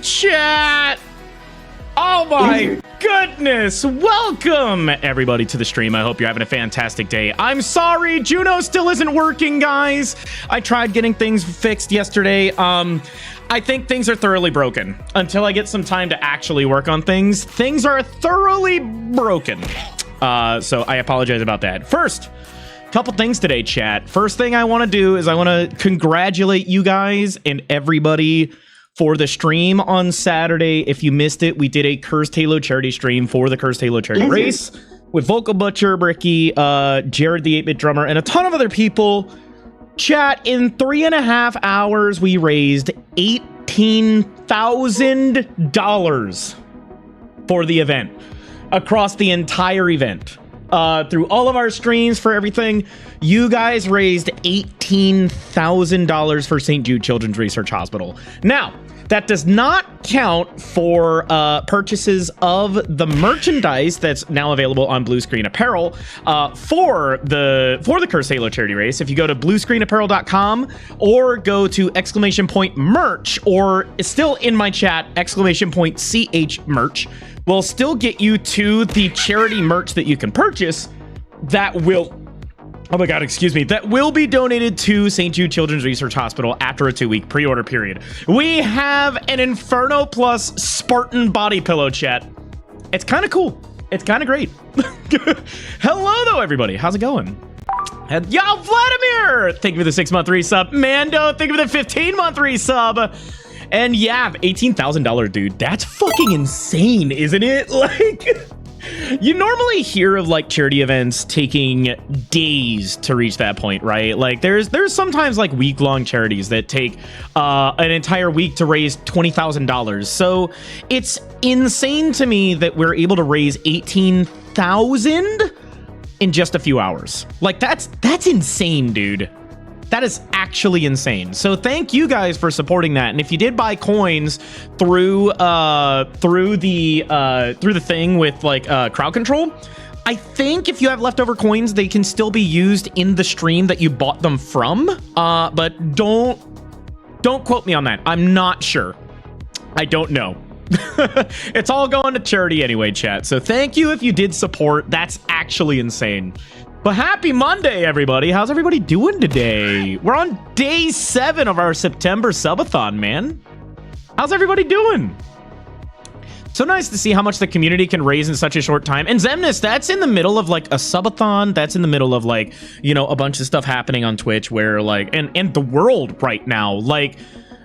VRChat! Oh my goodness! Welcome everybody to the stream. I hope you're having a fantastic day. I'm sorry, Juno still isn't working, guys. I tried getting things fixed yesterday. I think things are thoroughly broken. Until I get some time to actually work on things, things are thoroughly broken. So I apologize about that. First, couple things today, chat. First thing I want to do is I want to congratulate you guys and everybody for the stream on Saturday. If you missed it, we did a Cursed Halo charity stream for the Cursed Halo charity race with Vocal Butcher, Bricky, Jared the 8-Bit Drummer, and a ton of other people. Chat, in 3.5 hours, we raised $18,000 for the event, across the entire event. Through all of our streams for everything, you guys raised $18,000 for St. Jude Children's Research Hospital. Now, that does not count for purchases of the merchandise that's now available on Blue Screen Apparel for the Cursed Halo charity race. If you go to bluescreenapparel.com or go to !merch, or still in my chat, !ch merch, will still get you to the charity merch that you can purchase that will, oh my god, excuse me, that will be donated to St. Jude Children's Research Hospital after a 2-week pre-order period. We have an Inferno Plus Spartan body pillow, chat. It's kind of cool. It's kind of great. Hello though, everybody. How's it going? Yo, Vladimir! Thank you for the 6-month resub. Mando, thank you for the 15-month resub. And yeah, $18,000, dude. That's fucking insane, isn't it? Like, you normally hear of like charity events taking days to reach that point, right? Like, there's sometimes like week-long charities that take an entire week to raise $20,000. So it's insane to me that we're able to raise $18,000 in just a few hours. Like, that's insane, dude. That is actually insane. So thank you guys for supporting that. And if you did buy coins through the thing with like crowd control, I think if you have leftover coins, they can still be used in the stream that you bought them from. But don't quote me on that. I'm not sure. I don't know. It's all going to charity anyway, chat. So thank you if you did support. That's actually insane. But happy Monday, everybody. How's everybody doing today? We're on day 7 of our September subathon, man. How's everybody doing? So nice to see how much the community can raise in such a short time. And Zemnis, that's in the middle of like a subathon. That's in the middle of like, you know, a bunch of stuff happening on Twitch where like, and the world right now, like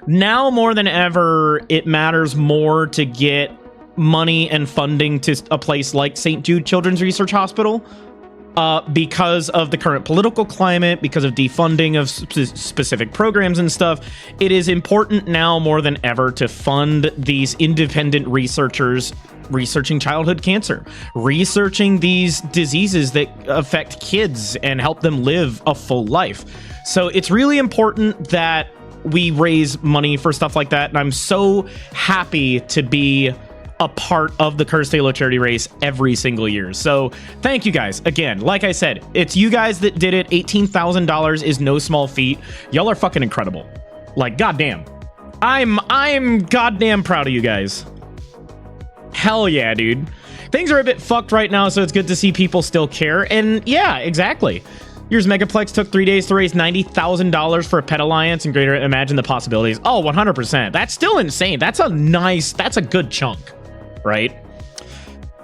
now more than ever, it matters more to get money and funding to a place like St. Jude Children's Research Hospital. Because of the current political climate, because of defunding of specific programs and stuff, it is important now more than ever to fund these independent researchers researching childhood cancer, researching these diseases that affect kids and help them live a full life. So it's really important that we raise money for stuff like that. And I'm so happy to be a part of the Cursed Halo charity race every single year. So thank you guys. Again, like I said, it's you guys that did it. $18,000 is no small feat. Y'all are fucking incredible. Like, goddamn. I'm goddamn proud of you guys. Hell yeah, dude. Things are a bit fucked right now, so it's good to see people still care. And yeah, exactly. Yours Megaplex took 3 days to raise $90,000 for a pet alliance and greater imagine the possibilities. Oh, 100%. That's still insane. That's a good chunk. Right?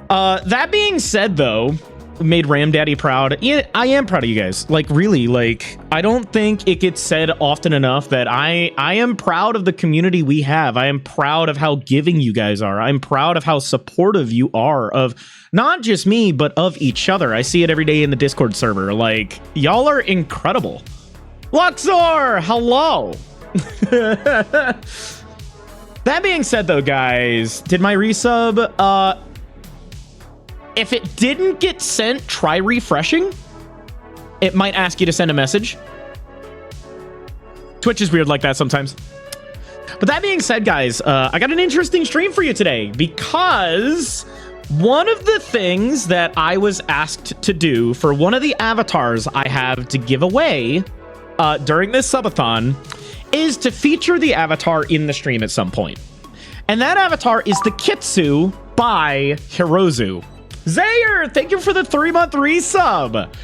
That being said, though, made Ram Daddy proud. Yeah, I am proud of you guys. Like, really, like, I don't think it gets said often enough that I am proud of the community we have. I am proud of how giving you guys are. I'm proud of how supportive you are of not just me, but of each other. I see it every day in the Discord server. Like, y'all are incredible. Luxor, hello. That being said, though, guys, did my resub, if it didn't get sent, try refreshing. It might ask you to send a message. Twitch is weird like that sometimes. But that being said, guys, I got an interesting stream for you today because one of the things that I was asked to do for one of the avatars I have to give away during this subathon is to feature the avatar in the stream at some point. And that avatar is the Kitsu by Hirozu. Zayer, thank you for the 3-month resub.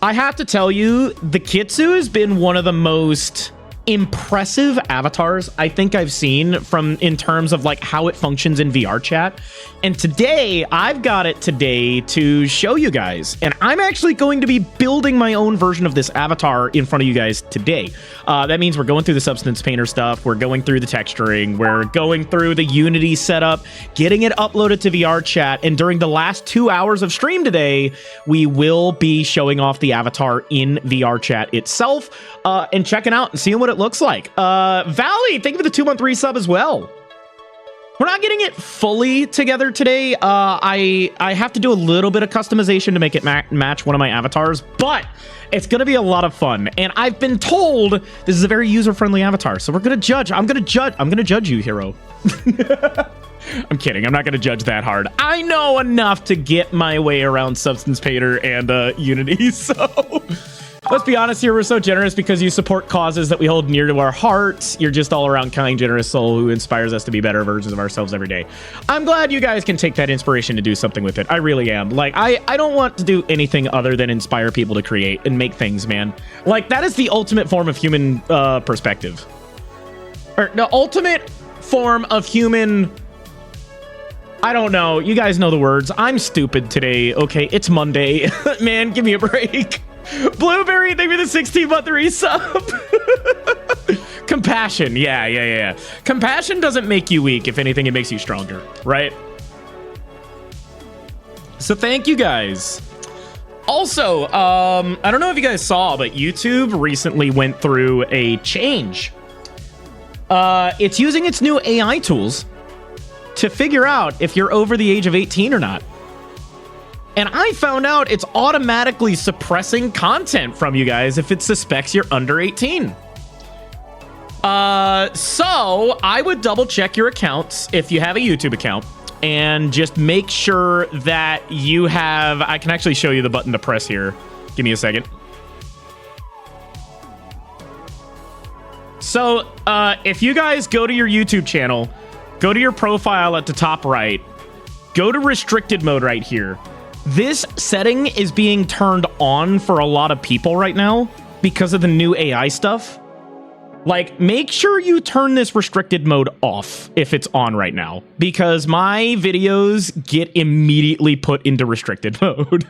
I have to tell you, the Kitsu has been one of the most impressive avatars I think I've seen in terms of like how it functions in VRChat. And today I've got it today to show you guys, and I'm actually going to be building my own version of this avatar in front of you guys today. That means we're going through the Substance Painter stuff, we're going through the texturing, we're going through the Unity setup, getting it uploaded to VRChat, and during the last 2 hours of stream today, we will be showing off the avatar in VRChat itself, and checking out and seeing what it looks like. Valley, thank you for the 2-month resub as well. We're not getting it fully together today. I have to do a little bit of customization to make it match one of my avatars, but it's going to be a lot of fun. And I've been told this is a very user-friendly avatar, so we're going to judge. I'm going to judge you, Hero. I'm kidding. I'm not going to judge that hard. I know enough to get my way around Substance Painter and Unity, so... Let's be honest here, we're so generous because you support causes that we hold near to our hearts. You're just all-around kind, generous soul who inspires us to be better versions of ourselves every day. I'm glad you guys can take that inspiration to do something with it. I really am. Like, I don't want to do anything other than inspire people to create and make things, man. Like, that is the ultimate form of human perspective. Or the ultimate form of human... I don't know. You guys know the words. I'm stupid today. Okay, it's Monday. Man, give me a break. Blueberry, thank you for the 16-month resub. Compassion. Yeah. Compassion doesn't make you weak. If anything, it makes you stronger, right? So thank you guys. Also, I don't know if you guys saw, but YouTube recently went through a change. It's using its new AI tools to figure out if you're over the age of 18 or not. And I found out it's automatically suppressing content from you guys if it suspects you're under 18. So I would double check your accounts if you have a YouTube account and just make sure that you have... I can actually show you the button to press here. Give me a second. So if you guys go to your YouTube channel, go to your profile at the top right, go to restricted mode right here. This setting is being turned on for a lot of people right now because of the new AI stuff. Like, make sure you turn this restricted mode off if it's on right now, because my videos get immediately put into restricted mode.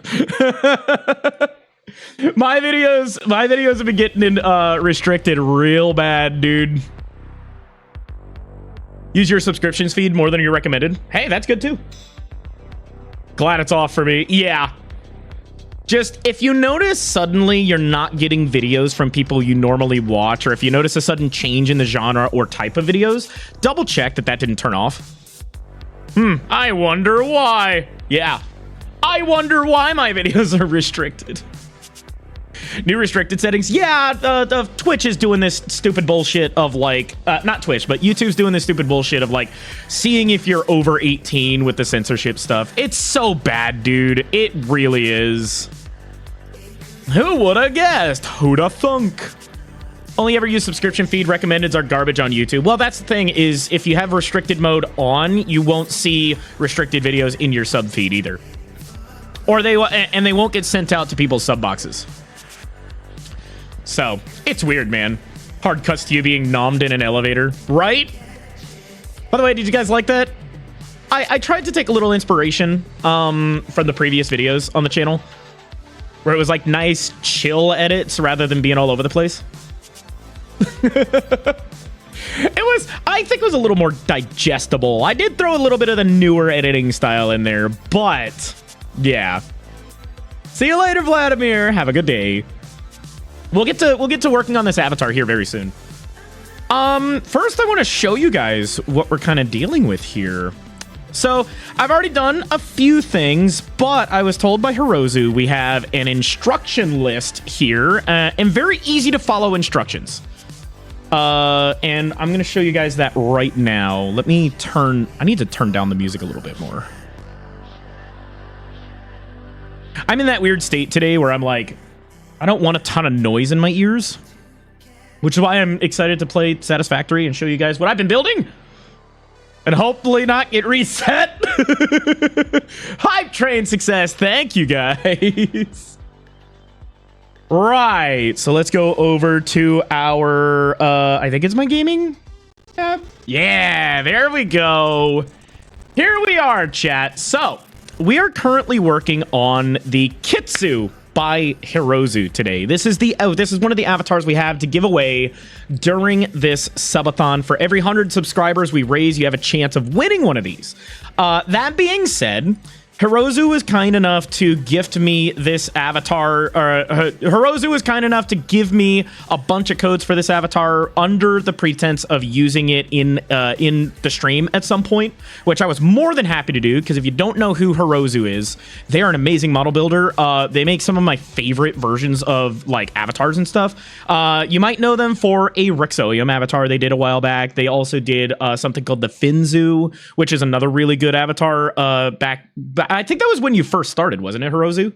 My videos have been getting in restricted real bad, dude. Use your subscriptions feed more than you're recommended. Hey, that's good too. Glad it's off for me. Yeah. Just, if you notice suddenly you're not getting videos from people you normally watch, or if you notice a sudden change in the genre or type of videos, double check that that didn't turn off. I wonder why. Yeah. I wonder why my videos are restricted. New restricted settings. Yeah, the Twitch is doing this stupid bullshit of like, not Twitch, but YouTube's doing this stupid bullshit of like seeing if you're over 18 with the censorship stuff. It's so bad, dude. It really is. Who would have guessed? Who'd have thunk? Only ever use subscription feed. Recommendeds are garbage on YouTube. Well, that's the thing is if you have restricted mode on, you won't see restricted videos in your sub feed either. Or they won't get sent out to people's sub boxes. So, it's weird, man. Hard cuts to you being nommed in an elevator, right? By the way, did you guys like that? I tried to take a little inspiration from the previous videos on the channel, where it was like nice, chill edits rather than being all over the place. I think it was a little more digestible. I did throw a little bit of the newer editing style in there, but yeah. See you later, Vladimir. Have a good day. We'll get to working on this avatar here very soon. First I want to show you guys what we're kind of dealing with here. So I've already done a few things, but I was told by Hirozu we have an instruction list here and very easy to follow instructions. And I'm going to show you guys that right now. I need to turn down the music a little bit more. I'm in that weird state today where I'm like, I don't want a ton of noise in my ears, which is why I'm excited to play Satisfactory and show you guys what I've been building. and hopefully not get reset. Hype train success. Thank you, guys. Right. So let's go over to our, I think it's my gaming tab. Yeah, there we go. Here we are, chat. So we are currently working on the Kitsu by Hirozu today. This is one of the avatars we have to give away during this subathon. For every 100 subscribers we raise, you have a chance of winning one of these. That being said, Hirozu was kind enough to gift me this avatar. Hirozu was kind enough to give me a bunch of codes for this avatar under the pretense of using it in the stream at some point, which I was more than happy to do, because if you don't know who Hirozu is, they are an amazing model builder. They make some of my favorite versions of like avatars and stuff. You might know them for a Rexolium avatar they did a while back. They also did something called the Finzu, which is another really good avatar back. I think that was when you first started, wasn't it, Hirozu?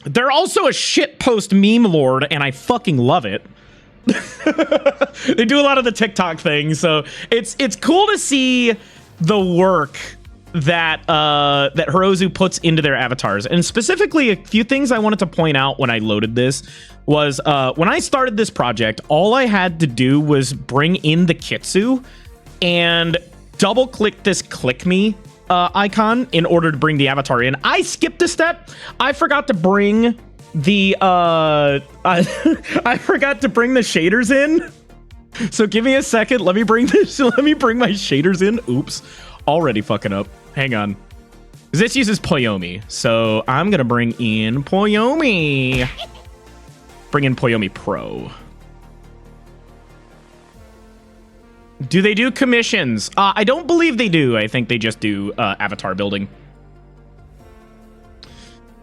They're also a shitpost meme lord, and I fucking love it. They do a lot of the TikTok things, so it's cool to see the work that that Hirozu puts into their avatars. And specifically, a few things I wanted to point out when I loaded this was when I started this project, all I had to do was bring in the Kitsu and double click this click me icon in order to bring the avatar in. I skipped a step. I forgot to bring the I forgot to bring the shaders in. So give me a second. Let me bring this. Let me bring my shaders in. Oops, already fucking up. Hang on. This uses Poyomi, so I'm gonna bring in Poyomi. Bring in Poyomi Pro. Do they do commissions? I don't believe they do. I think they just do avatar building.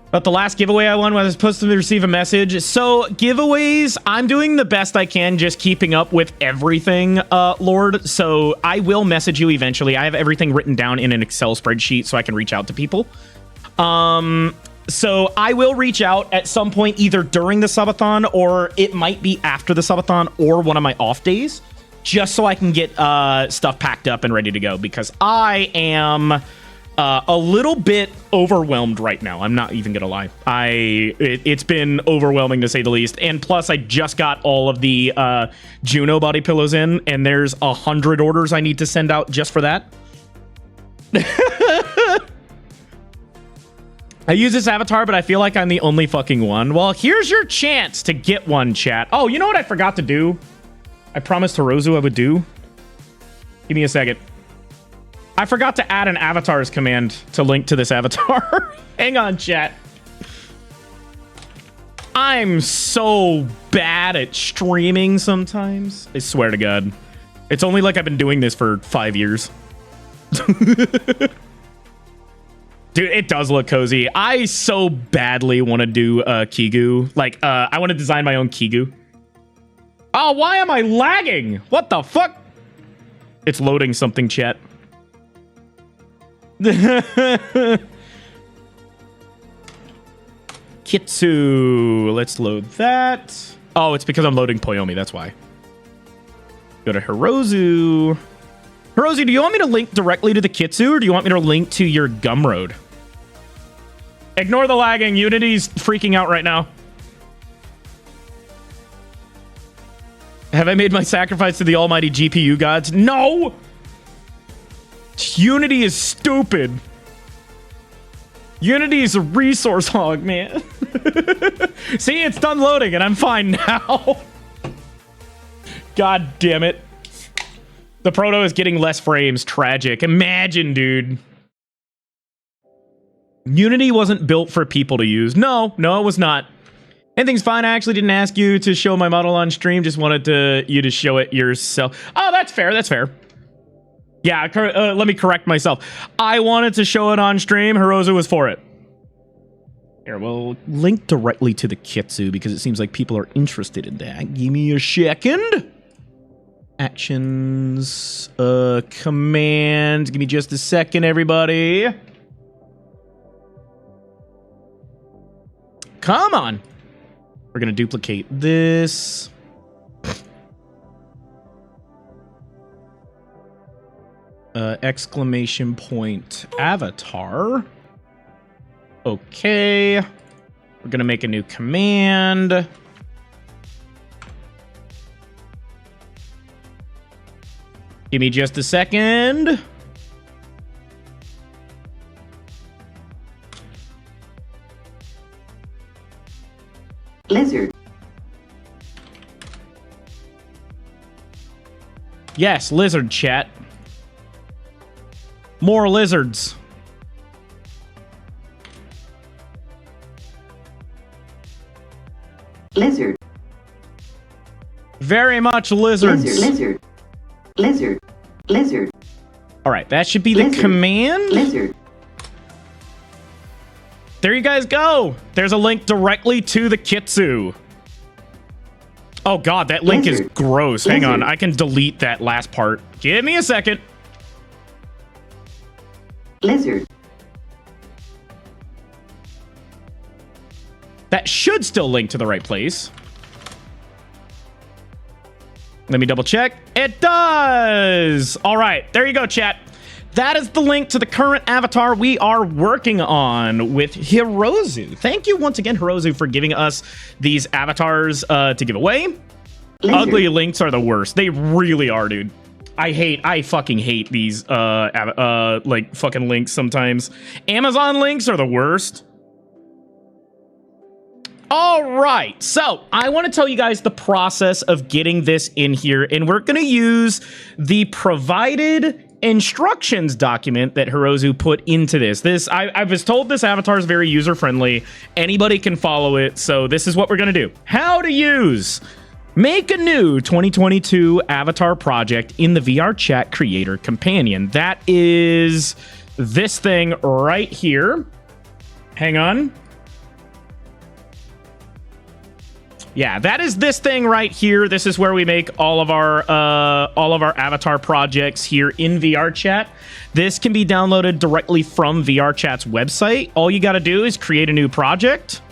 But the last giveaway I won was supposed to receive a message. So giveaways, I'm doing the best I can just keeping up with everything, Lord. So I will message you eventually. I have everything written down in an Excel spreadsheet so I can reach out to people. So I will reach out at some point either during the subathon, or it might be after the subathon or one of my off days, just so I can get stuff packed up and ready to go, because I am a little bit overwhelmed right now. I'm not even gonna lie. It's been overwhelming to say the least. And plus, I just got all of the Juno body pillows in, and there's 100 orders I need to send out just for that. I use this avatar, but I feel like I'm the only fucking one. Well, here's your chance to get one, chat. Oh, you know what I forgot to do? I promised Hirozu I would do. Give me a second. I forgot to add an avatars command to link to this avatar. Hang on, chat. I'm so bad at streaming sometimes. I swear to God. It's only like I've been doing this for 5 years. Dude, it does look cozy. I so badly want to do Kigu. Like, I want to design my own Kigu. Oh, why am I lagging? What the fuck? It's loading something, chat. Kitsu. Let's load that. Oh, it's because I'm loading Poyomi. That's why. Go to Hirozu. Hirozu, do you want me to link directly to the Kitsu, or do you want me to link to your Gumroad? Ignore the lagging. Unity's freaking out right now. Have I made my sacrifice to the almighty GPU gods? No! Unity is stupid. Unity is a resource hog, man. See, it's done loading and I'm fine now. God damn it. The proto is getting less frames. Tragic. Imagine, dude. Unity wasn't built for people to use. No, it was not. Anything's fine. I actually didn't ask you to show my model on stream. Just wanted you to show it yourself. Oh, that's fair. That's fair. Yeah, let me correct myself. I wanted to show it on stream. Hirozu was for it. Here, we'll link directly to the Kitsu because it seems like people are interested in that. Give me a second. Actions, commands. Give me just a second, everybody. Come on. We're going to duplicate this. exclamation point avatar. Okay. We're going to make a new command. Give me just a second. Lizard. Yes, lizard chat. More lizards. Lizard. Very much lizards. Lizard. Lizard. Lizard. All right, that should be the command. Lizard. There you guys go. There's a link directly to the Kitsu. Oh god, that link is gross. Hang on, I can delete that last part. Give me a second. Lizard. That should still link to the right place. Let me double check. It does! All right, there you go, chat. That is the link to the current avatar we are working on with Hirozu. Thank you once again, Hirozu, for giving us these avatars to give away. Lizard. Ugly links are the worst. They really are, dude. I fucking hate these like fucking links sometimes. Amazon links are the worst. All right, so I want to tell you guys the process of getting this in here, and we're going to use the provided instructions document that Hirozu put into this. I was told this avatar is very user-friendly. Anybody can follow it, so this is what we're going to do. How to use. Make a new 2022 avatar project in the VRChat Creator Companion. That is this thing right here. Hang on. Yeah, that is this thing right here. This is where we make all of our avatar projects here in VRChat. This can be downloaded directly from VRChat's website. All you got to do is create a new project,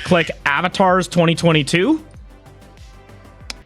click Avatars 2022,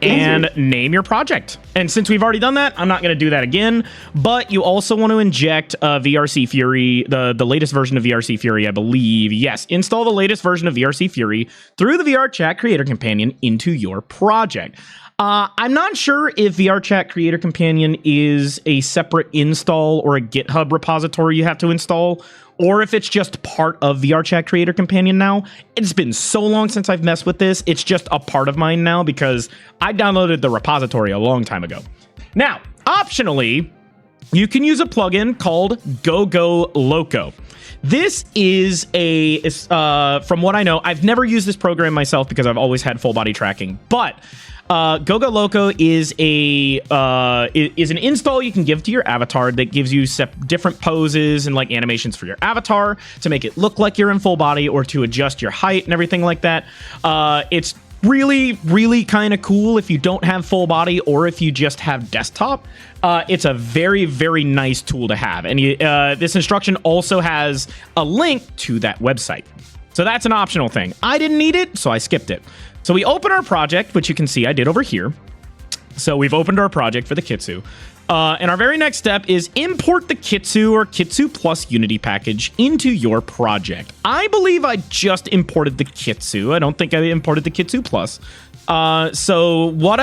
and name your project. And since we've already done that, I'm not going to do that again. But you also want to inject VRC Fury, the latest version of VRC Fury, I believe. Yes, install the latest version of VRC Fury through the VRChat Creator Companion into your project. I'm not sure if VRChat Creator Companion is a separate install or a GitHub repository you have to install, or if it's just part of VRChat Creator Companion now. It's been so long since I've messed with this. It's just a part of mine now because I downloaded the repository a long time ago. Now, optionally, you can use a plugin called GoGo Loco. This is from what I know, I've never used this program myself because I've always had full body tracking, but GoGo Loco is an install you can give to your avatar that gives you different poses and like animations for your avatar to make it look like you're in full body or to adjust your height and everything like that. It's really kind of cool if you don't have full body or if you just have desktop. It's a very nice tool to have, and this instruction also has a link to that website. So that's an optional thing. I didn't need it, so I skipped it. So we open our project, which you can see I did over here. So we've opened our project for the Kitsu. And our very next step is import the Kitsu or Kitsu Plus Unity package into your project. I believe I just imported the Kitsu. I don't think I imported the Kitsu Plus. So what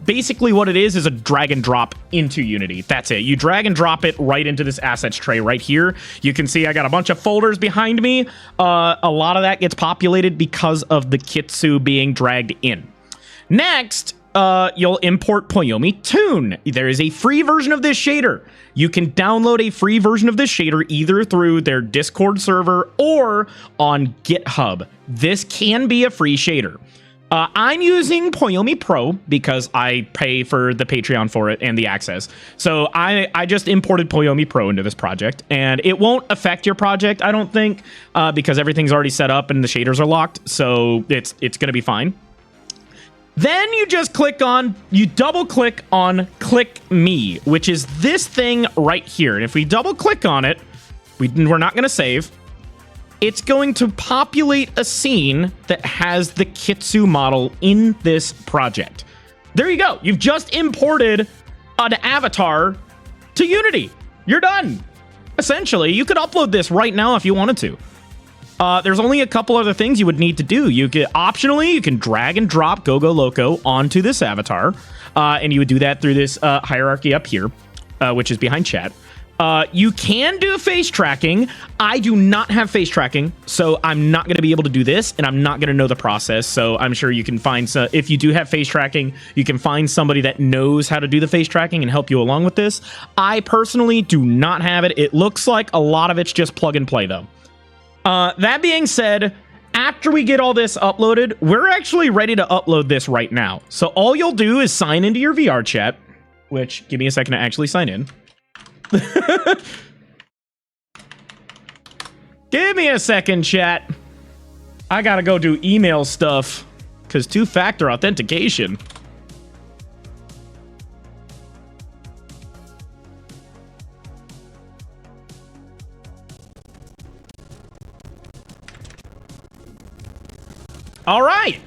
basically what it is a drag and drop into Unity. That's it. You drag and drop it right into this assets tray right here. You can see I got a bunch of folders behind me. A lot of that gets populated because of the Kitsu being dragged in. Next, you'll import Poyomi Toon. There is a free version of this shader. You can download a free version of this shader either through their Discord server or on GitHub. This can be a free shader. I'm using Poyomi Pro because I pay for the Patreon for it and the access. So I just imported Poyomi Pro into this project, and it won't affect your project, I don't think, because everything's already set up and the shaders are locked. So it's going to be fine. Then you just double click on Click Me, which is this thing right here. And if we double click on it, we're not going to save. It's going to populate a scene that has the Kitsu model in this project. There you go. You've just imported an avatar to Unity. You're done. Essentially, you could upload this right now if you wanted to. There's only a couple other things you would need to do. Optionally, you can drag and drop Go Loco onto this avatar, and you would do that through this hierarchy up here, which is behind chat. You can do face tracking. I do not have face tracking, so I'm not going to be able to do this, and I'm not going to know the process. So I'm sure you can find if you do have face tracking, you can find somebody that knows how to do the face tracking and help you along with this. I personally do not have it. It looks like a lot of it's just plug and play, though. That being said, after we get all this uploaded, we're actually ready to upload this right now. So all you'll do is sign into your VRChat, which, give me a second to actually sign in. Give me a second, chat. I gotta go do email stuff, because two-factor authentication. All right.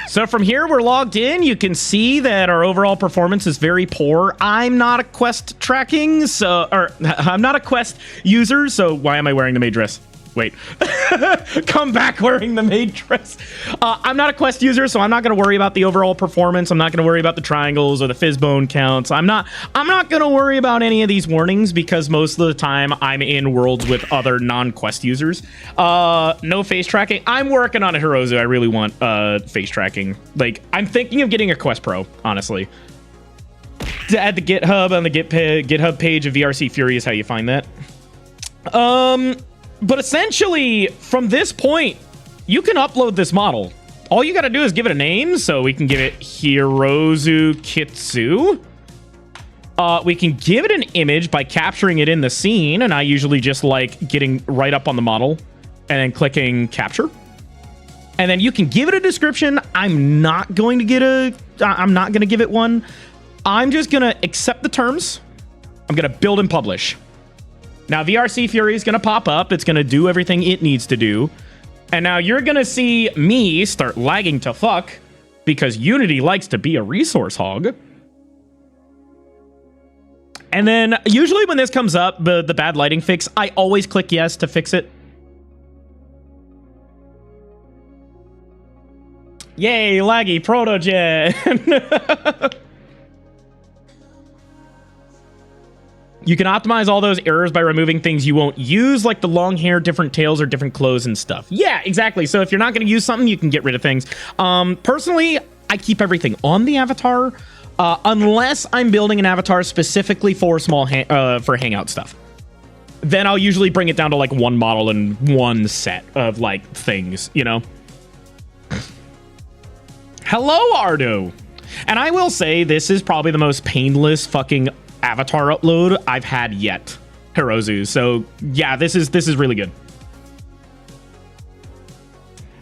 So from here, we're logged in. You can see that our overall performance is very poor. I'm not a quest tracking, I'm not a quest user, so why am I wearing the maid dress? Wait. Come back wearing the maid dress. I'm not a quest user, so I'm not going to worry about the overall performance. I'm not going to worry about the triangles or the fizzbone counts. I'm not going to worry about any of these warnings because most of the time I'm in worlds with other non-quest users. No face tracking. I'm working on a Hirozu. I really want face tracking. Like, I'm thinking of getting a Quest Pro, honestly. To add the GitHub on the GitHub page of VRC Fury is how you find that. But essentially, from this point, you can upload this model. All you got to do is give it a name, so we can give it Hirozu Kitsu. We can give it an image by capturing it in the scene, and I usually just like getting right up on the model and then clicking capture. And then you can give it a description. I'm not going to give it one. I'm just going to accept the terms. I'm going to build and publish. Now, VRC Fury is going to pop up. It's going to do everything it needs to do. And now you're going to see me start lagging to fuck because Unity likes to be a resource hog. And then usually when this comes up, the bad lighting fix, I always click yes to fix it. Yay, laggy protogen. You can optimize all those errors by removing things you won't use, like the long hair, different tails, or different clothes and stuff. Yeah, exactly. So if you're not going to use something, you can get rid of things. Personally, I keep everything on the avatar, unless I'm building an avatar specifically for for Hangout stuff. Then I'll usually bring it down to like one model and one set of like things, you know? Hello, Ardo. And I will say this is probably the most painless fucking avatar upload I've had yet, Hirozu. So yeah, this is really good.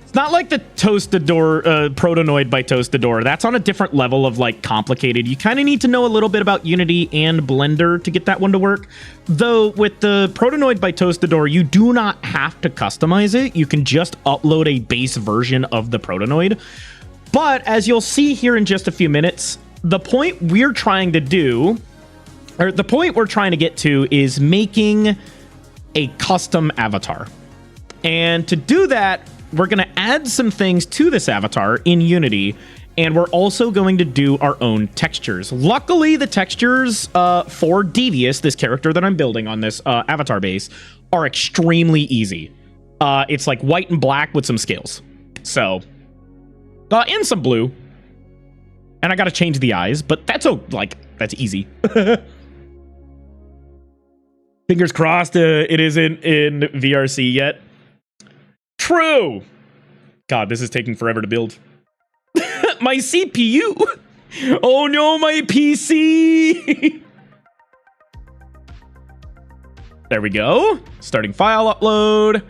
It's not like the Toastador Protonoid by Toastador. That's on a different level of like complicated. You kind of need to know a little bit about Unity and Blender to get that one to work. Though with the Protonoid by Toastador, you do not have to customize it. You can just upload a base version of the Protonoid. But as you'll see here in just a few minutes, the point we're trying to do, or the point we're trying to get to, is making a custom avatar. And to do that, we're going to add some things to this avatar in Unity, and we're also going to do our own textures. Luckily, the textures for Devious, this character that I'm building on this avatar base, are extremely easy. It's like white and black with some scales. So, and some blue. And I got to change the eyes, but that's easy. Fingers crossed it isn't in VRC yet. True. God, this is taking forever to build. My CPU. Oh no, my PC. There we go. Starting file upload.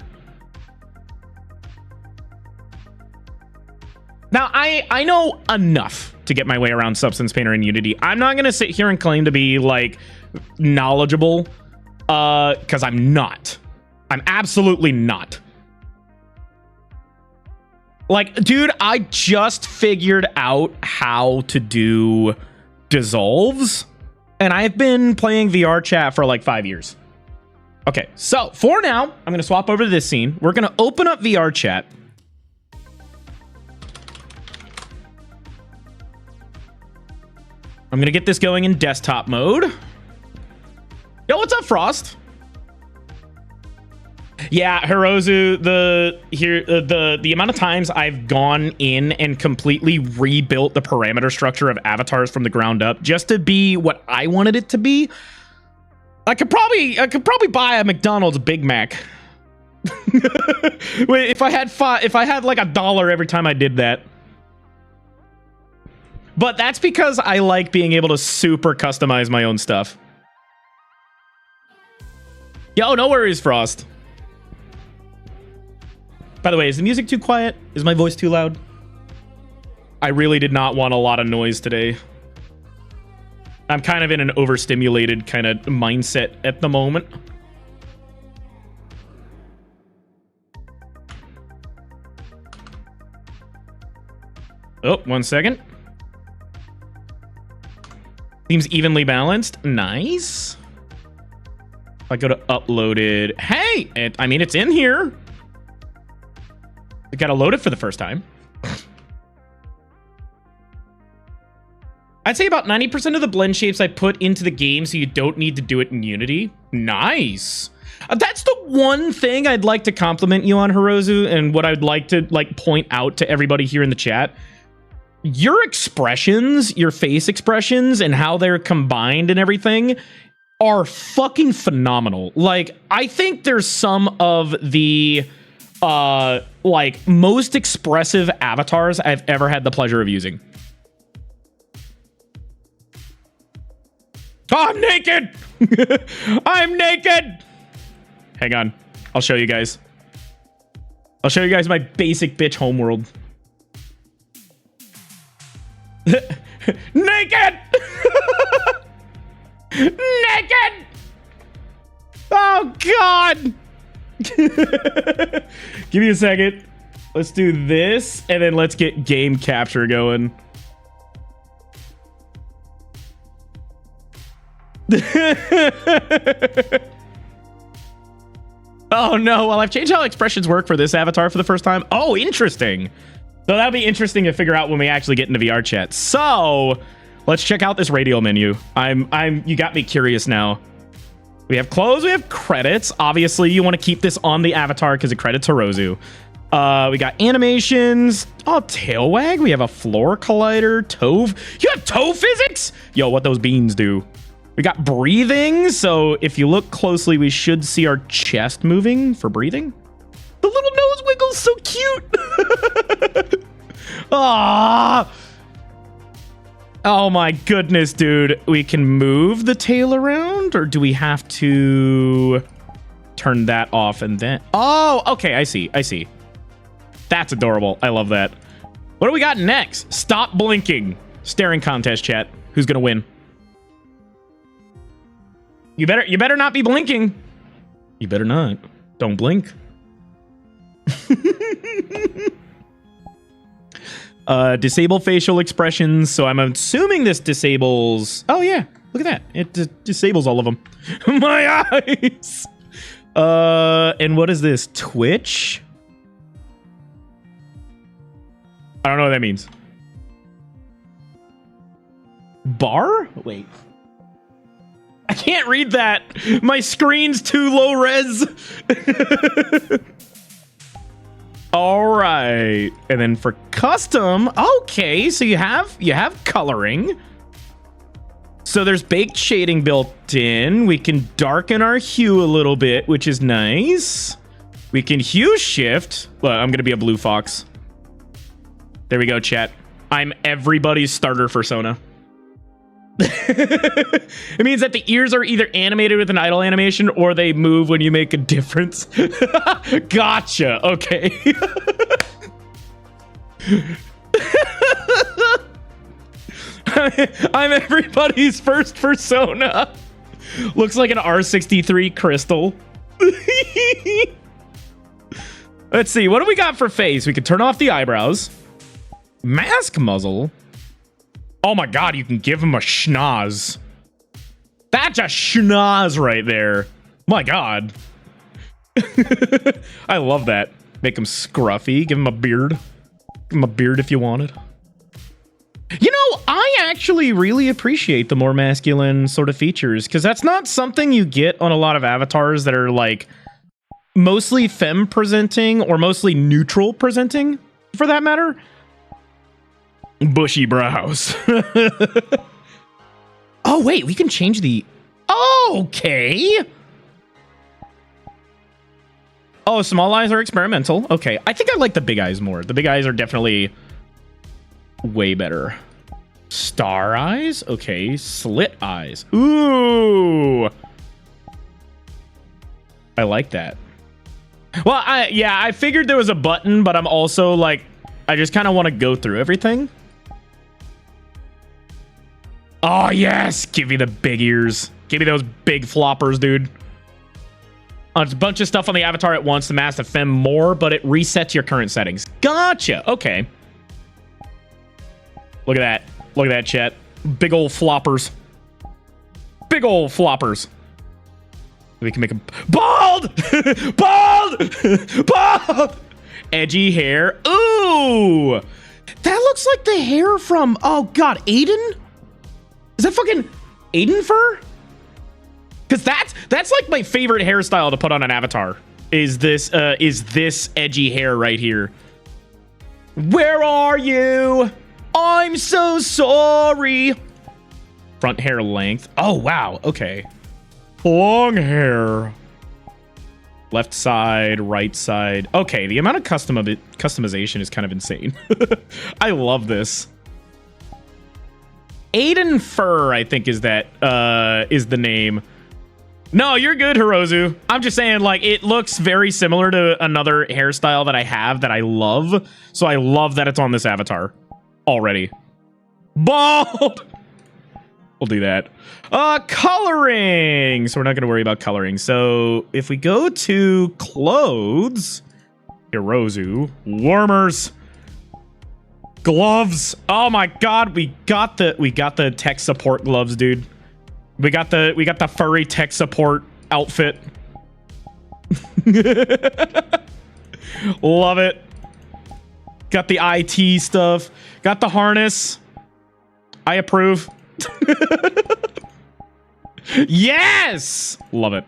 Now, I know enough to get my way around Substance Painter and Unity. I'm not going to sit here and claim to be, like, knowledgeable, because I'm not. I'm absolutely not. Like, dude, I just figured out how to do dissolves, and I've been playing VRChat for like 5 years. Okay, so for now, I'm going to swap over to this scene. We're going to open up VRChat. I'm going to get this going in desktop mode. Yo, what's up, Frost? Yeah, Hirozu, the amount of times I've gone in and completely rebuilt the parameter structure of avatars from the ground up just to be what I wanted it to be. I could probably buy a McDonald's Big Mac. Wait, if I had like $1 every time I did that. But that's because I like being able to super customize my own stuff. Yo, no worries, Frost. By the way, is the music too quiet? Is my voice too loud? I really did not want a lot of noise today. I'm kind of in an overstimulated kind of mindset at the moment. Oh, 1 second. Seems evenly balanced. Nice. If I go to uploaded. Hey, I mean, it's in here. I gotta load it for the first time. I'd say about 90% of the blend shapes I put into the game, so you don't need to do it in Unity. Nice. That's the one thing I'd like to compliment you on, Hirozu, and what I'd like to point out to everybody here in the chat. Your expressions, your face expressions, and how they're combined and everything are fucking phenomenal. Like, I think there's some of the like most expressive avatars I've ever had the pleasure of using. Oh, I'm naked. I'm naked. Hang on, I'll show you guys. I'll show you guys my basic bitch homeworld. Naked. Naked. Oh God. Give me a second. Let's do this, and then let's get game capture going. Oh no, well, I've changed how expressions work for this avatar for the first time. Oh, interesting. So that'll be interesting to figure out when we actually get into VRChat. So let's check out this radio menu. You got me curious now. We have clothes, we have credits. Obviously, you want to keep this on the avatar because it credits Hirozu. We got animations. Oh, tail wag. We have a floor collider. Tove. You have toe physics? Yo, what those beans do. We got breathing. So if you look closely, we should see our chest moving for breathing. The little nose wiggle's so cute. Ah. Oh my goodness, dude. We can move the tail around, or do we have to turn that off and then... Oh, okay, I see. That's adorable. I love that. What do we got next? Stop blinking. Staring contest, chat. Who's gonna win? You better not be blinking. You better not. Don't blink. Disable facial expressions. So I'm assuming this disables... Oh yeah, look at that. It disables all of them. My eyes. And what is this? Twitch? I don't know what that means. Bar? Wait. I can't read that. My screen's too low res. All right. And then for custom, okay, so you have coloring. So there's baked shading built in. We can darken our hue a little bit, which is nice. We can hue shift. Well, I'm going to be a blue fox. There we go, chat. I'm everybody's starter persona. It means that the ears are either animated with an idle animation or they move when you make a difference. Gotcha. Okay. I'm everybody's first persona. Looks like an R63 crystal. Let's see. What do we got for face? We can turn off the eyebrows. Mask muzzle. Oh my god, you can give him a schnoz. That's a schnoz right there. My god. I love that. Make him scruffy. Give him a beard. Give him a beard if you wanted. You know, I actually really appreciate the more masculine sort of features, because that's not something you get on a lot of avatars that are like mostly femme presenting or mostly neutral presenting, for that matter. Bushy brows. Oh, wait, we can change the... Okay. Oh, small eyes are experimental. Okay, I think I like the big eyes more. The big eyes are definitely way better. Star eyes? Okay, slit eyes. Ooh. I like that. Well, I figured there was a button, but I'm also like, I just kind of want to go through everything. Oh, yes. Give me the big ears. Give me those big floppers, dude. It's a bunch of stuff on the avatar at once to mask the femme more, but it resets your current settings. Gotcha. Okay. Look at that. Look at that, chat. Big old floppers. Big old floppers. We can make them bald! Bald! Bald! Edgy hair. Ooh! That looks like the hair from, oh god, Aiden? Is that fucking Aiden fur? Because that's like my favorite hairstyle to put on an avatar. Is this edgy hair right here. Where are you? I'm so sorry. Front hair length. Oh, wow. Okay. Long hair. Left side, right side. Okay, the amount of customization is kind of insane. I love this. Aiden Fur, I think is that is the name. No, you're good, Hirozu. I'm just saying, like, it looks very similar to another hairstyle that I have that I love. So I love that it's on this avatar already. Bald! We'll do that. Coloring. So we're not going to worry about coloring. So if we go to clothes, Hirozu, warmers, gloves. Oh my god, we got the tech support gloves, dude. We got the furry tech support outfit. Love it. Got the IT stuff. Got the harness. I approve. Yes! Love it.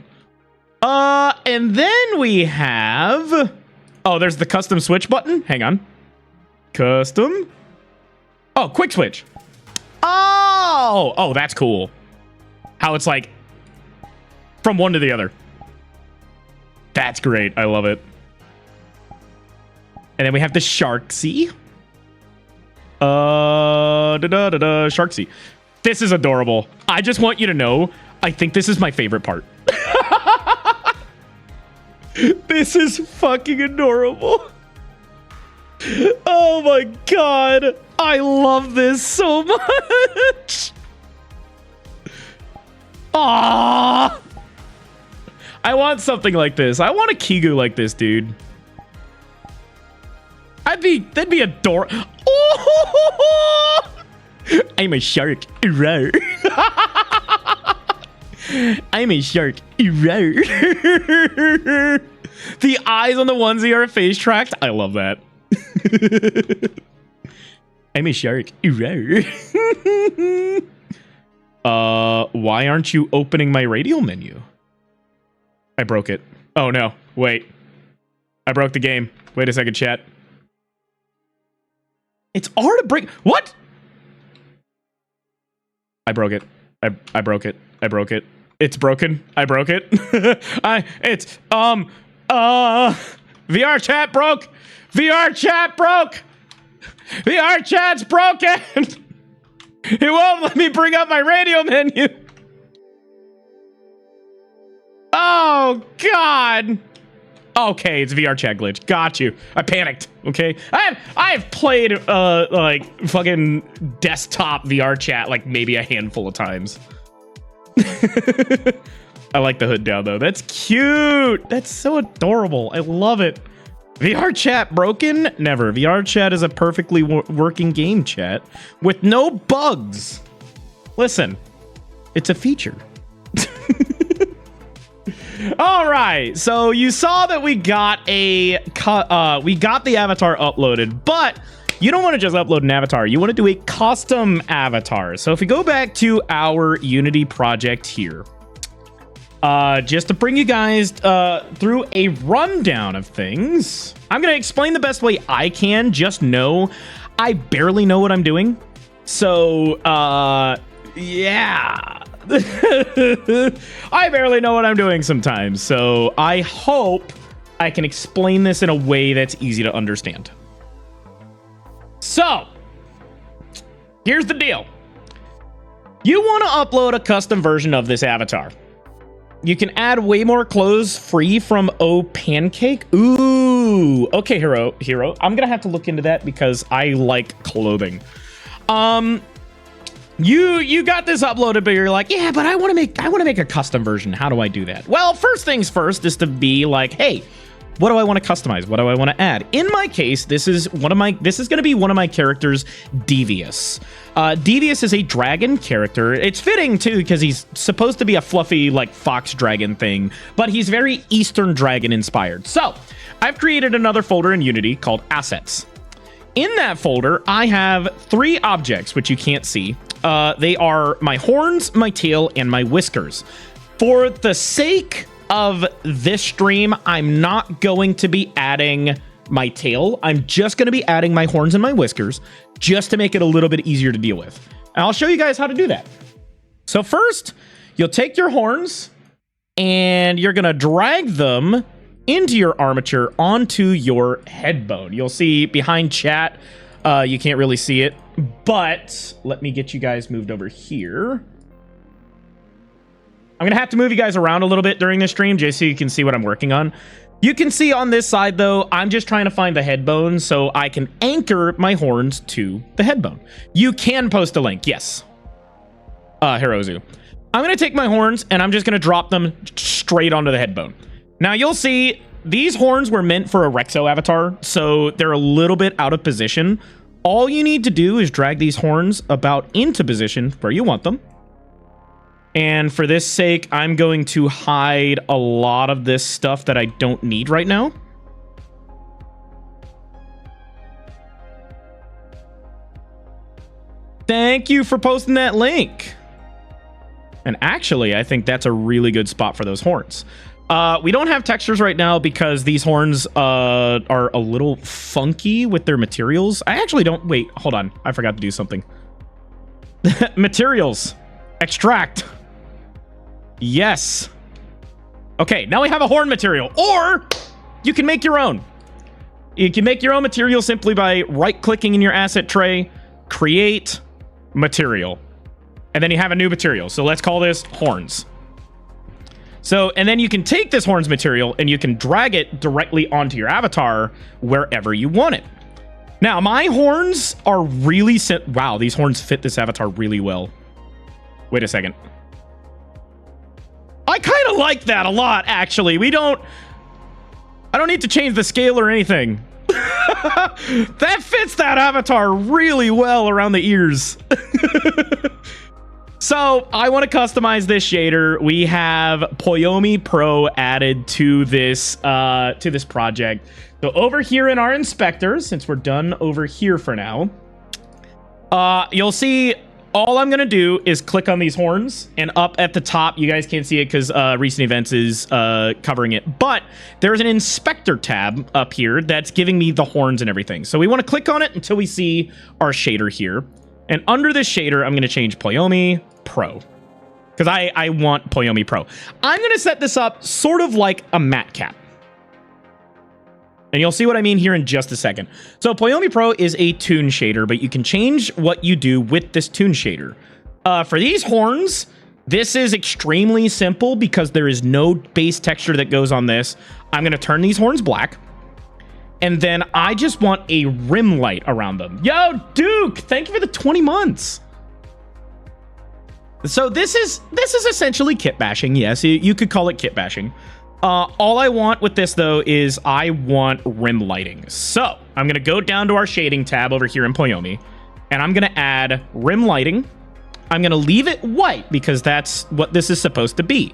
And then we have... Oh, there's the custom switch button. Hang on. Custom. Oh, quick switch. Oh, that's cool. How it's like from one to the other. That's great. I love it. And then we have the Sharksy. Sharksy. This is adorable. I just want you to know, I think this is my favorite part. This is fucking adorable. Oh my god. I love this so much. Aww. I want something like this. I want a Kigu like this, dude. That'd be adorable. Oh! I'm a shark. Rawr. I'm a shark. Rawr. The eyes on the onesie are face tracked. I love that. I'm a shark. Rawr. Why aren't you opening my radial menu? I broke it. Oh no, wait. I broke the game. Wait a second, chat. It's R to break. What? I broke it. I broke it. I broke it. It's broken. I broke it. VRChat broke. VRChat broke. VRChat's broken. It won't let me bring up my radio menu. Oh god. Okay, it's VRChat glitch. Got you. I panicked. Okay, I've played like fucking desktop VRChat like maybe a handful of times. I like the hood down though. That's cute. That's so adorable. I love it. VRChat broken? Never. VRChat is a perfectly working game chat with no bugs. Listen, it's a feature. All right, so you saw that we got the avatar uploaded, but you don't want to just upload an avatar. You want to do a custom avatar. So if we go back to our Unity project here, just to bring you guys through a rundown of things, I'm going to explain the best way I can. Just know I barely know what I'm doing. So, yeah. I barely know what I'm doing sometimes. So I hope I can explain this in a way that's easy to understand. So, here's the deal. You want to upload a custom version of this avatar. You can add way more clothes free from Pancake. Ooh, okay, hero. I'm gonna have to look into that because I like clothing. You got this uploaded, but you're like, yeah, but I want to make a custom version. How do I do that? Well, first things first is to be like, hey, what do I want to customize? What do I want to add? In my case, this is going to be one of my characters, Devious. Devious is a dragon character. It's fitting too because he's supposed to be a fluffy like fox dragon thing, but he's very Eastern dragon inspired. So I've created another folder in Unity called Assets. In that folder, I have 3 objects, which you can't see. They are my horns, my tail, and my whiskers. For the sake of this stream, I'm not going to be adding my tail. I'm just going to be adding my horns and my whiskers just to make it a little bit easier to deal with. And I'll show you guys how to do that. So first, you'll take your horns and you're going to drag them into your armature onto your head bone. You'll see behind chat, you can't really see it, but let me get you guys moved over here. I'm going to have to move you guys around a little bit during this stream just so you can see what I'm working on. You can see on this side, though, I'm just trying to find the head bone so I can anchor my horns to the head bone. You can post a link, yes. Hirozu. I'm going to take my horns and I'm just going to drop them straight onto the head bone. Now, you'll see these horns were meant for a Rexo avatar, so they're a little bit out of position. All you need to do is drag these horns about into position where you want them. And for this sake, I'm going to hide a lot of this stuff that I don't need right now. Thank you for posting that link. And actually, I think that's a really good spot for those horns. We don't have textures right now because these horns are a little funky with their materials. I actually don't... Wait, hold on. I forgot to do something. Materials. Extract. Yes. Okay, now we have a horn material. Or you can make your own. You can make your own material simply by right-clicking in your asset tray, create material. And then you have a new material. So let's call this horns. So, and then you can take this horns material and you can drag it directly onto your avatar wherever you want it. Now, my horns are really... Wow, these horns fit this avatar really well. Wait a second. I kind of like that a lot, actually. I don't need to change the scale or anything. That fits that avatar really well around the ears. So I want to customize this shader. We have Poyomi Pro added to this project. So over here in our inspector, since we're done over here for now, you'll see all I'm going to do is click on these horns, and up at the top, you guys can't see it because recent events is covering it, but there's an inspector tab up here that's giving me the horns and everything. So we want to click on it until we see our shader here. And under this shader, I'm going to change Poyomi Pro because I want Poyomi Pro. I'm going to set this up sort of like a matte cap. And you'll see what I mean here in just a second. So Poyomi Pro is a toon shader, but you can change what you do with this toon shader. For these horns, this is extremely simple because there is no base texture that goes on this. I'm going to turn these horns black. And then I just want a rim light around them. Yo, Duke, thank you for the 20 months. So this is essentially kit bashing. Yes, you could call it kit bashing. All I want with this, though, is I want rim lighting. So I'm going to go down to our shading tab over here in Poyomi, and I'm going to add rim lighting. I'm going to leave it white because that's what this is supposed to be.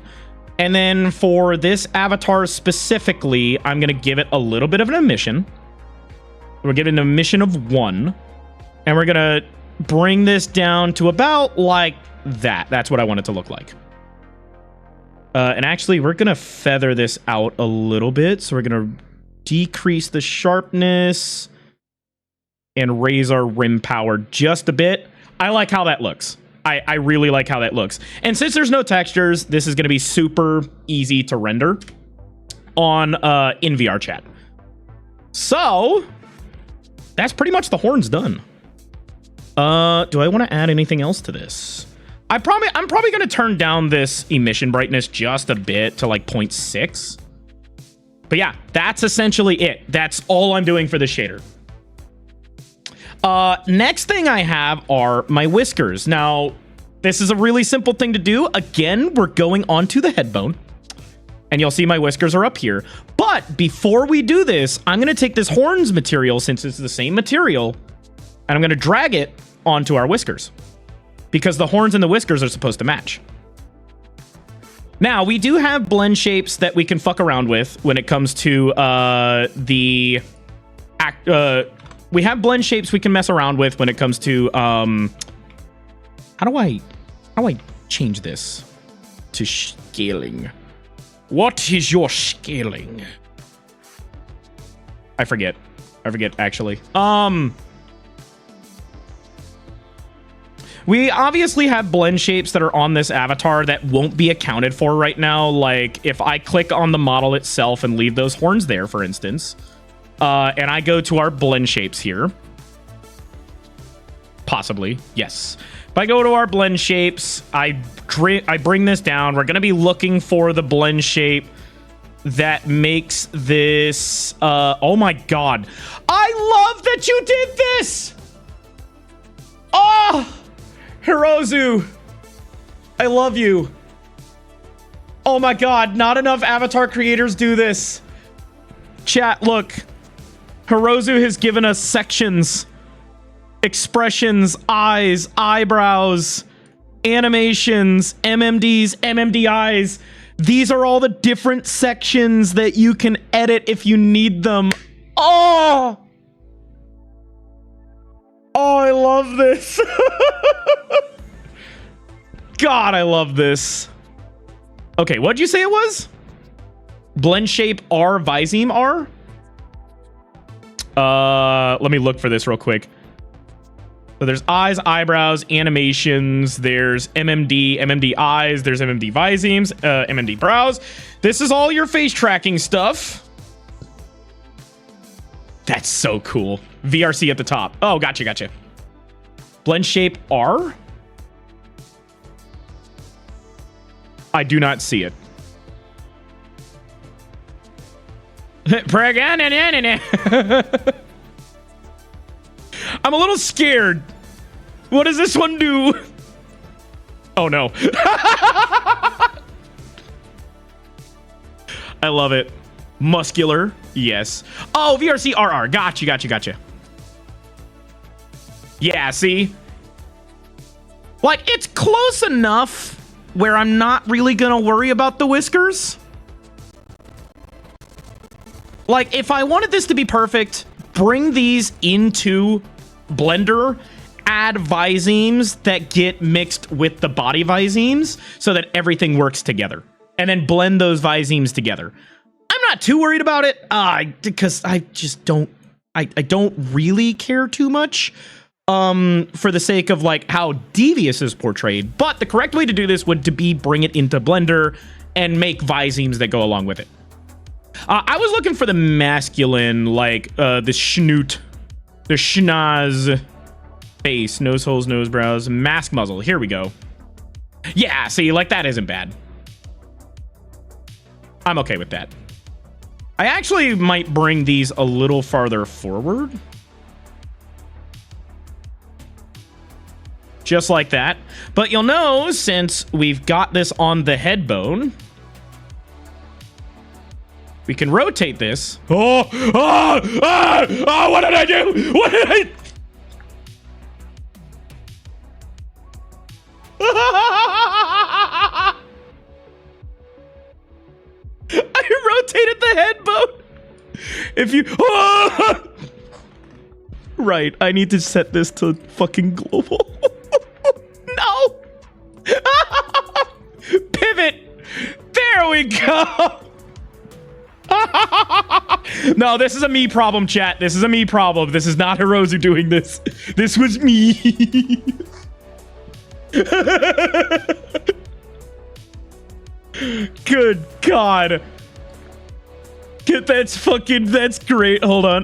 And then for this avatar specifically, I'm going to give it a little bit of an emission. We're giving an emission of 1. And we're going to bring this down to about like that. That's what I want it to look like. And actually, we're going to feather this out a little bit. So we're going to decrease the sharpness and raise our rim power just a bit. I like how that looks. I really like how that looks. And since there's no textures, this is going to be super easy to render on in VRChat. So that's pretty much the horns done. Do I want to add anything else to this? I'm probably going to turn down this emission brightness just a bit to like 0.6. But yeah, that's essentially it. That's all I'm doing for the shader. Next thing I have are my whiskers. Now, this is a really simple thing to do. Again, we're going onto the head bone. And you'll see my whiskers are up here. But before we do this, I'm going to take this horns material, since it's the same material, and I'm going to drag it onto our whiskers. Because the horns and the whiskers are supposed to match. Now, we do have blend shapes that we can fuck around with when it comes to we have blend shapes we can mess around with when it comes to how do I change this to scaling? What is your scaling? I forget actually. We obviously have blend shapes that are on this avatar that won't be accounted for right now. Like if I click on the model itself and leave those horns there, for instance, and I go to our blend shapes here. Possibly, yes. If I go to our blend shapes, I bring this down. We're going to be looking for the blend shape that makes this... oh my god. I love that you did this! Oh! Hirozu, I love you. Oh my god, not enough avatar creators do this. Chat, look. Hirozu has given us sections, expressions, eyes, eyebrows, animations, MMDs, MMDIs. These are all the different sections that you can edit if you need them. Oh! Oh, I love this. God, I love this. Okay, what'd you say it was? Blend shape R, Viseme R? Let me look for this real quick. So there's eyes, eyebrows, animations, there's MMD, MMD eyes, there's MMD Visemes, MMD brows. This is all your face tracking stuff. That's so cool. VRC at the top. Oh, gotcha. Blend shape R? I do not see it. I'm a little scared. What does this one do? Oh no. I love it. Muscular. Yes. Oh, VRC RR. Gotcha. Yeah, see? Like, it's close enough where I'm not really gonna worry about the whiskers. Like, if I wanted this to be perfect, bring these into Blender, add Visemes that get mixed with the body Visemes so that everything works together. And then blend those Visemes together. I'm not too worried about it, because I just don't... I don't really care too much for the sake of like how Devious is portrayed. But the correct way to do this would to be bring it into Blender and make Visemes that go along with it. I was looking for the masculine, like the schnoot, the schnoz face, nose holes, nose brows, mask muzzle. Here we go. Yeah, see, like that isn't bad. I'm okay with that. I actually might bring these a little farther forward. Just like that. But you'll know, since we've got this on the head bone, We can rotate this. Oh, what did I do? What did I... I rotated the head boat. If you... Right, I need to set this to fucking global. No! Pivot! There we go! No, this is a me problem, chat. This is a me problem. This is not Hirozu doing this. This was me. Good God. That's great. Hold on.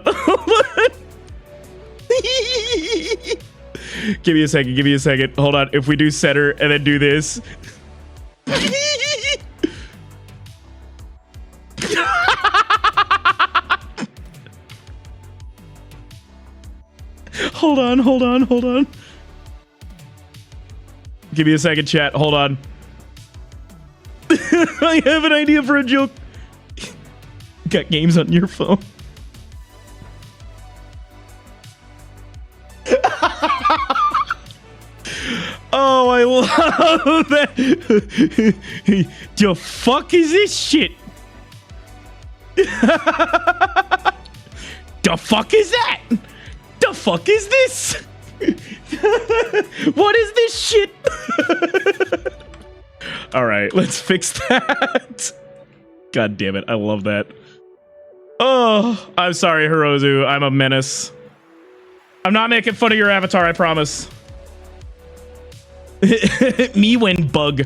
Give me a second. Hold on. If we do center and then do this. Hold on. Give me a second, chat. Hold on. I have an idea for a joke. Got games on your phone. Oh, I love that. The fuck is this shit? The fuck is that? The fuck is this? What is this shit? All right, let's fix that. God damn it, I love that. Oh, I'm sorry, Hirozu. I'm a menace. I'm not making fun of your avatar, I promise. Me when bug.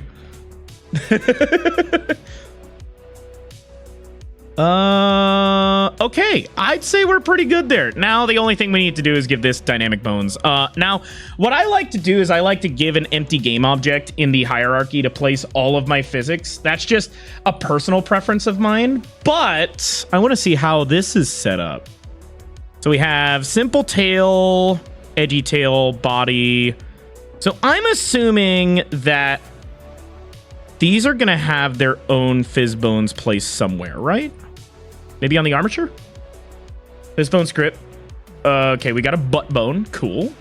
Okay, I'd say we're pretty good there. Now the only thing we need to do is give this dynamic bones. Now what I like to do is I like to give an empty game object in the hierarchy to place all of my physics. That's just a personal preference of mine, but I want to see how this is set up. So we have simple tail, edgy tail, body. So I'm assuming that these are going to have their own fizz bones placed somewhere, right? Maybe on the armature? Fizz bone script. Okay, we got a butt bone. Cool.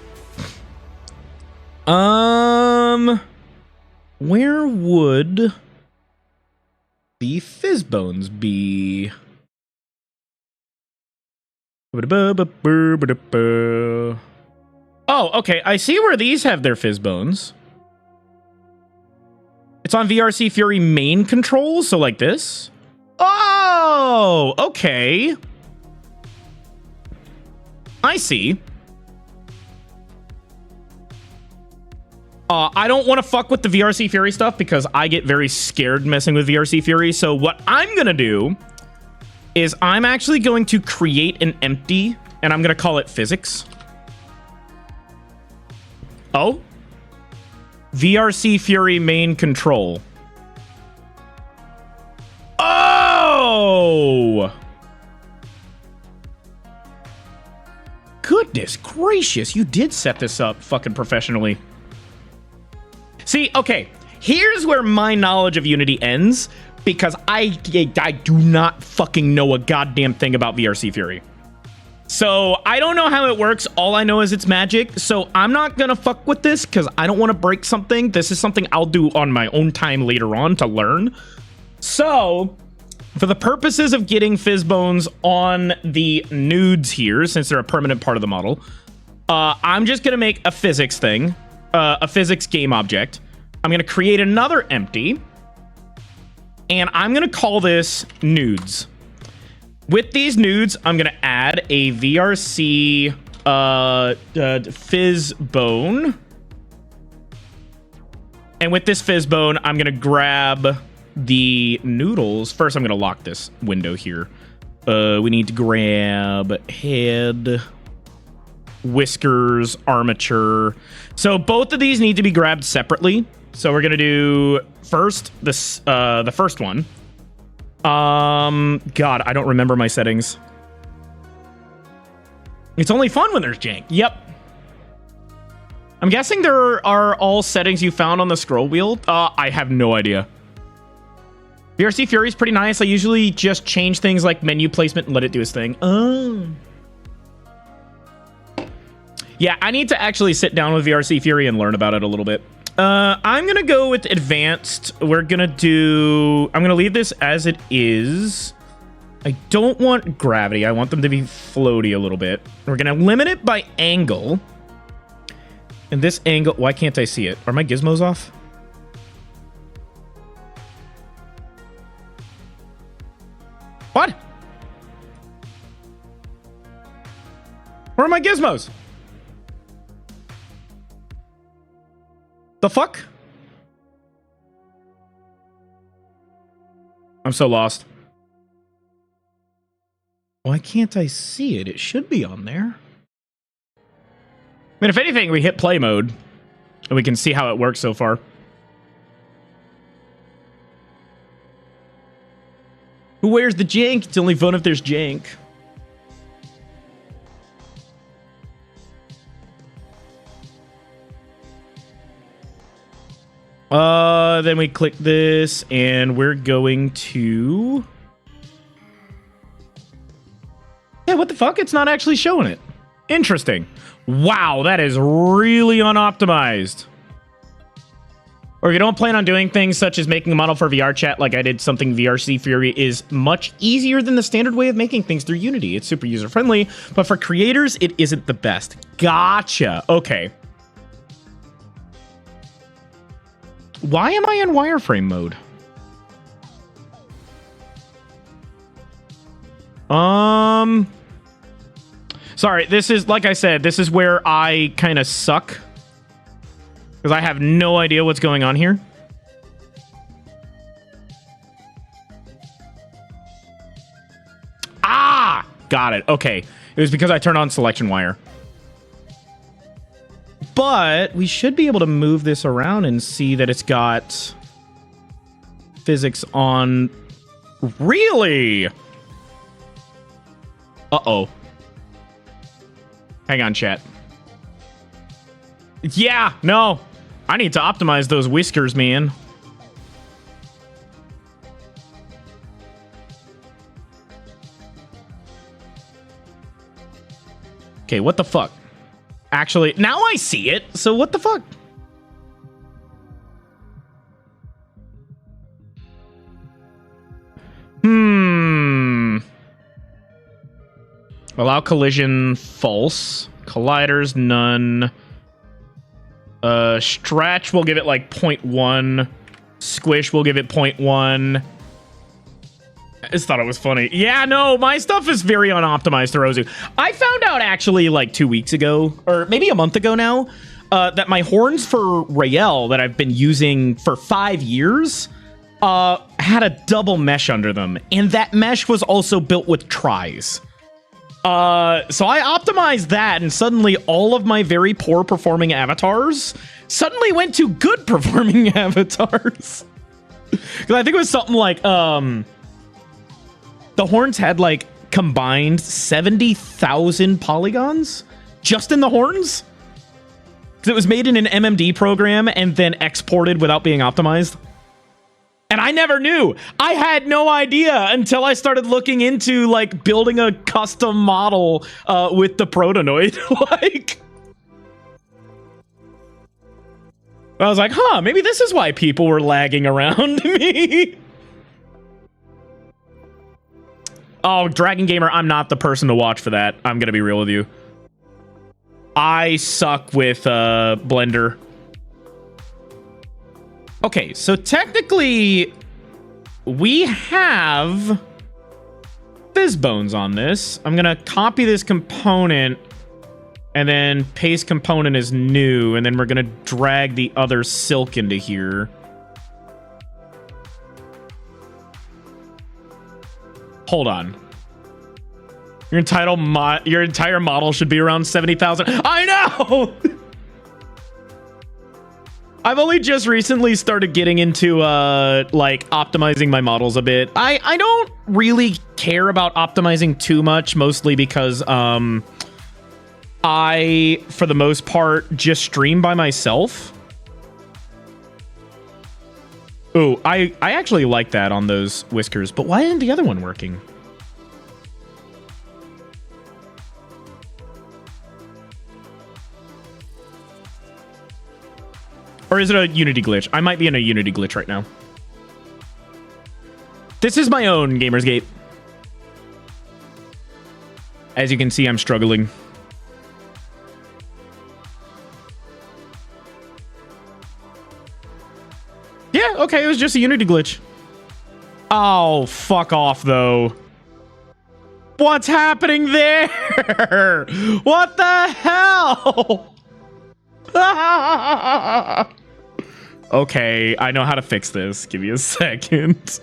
Where would the fizz bones be? Oh, okay. I see where these have their fizz bones. It's on VRC Fury main controls, so like this. Oh, okay. I see. I don't want to fuck with the VRC Fury stuff because I get very scared messing with VRC Fury. So what I'm going to do is I'm actually going to create an empty, and I'm going to call it physics. Oh. VRC Fury main control. Oh! Goodness gracious, you did set this up fucking professionally. See, okay, here's where my knowledge of Unity ends, because I do not fucking know a goddamn thing about VRC Fury. So I don't know how it works. All I know is it's magic. So I'm not going to fuck with this because I don't want to break something. This is something I'll do on my own time later on to learn. So for the purposes of getting fizz bones on the nudes here, since they're a permanent part of the model, I'm just going to make a physics thing, a physics game object. I'm going to create another empty, and I'm going to call this nudes. With these nudes, I'm going to add a VRC fizz bone. And with this fizz bone, I'm going to grab the noodles. First, I'm going to lock this window here. We need to grab head, whiskers, armature. So both of these need to be grabbed separately. So we're going to do first this, the first one. God, I don't remember my settings. It's only fun when there's jank. Yep. I'm guessing there are all settings you found on the scroll wheel. I have no idea. VRC Fury is pretty nice. I usually just change things like menu placement and let it do its thing. Oh. Yeah, I need to actually sit down with VRC Fury and learn about it a little bit. I'm going to go with advanced. I'm going to leave this as it is. I don't want gravity. I want them to be floaty a little bit. We're going to limit it by angle. And this angle, why can't I see it? Are my gizmos off? What? Where are my gizmos? The fuck? I'm so lost. Why can't I see it? It should be on there. I mean, if anything, we hit play mode and we can see how it works so far. Who wears the jank? It's only fun if there's jank. Then we click this and we're going to... Yeah, what the fuck? It's not actually showing it. Interesting. Wow, that is really unoptimized. Or if you don't plan on doing things such as making a model for VRChat like I did, something VRC Fury is much easier than the standard way of making things through Unity. It's super user-friendly, but for creators, it isn't the best. Gotcha. Okay. Why am I in wireframe mode? Sorry, this is, like I said, this is where I kind of suck. Because I have no idea what's going on here. Ah! Got it. Okay. It was because I turned on selection wire. But we should be able to move this around and see that it's got physics on. Really? Uh-oh. Hang on, chat. Yeah, no. I need to optimize those whiskers, man. Okay, what the fuck? Actually, now I see it. So what the fuck? Allow collision, false. Colliders, none. Stretch, we'll give it like 0.1. Squish, we'll give it 0.1. I just thought it was funny. Yeah, no, my stuff is very unoptimized, Throzu. I found out actually like 2 weeks ago, or maybe a month ago now, that my horns for Rael that I've been using for 5 years had a double mesh under them. And that mesh was also built with tries. So I optimized that, and suddenly all of my very poor performing avatars suddenly went to good performing avatars. Because I think it was something like, the horns had like combined 70,000 polygons just in the horns. Because it was made in an MMD program and then exported without being optimized. And I never knew. I had no idea until I started looking into like building a custom model with the Protonoid. Like, I was like, huh, maybe this is why people were lagging around me. Oh, Dragon Gamer, I'm not the person to watch for that. I'm going to be real with you. I suck with Blender. Okay, so technically, we have Fizzbones on this. I'm going to copy this component and then paste component as new, and then we're going to drag the other silk into here. Hold on. Your entire model should be around 70,000. I know! I've only just recently started getting into like optimizing my models a bit. I don't really care about optimizing too much, mostly because I, for the most part, just stream by myself. Oh, I actually like that on those whiskers, but why isn't the other one working? Or is it a Unity glitch? I might be in a Unity glitch right now. This is my own Gamersgate. As you can see, I'm struggling. Yeah, okay, it was just a Unity glitch. Oh, fuck off, though. What's happening there? What the hell? Okay, I know how to fix this. Give me a second.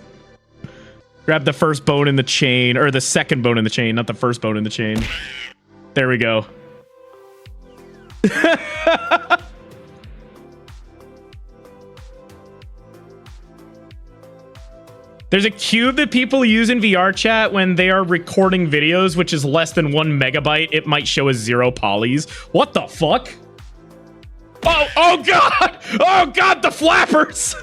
Grab the first bone in the chain, or the second bone in the chain, not the first bone in the chain. There we go. There's a cube that people use in VRChat when they are recording videos, which is less than 1 megabyte. It might show as 0 polys. What the fuck? Oh god! Oh god, the flappers!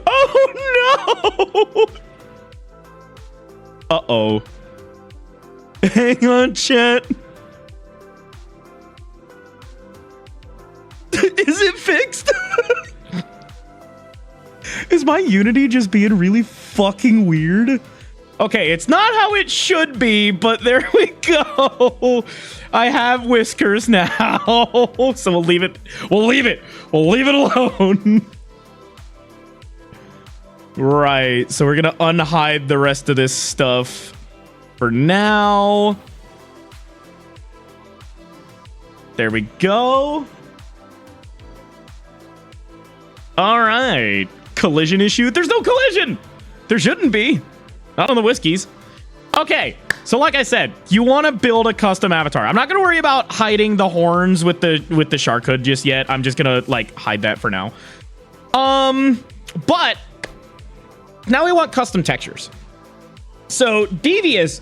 Oh no! Uh-oh. Hang on, chat. Is it fixed? Is my Unity just being really fucking weird? Okay, it's not how it should be, but there we go. I have whiskers now. So we'll leave it. We'll leave it. We'll leave it alone. Right, so we're gonna unhide the rest of this stuff for now. There we go. All right, collision issue. There's no collision. There shouldn't be. Not on the whiskeys. Okay, so like I said, you want to build a custom avatar. I'm not gonna worry about hiding the horns with the shark hood just yet. I'm just gonna like hide that for now. But now we want custom textures. So Devious,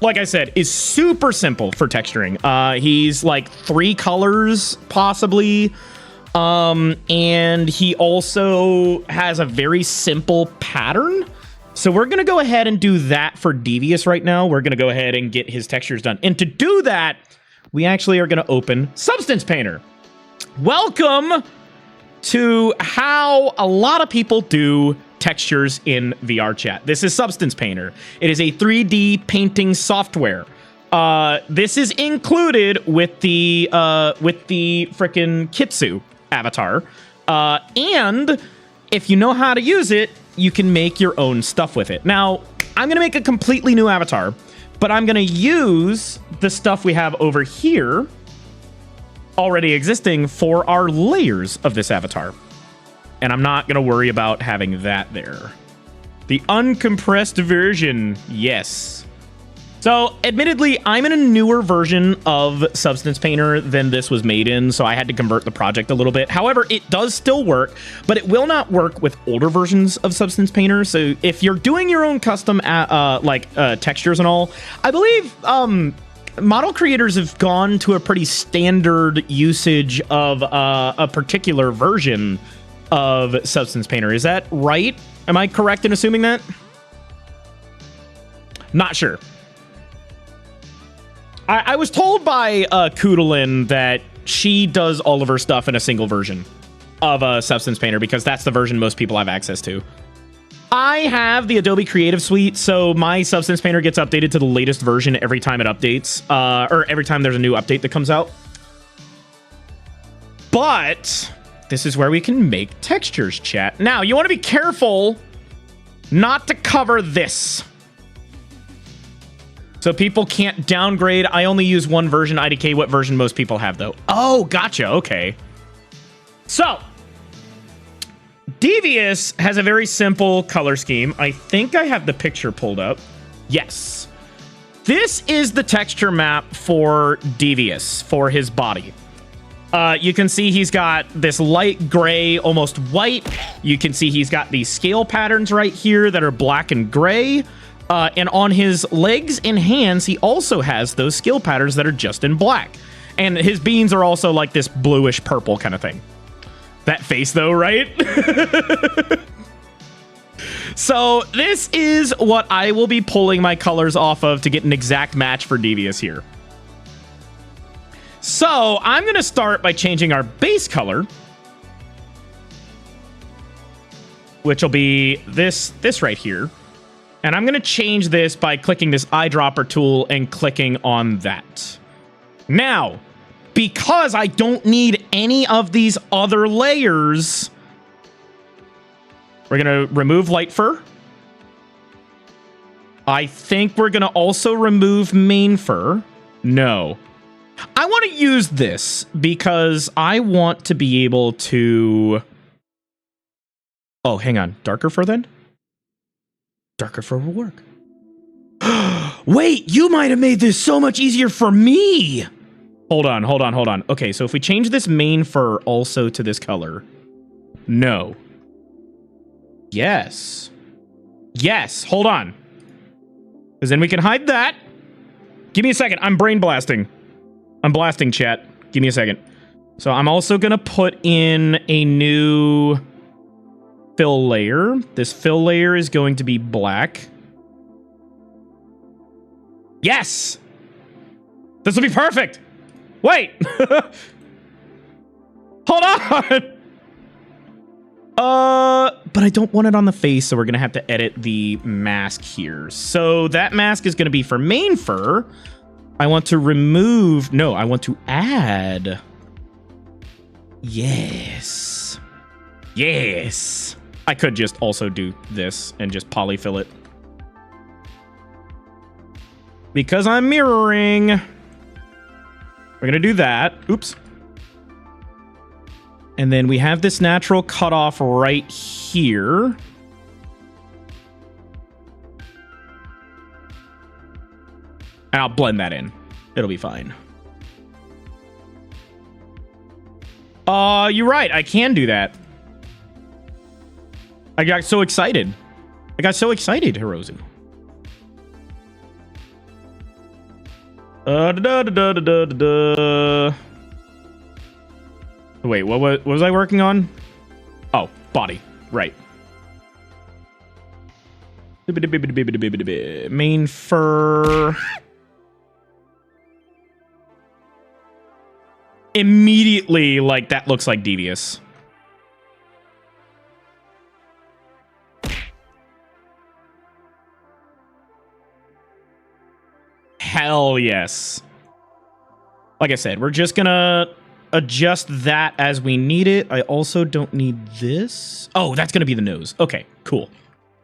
like I said, is super simple for texturing. He's like 3 colors possibly. And he also has a very simple pattern. So we're going to go ahead and do that for Devious right now. We're going to go ahead and get his textures done. And to do that, we actually are going to open Substance Painter. Welcome to how a lot of people do textures in VRChat. This is Substance Painter. It is a 3D painting software. This is included with the frickin' Kitsu avatar. And if you know how to use it, you can make your own stuff with it. Now, I'm going to make a completely new avatar, but I'm going to use the stuff we have over here already existing for our layers of this avatar. And I'm not going to worry about having that there. The uncompressed version, yes. So, admittedly, I'm in a newer version of Substance Painter than this was made in, so I had to convert the project a little bit. However, it does still work, but it will not work with older versions of Substance Painter. So, if you're doing your own custom textures and all, I believe model creators have gone to a pretty standard usage of a particular version of Substance Painter. Is that right? Am I correct in assuming that? Not sure. I was told by Koodalin that she does all of her stuff in a single version of Substance Painter because that's the version most people have access to. I have the Adobe Creative Suite, so my Substance Painter gets updated to the latest version every time it updates, or every time there's a new update that comes out. But this is where we can make textures, chat. Now, you want to be careful not to cover this. So people can't downgrade. I only use one version. IDK, what version most people have, though? Oh, gotcha. Okay. So, Devious has a very simple color scheme. I think I have the picture pulled up. Yes. This is the texture map for Devious, for his body. You can see he's got this light gray, almost white. You can see he's got these scale patterns right here that are black and gray. And on his legs and hands, he also has those scale patterns that are just in black. And his beans are also like this bluish purple kind of thing. That face though, right? So this is what I will be pulling my colors off of to get an exact match for Devious here. So I'm going to start by changing our base color, which will be this right here. And I'm going to change this by clicking this eyedropper tool and clicking on that. Now, because I don't need any of these other layers, we're going to remove light fur. I think we're going to also remove main fur. No. I want to use this because I want to be able to... Oh, hang on. Darker fur then? Darker fur will work. Wait, you might have made this so much easier for me. Hold on. Okay, so if we change this main fur also to this color. No. Yes. Yes, hold on. Because then we can hide that. Give me a second. I'm brain blasting. I'm blasting, chat. Give me a second. So I'm also going to put in a new fill layer. This fill layer is going to be black. Yes! This will be perfect! Wait! Hold on! But I don't want it on the face, so we're going to have to edit the mask here. So that mask is going to be for main fur. I want to remove... No, I want to add... Yes. Yes. I could just also do this and just polyfill it. Because I'm mirroring. We're going to do that. Oops. And then we have this natural cutoff right here. And I'll blend that in. It'll be fine. You're right. I can do that. I got so excited. Hirozu. Wait, what was I working on? Oh, body. Right. Main fur. Immediately, like, that looks like Devious. Hell yes. Like I said, we're just gonna adjust that as we need it. I also don't need this. Oh, that's gonna be the nose. Okay, cool.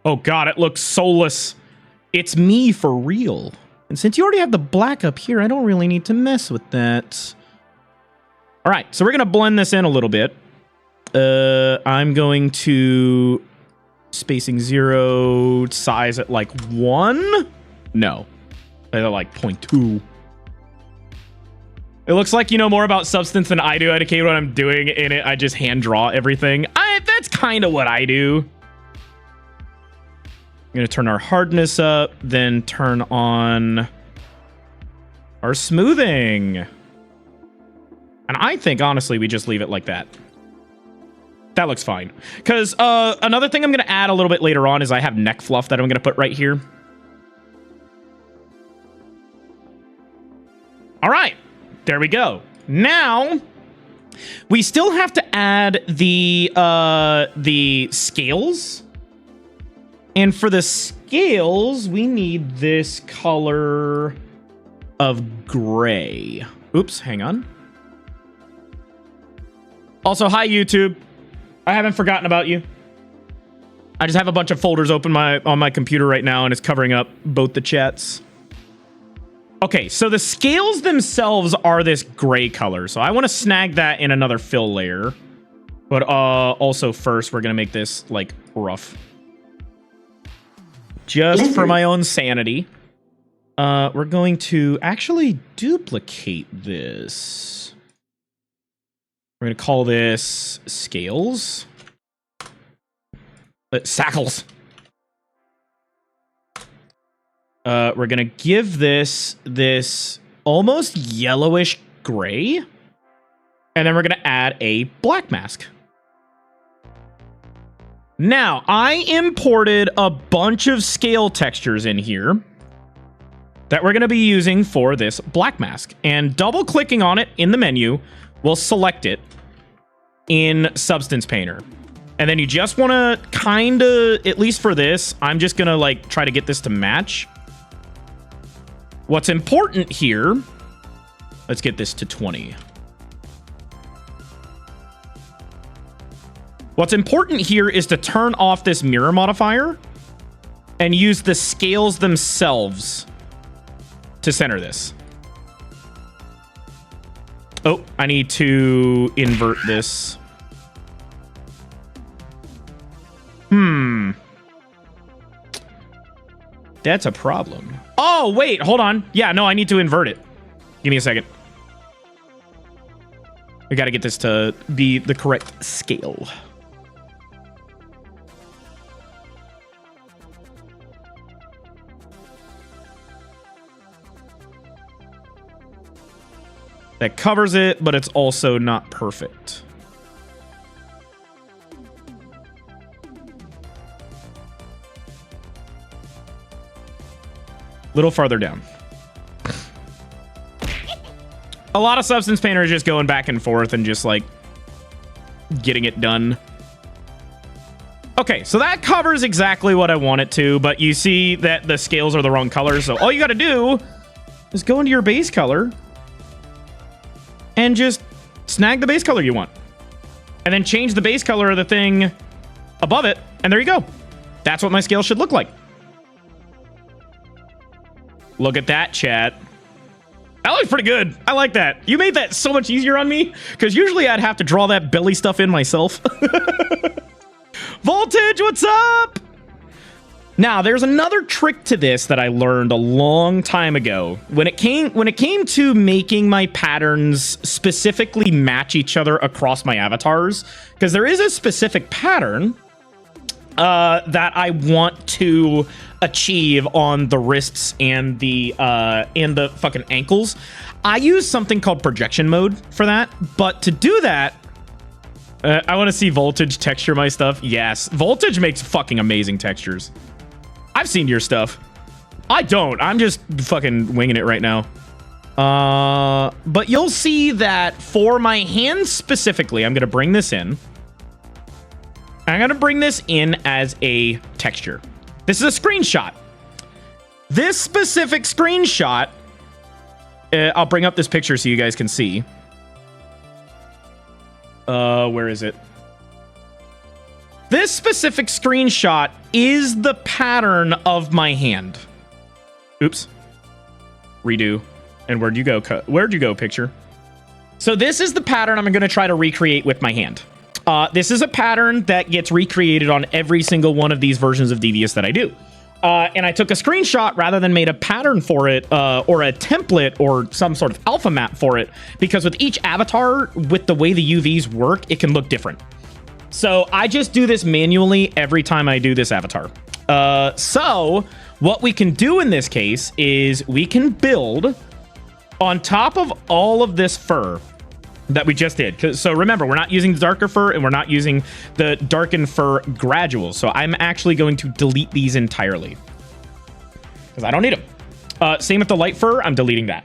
Oh god, it looks soulless. It's me for real. And since you already have the black up here, I don't really need to mess with that. All right, so we're gonna blend this in a little bit. I'm going to spacing 0, size at like 1. No. At like 0.2. It looks like you know more about Substance than I do. I indicate what I'm doing in it. I just hand draw everything. That's kind of what I do. I'm going to turn our hardness up, then turn on our smoothing. And I think, honestly, we just leave it like that. That looks fine. Because another thing I'm going to add a little bit later on is I have neck fluff that I'm going to put right here. All right, there we go. Now, we still have to add the scales. And for the scales, we need this color of gray. Oops, hang on. Also, hi, YouTube. I haven't forgotten about you. I just have a bunch of folders open on my computer right now, and it's covering up both the chats. Okay, so the scales themselves are this gray color. So I want to snag that in another fill layer. But also first, we're going to make this, like, rough. Just for my own sanity. We're going to actually duplicate this. We're going to call this scales. Sackles. We're going to give this almost yellowish gray. And then we're going to add a black mask. Now, I imported a bunch of scale textures in here that we're going to be using for this black mask. And double clicking on it in the menu will select it in Substance Painter. And then you just want to kind of, at least for this, I'm just going to like try to get this to match. What's important here, let's get this to 20. What's important here is to turn off this mirror modifier and use the scales themselves to center this. Oh, I need to invert this. That's a problem. Oh, wait, hold on. Yeah, no, I need to invert it. Give me a second. We got to get this to be the correct scale. That covers it, but it's also not perfect. Little farther down. A lot of Substance Painter is just going back and forth and just like getting it done. Okay, so that covers exactly what I want it to, but you see that the scales are the wrong color, so all you gotta do is go into your base color and just snag the base color you want. And then change the base color of the thing above it, and there you go. That's what my scale should look like. Look at that, chat. That looks pretty good. I like that. You made that so much easier on me, because usually I'd have to draw that belly stuff in myself. Voltage, what's up? Now, there's another trick to this that I learned a long time ago. When it came to making my patterns specifically match each other across my avatars, because there is a specific pattern that I want to achieve on the wrists and the fucking ankles. I use something called projection mode for that, but to do that, I want to see Voltage texture my stuff. Yes, Voltage makes fucking amazing textures. I've seen your stuff. I don't. I'm just fucking winging it right now. But you'll see that for my hands specifically, I'm going to bring this in. I'm going to bring this in as a texture. This is a screenshot. This specific screenshot, I'll bring up this picture so you guys can see. Where is it? This specific screenshot is the pattern of my hand. Oops. Redo. And where'd you go? Where'd you go, picture? So this is the pattern I'm going to try to recreate with my hand. This is a pattern that gets recreated on every single one of these versions of Devious that I do. And I took a screenshot rather than made a pattern for it, or a template or some sort of alpha map for it, because with each avatar, with the way the UVs work, it can look different. So I just do this manually every time I do this avatar. So what we can do in this case is we can build on top of all of this fur that we just did. So remember, we're not using the darker fur and we're not using the darkened fur graduals. So I'm actually going to delete these entirely because I don't need them. Same with the light fur. I'm deleting that.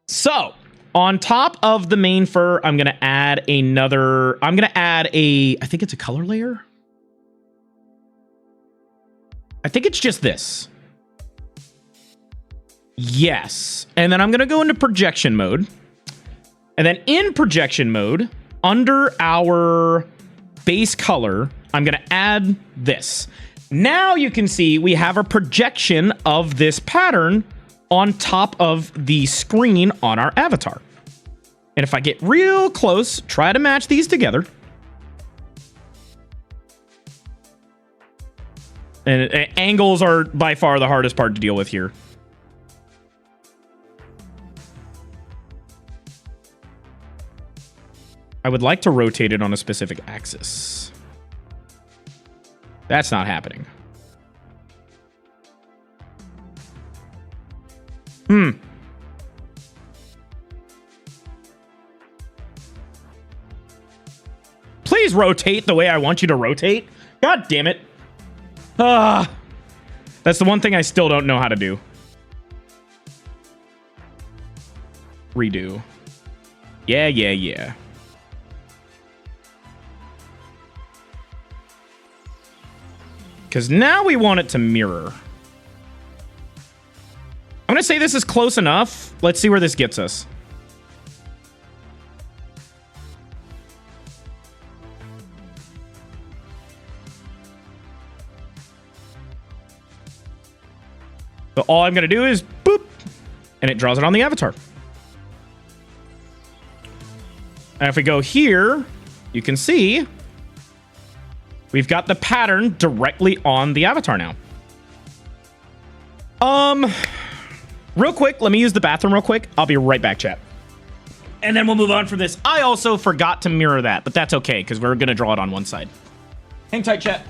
So on top of the main fur, I'm going to add another, I think it's a color layer. I think it's just this. Yes. And then I'm going to go into projection mode. And then in projection mode, under our base color, I'm going to add this. Now you can see we have a projection of this pattern on top of the screen on our avatar. And if I get real close, try to match these together. And angles are by far the hardest part to deal with here. I would like to rotate it on a specific axis. That's not happening. Please rotate the way I want you to rotate. God damn it. That's the one thing I still don't know how to do. Redo. Yeah. Because now we want it to mirror. I'm going to say this is close enough. Let's see where this gets us. So all I'm going to do is boop, and it draws it on the avatar. And if we go here, you can see we've got the pattern directly on the avatar now. Real quick, let me use the bathroom real quick. I'll be right back, chat. And then we'll move on from this. I also forgot to mirror that, but that's okay, because we're going to draw it on one side. Hang tight, chat.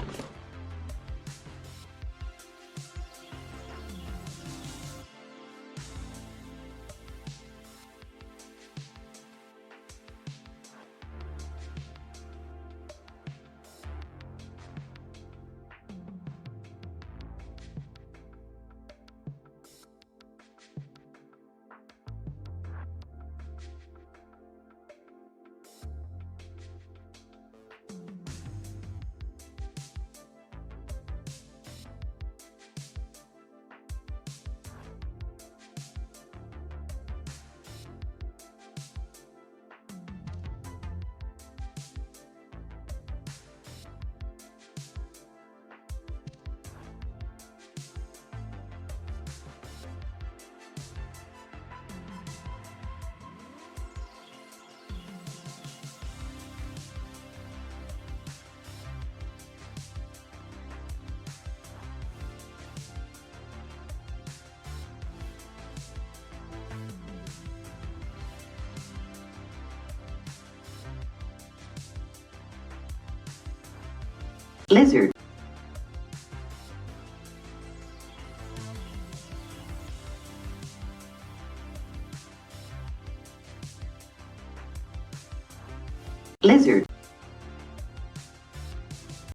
Lizard. Lizard.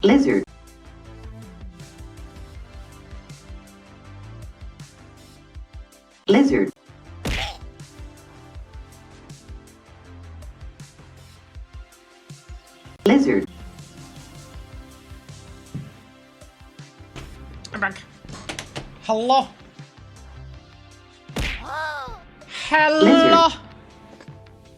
Lizard. Lizard. Lizard. I'm back. Hello. Hello.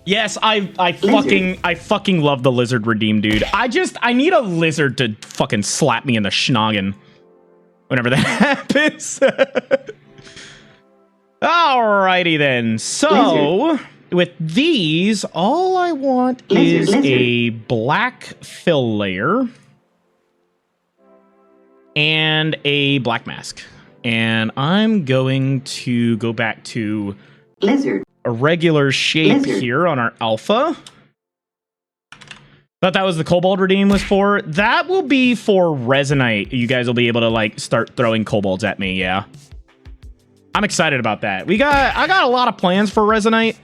Yes, I fucking love the lizard redeem, dude. I need a lizard to fucking slap me in the schnoggin whenever that happens. Alrighty then. So with these, all I want is a black fill layer and a black mask. And I'm going to go back to a regular shape here on our alpha. Thought that was the Kobold Redeem was for. That will be for Resonite. You guys will be able to like start throwing kobolds at me, yeah. I'm excited about that. I got a lot of plans for Resonite.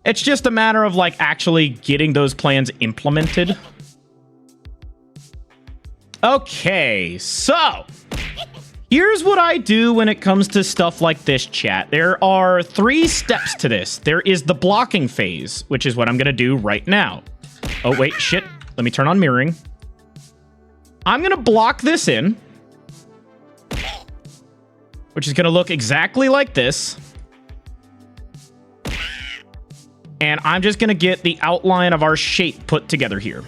It's just a matter of like actually getting those plans implemented. Okay, so here's what I do when it comes to stuff like this, chat. There are 3 steps to this. There is the blocking phase, which is what I'm going to do right now. Oh, wait, shit. Let me turn on mirroring. I'm going to block this in, which is going to look exactly like this. And I'm just going to get the outline of our shape put together here.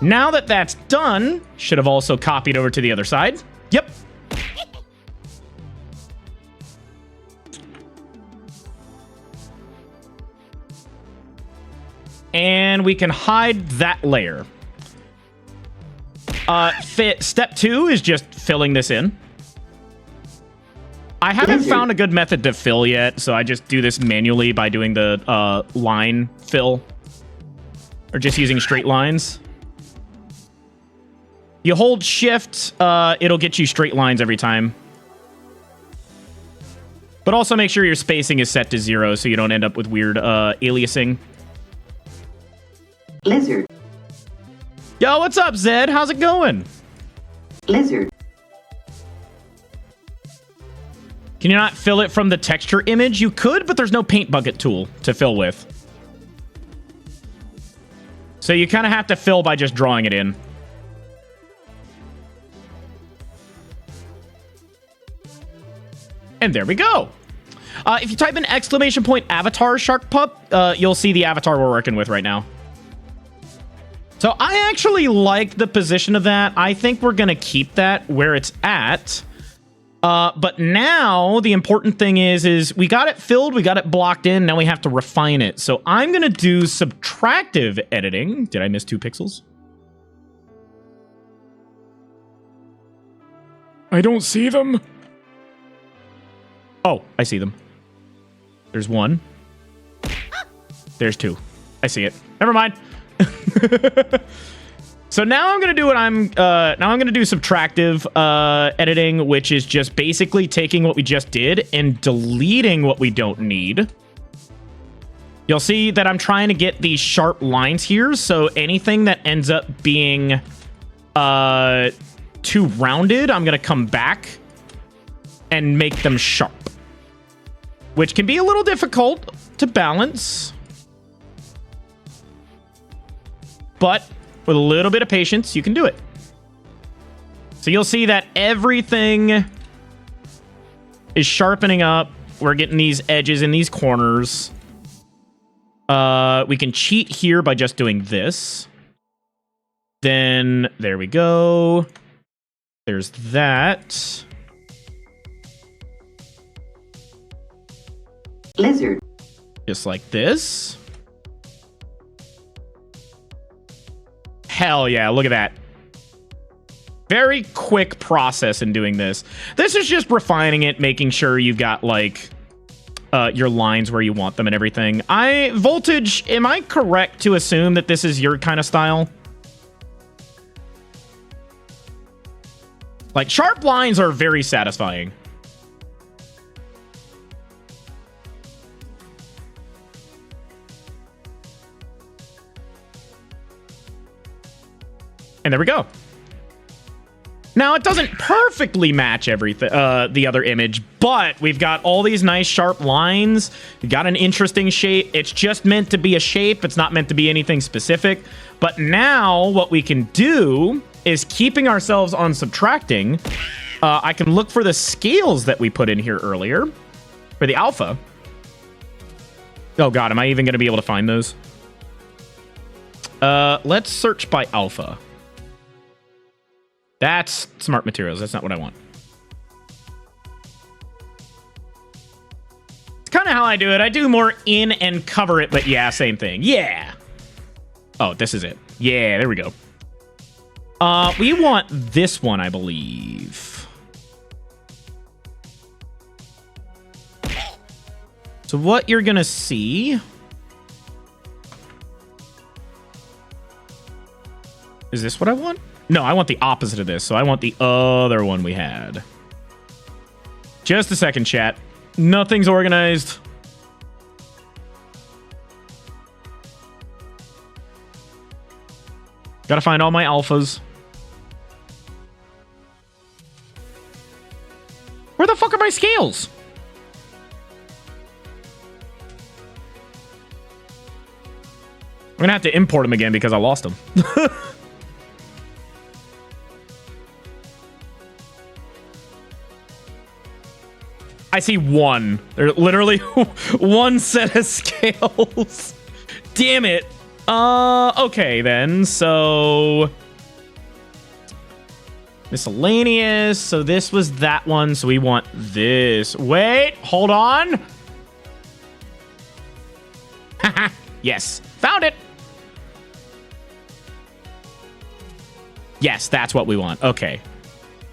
Now that that's done, should have also copied over to the other side. Yep. And we can hide that layer. Step 2 is just filling this in. I haven't found a good method to fill yet, so I just do this manually by doing the line fill. Or just using straight lines. You hold shift, it'll get you straight lines every time. But also make sure your spacing is set to 0 so you don't end up with weird aliasing. Lizard. Yo, what's up, Zed? How's it going? Lizard. Can you not fill it from the texture image? You could, but there's no paint bucket tool to fill with. So you kind of have to fill by just drawing it in. And there we go. If you type in !avatar shark pup, you'll see the avatar we're working with right now. So I actually like the position of that. I think we're going to keep that where it's at. But now the important thing is we got it filled, we got it blocked in, now we have to refine it. So I'm going to do subtractive editing. Did I miss 2 pixels? I don't see them. Oh, I see them. There's 1. There's 2. I see it. Never mind. So now I'm gonna do subtractive editing, which is just basically taking what we just did and deleting what we don't need. You'll see that I'm trying to get these sharp lines here, so anything that ends up being too rounded, I'm gonna come back and make them sharp, which can be a little difficult to balance, but with a little bit of patience, you can do it. So you'll see that everything is sharpening up. We're getting these edges in these corners. We can cheat here by just doing this. Then, there we go. There's that. Lizard. Just like this. Hell yeah, look at that. Very quick process in doing this. This is just refining it, making sure you've got, like, your lines where you want them and everything. Voltage, am I correct to assume that this is your kind of style? Like, sharp lines are very satisfying. And there we go. Now, it doesn't perfectly match everything, the other image, but we've got all these nice sharp lines. We've got an interesting shape. It's just meant to be a shape. It's not meant to be anything specific. But now what we can do is, keeping ourselves on subtracting, I can look for the scales that we put in here earlier for the alpha. Oh God, am I even going to be able to find those? Let's search by alpha. That's smart materials. That's not what I want. It's kind of how I do it. I do more in and cover it, but yeah, same thing. Yeah. Oh, this is it. Yeah, there we go. We want this one, I believe. So what you're gonna see is this what I want? No, I want the opposite of this. So I want the other one we had. Just a second, chat. Nothing's organized. Gotta find all my alphas. Where the fuck are my scales? I'm gonna have to import them again because I lost them. I see one. There's literally one set of scales. Damn it. Okay then. So miscellaneous. So this was that one. So we want this. Wait, hold on. Haha. Yes, found it. Yes, that's what we want. Okay.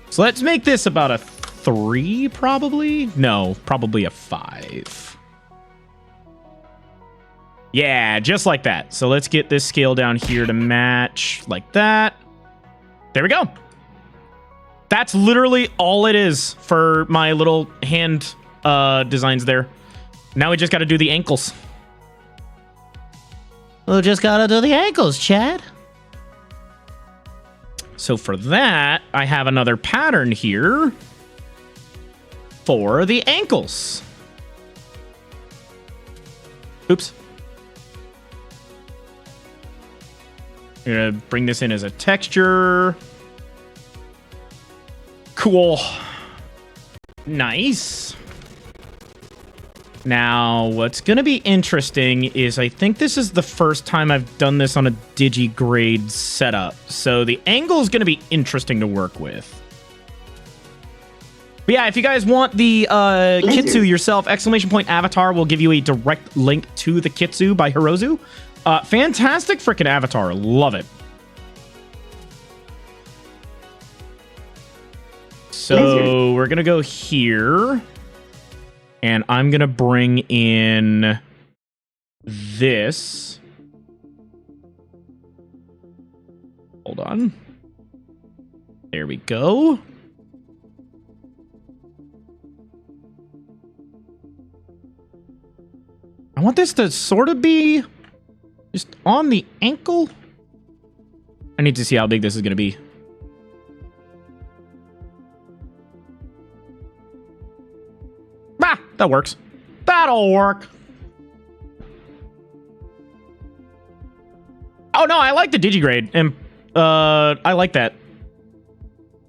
So let's make this about a 3, probably? No, probably a 5. Yeah, just like that. So let's get this scale down here to match like that. There we go. That's literally all it is for my little hand designs there. Now we just got to do the ankles. We just gotta do the ankles, Chad. So for that, I have another pattern here for the ankles. Oops. I'm gonna bring this in as a texture. Cool. Nice. Now, what's going to be interesting is I think this is the first time I've done this on a digigrade setup. So the angle is going to be interesting to work with. But yeah, if you guys want the Kitsu yourself, !avatar will give you a direct link to the Kitsu by Hirozu. Fantastic freaking avatar. Love it. So we're going to go here. And I'm going to bring in this. Hold on. There we go. I want this to sort of be just on the ankle. I need to see how big this is going to be. Ah, that works. That'll work. Oh, no, I like the digigrade. And, I like that.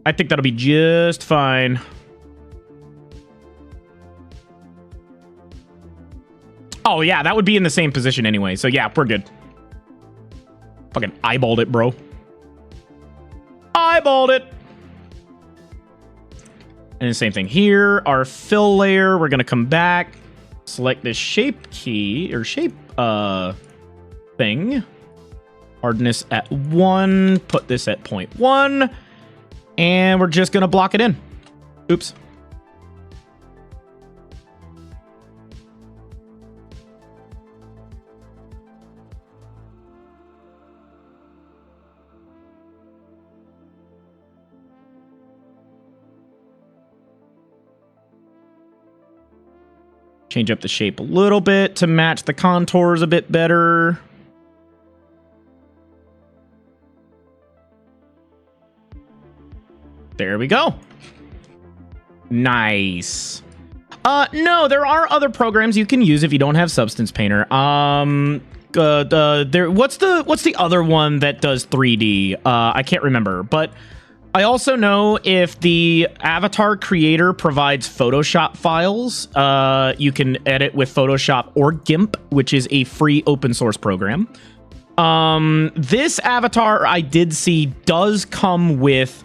I think that'll be just fine. Oh, yeah, that would be in the same position anyway. So, yeah, we're good. Fucking eyeballed it, bro. Eyeballed it. And the same thing here. Our fill layer, we're going to come back. Select this shape key, or shape thing. Hardness at 1. Put this at 0.1. And we're just going to block it in. Oops. Change up the shape a little bit to match the contours a bit better. There we go. Nice. No, there are other programs you can use if you don't have Substance Painter. What's the other one that does 3D? I can't remember, but I also know if the avatar creator provides Photoshop files, you can edit with Photoshop or GIMP, which is a free open source program. This avatar I did see does come with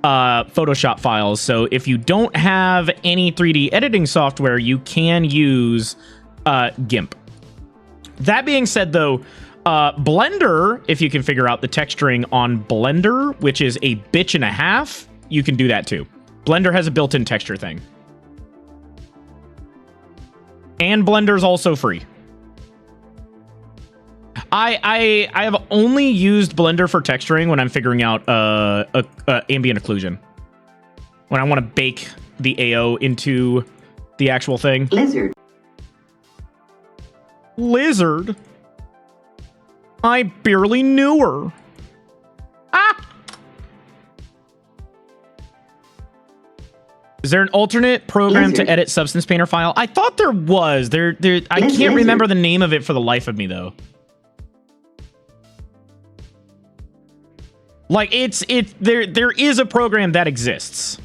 Photoshop files. So if you don't have any 3D editing software, you can use GIMP. That being said, though, Blender, if you can figure out the texturing on Blender, which is a bitch and a half, you can do that too. Blender has a built-in texture thing. And Blender's also free. I have only used Blender for texturing when I'm figuring out ambient occlusion. When I want to bake the AO into the actual thing. Lizard? I barely knew her. Ah! Is there an alternate program to edit Substance Painter file? I thought there was. I can't remember the name of it for the life of me, though. Like, there is a program that exists.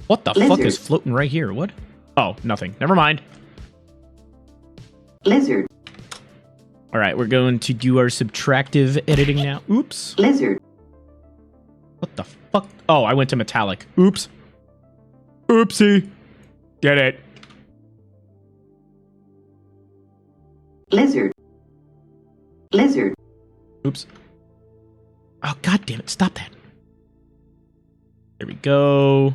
What the fuck is floating right here? What? Oh, nothing. Never mind. Lizard. All right, we're going to do our subtractive editing now. Oops. Lizard. What the fuck? Oh, I went to metallic. Oops. Oopsie. Get it. Lizard. Lizard. Oops. Oh, god damn it. Stop that. There we go.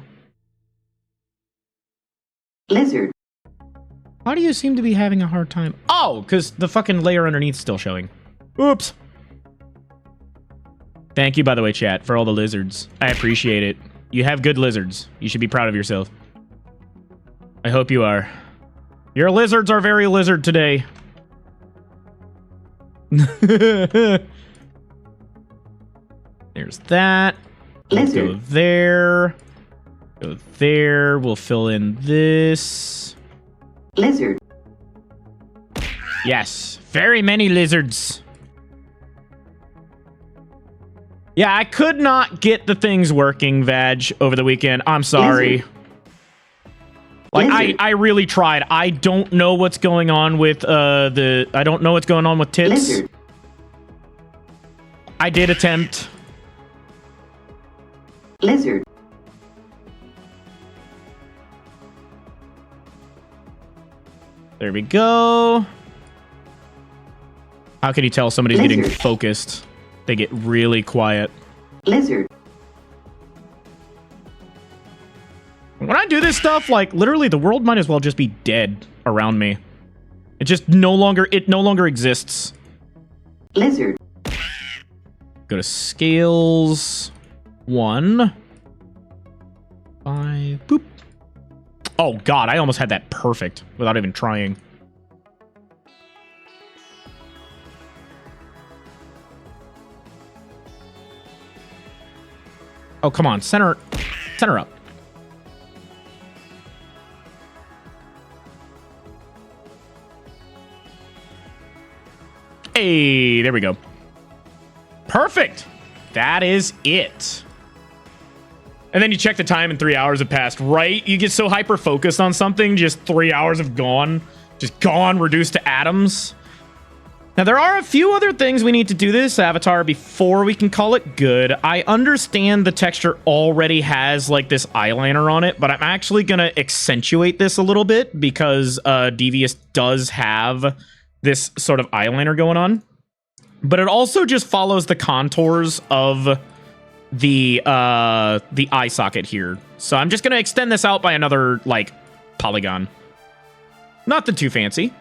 Lizard. Why do you seem to be having a hard time? Oh, because the fucking layer underneath is still showing. Oops. Thank you, by the way, chat, for all the lizards. I appreciate it. You have good lizards. You should be proud of yourself. I hope you are. Your lizards are very lizard today. There's that. Let's go there. Go there. We'll fill in this. Lizard. Yes. Very many lizards. Yeah, I could not get the things working, Vag, over the weekend. I'm sorry. Lizard. Like, Lizard. I really tried. I don't know what's going on with I don't know what's going on with tits. Lizard. I did attempt. Lizard. There we go. How can you tell somebody's getting Lizard. focused? They get really quiet. Lizard. When I do this stuff, like, literally the world might as well just be dead around me. It just no longer exists. Lizard. Go to scales. 1. 5. Boop. Oh, God, I almost had that perfect without even trying. Oh, come on. Center up. Hey, there we go. Perfect. That is it. And then you check the time and 3 hours have passed, right? You get so hyper-focused on something, just 3 hours have gone. Just gone, reduced to atoms. Now, there are a few other things we need to do this avatar before we can call it good. I understand the texture already has, like, this eyeliner on it, but I'm actually going to accentuate this a little bit because Devious does have this sort of eyeliner going on. But it also just follows the contours of the eye socket here. So I'm just going to extend this out by another, like, polygon. Nothing too fancy.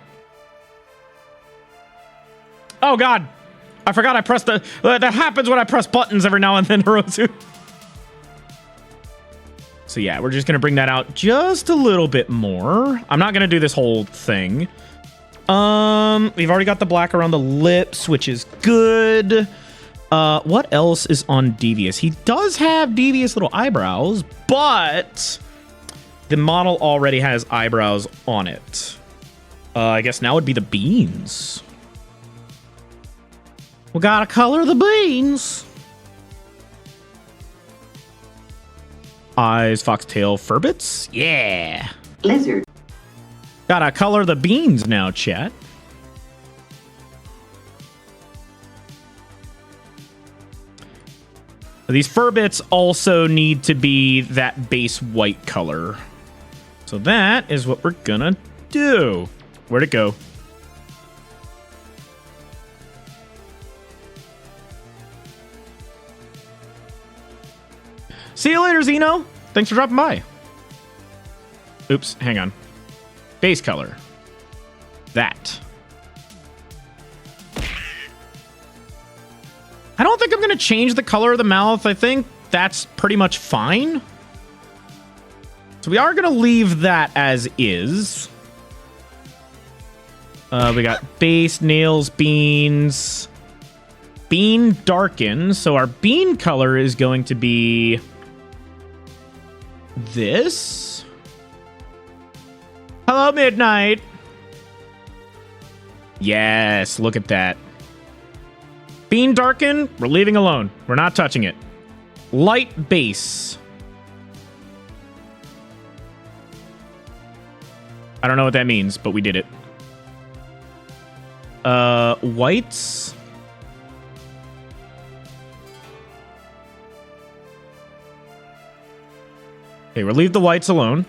Oh, God. I forgot I pressed the... that happens when I press buttons every now and then, Hirozu. So, yeah, we're just going to bring that out just a little bit more. I'm not going to do this whole thing. We've already got the black around the lips, which is good. What else is on Devious? He does have Devious little eyebrows, but the model already has eyebrows on it. I guess now would be the beans. We gotta color the beans. Eyes, foxtail, furbits. Yeah. Lizard. Gotta color the beans now, chat. These furbits also need to be that base white color. So that is what we're gonna do. Where'd it go? See you later, Zeno. Thanks for dropping by. Oops, hang on. Base color. That. I don't think I'm going to change the color of the mouth. I think that's pretty much fine. So we are going to leave that as is. We got base, nails, beans. Bean darken. So our bean color is going to be this. Hello, Midnight. Yes, look at that. Bean darken, we're leaving alone. We're not touching it. Light base. I don't know what that means, but we did it. Whites. Okay, we'll leave the whites alone.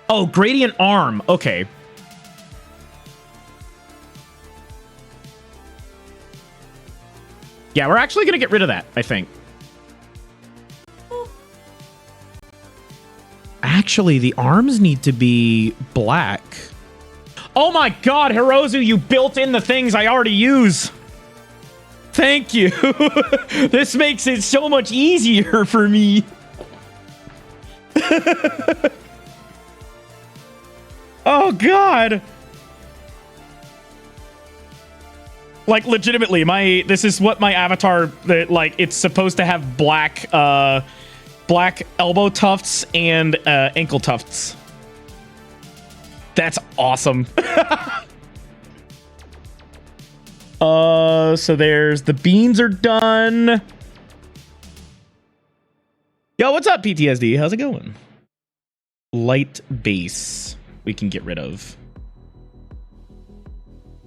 Oh, gradient arm. Okay. Yeah, we're actually going to get rid of that, I think. Actually, the arms need to be black. Oh my god, Hirozu, you built in the things I already use. Thank you. This makes it so much easier for me. Oh, God. Like, legitimately, this is what my avatar, like, it's supposed to have black elbow tufts and ankle tufts. That's awesome. So there's the beans are done. Yo, what's up, PTSD? How's it going? Light base we can get rid of.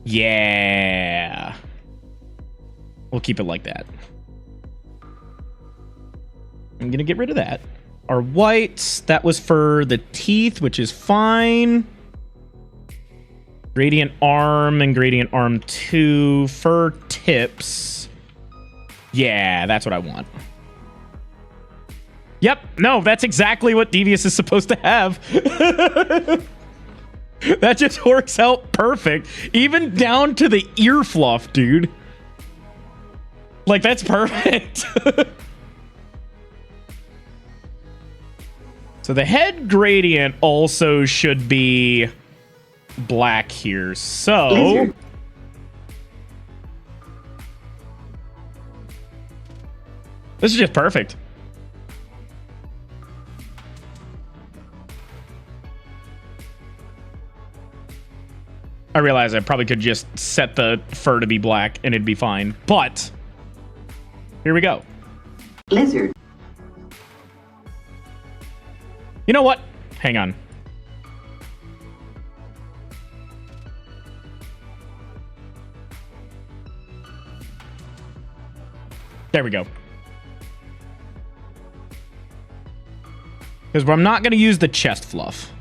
Yeah. We'll keep it like that. I'm gonna get rid of that. Our whites, that was for the teeth, which is fine. Gradient arm and gradient arm 2 fur tips. Yeah, that's what I want. Yep, no, that's exactly what Devious is supposed to have. That just works out perfect. Even down to the ear fluff, dude. Like, that's perfect. So the head gradient also should be black here. So Lizard. this is just perfect. I realize I probably could just set the fur to be black and it'd be fine, but here we go. Lizard. You know what? Hang on. There we go. Because I'm not going to use the chest fluff.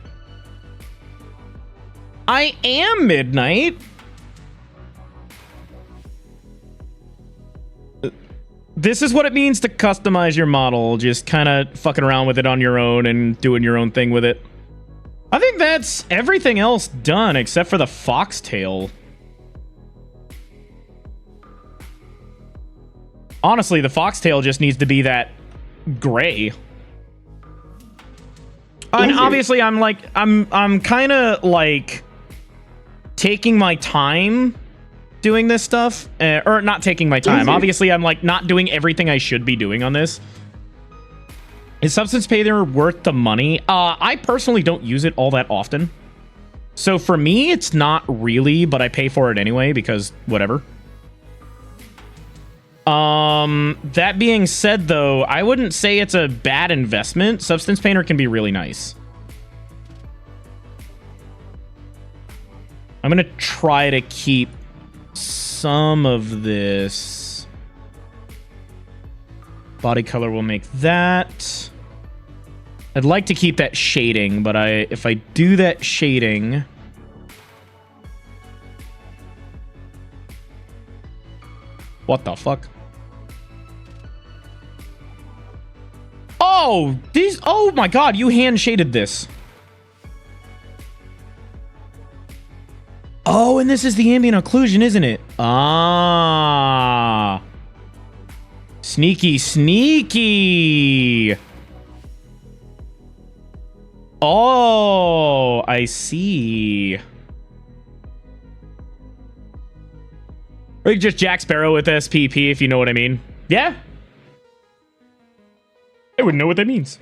I am Midnight. This is what it means to customize your model. Just kind of fucking around with it on your own and doing your own thing with it. I think that's everything else done except for the foxtail. Honestly, the foxtail just needs to be that gray. And obviously, I'm kind of like taking my time doing this stuff, or not taking my time. Obviously, I'm like not doing everything I should be doing on this. Is Substance Painter worth the money? I personally don't use it all that often. So for me, it's not really, but I pay for it anyway because whatever. That being said, though, I wouldn't say it's a bad investment. Substance Painter can be really nice. I'm gonna try to keep some of this. Body color will make that. I'd like to keep that shading, but if I do that shading... What the fuck? Oh, these... Oh my god, you hand shaded this. Oh, and this is the ambient occlusion, isn't it? Ah. Sneaky, sneaky. Oh, I see. Or just Jack Sparrow with SPP, if you know what I mean. Yeah. I wouldn't know what that means.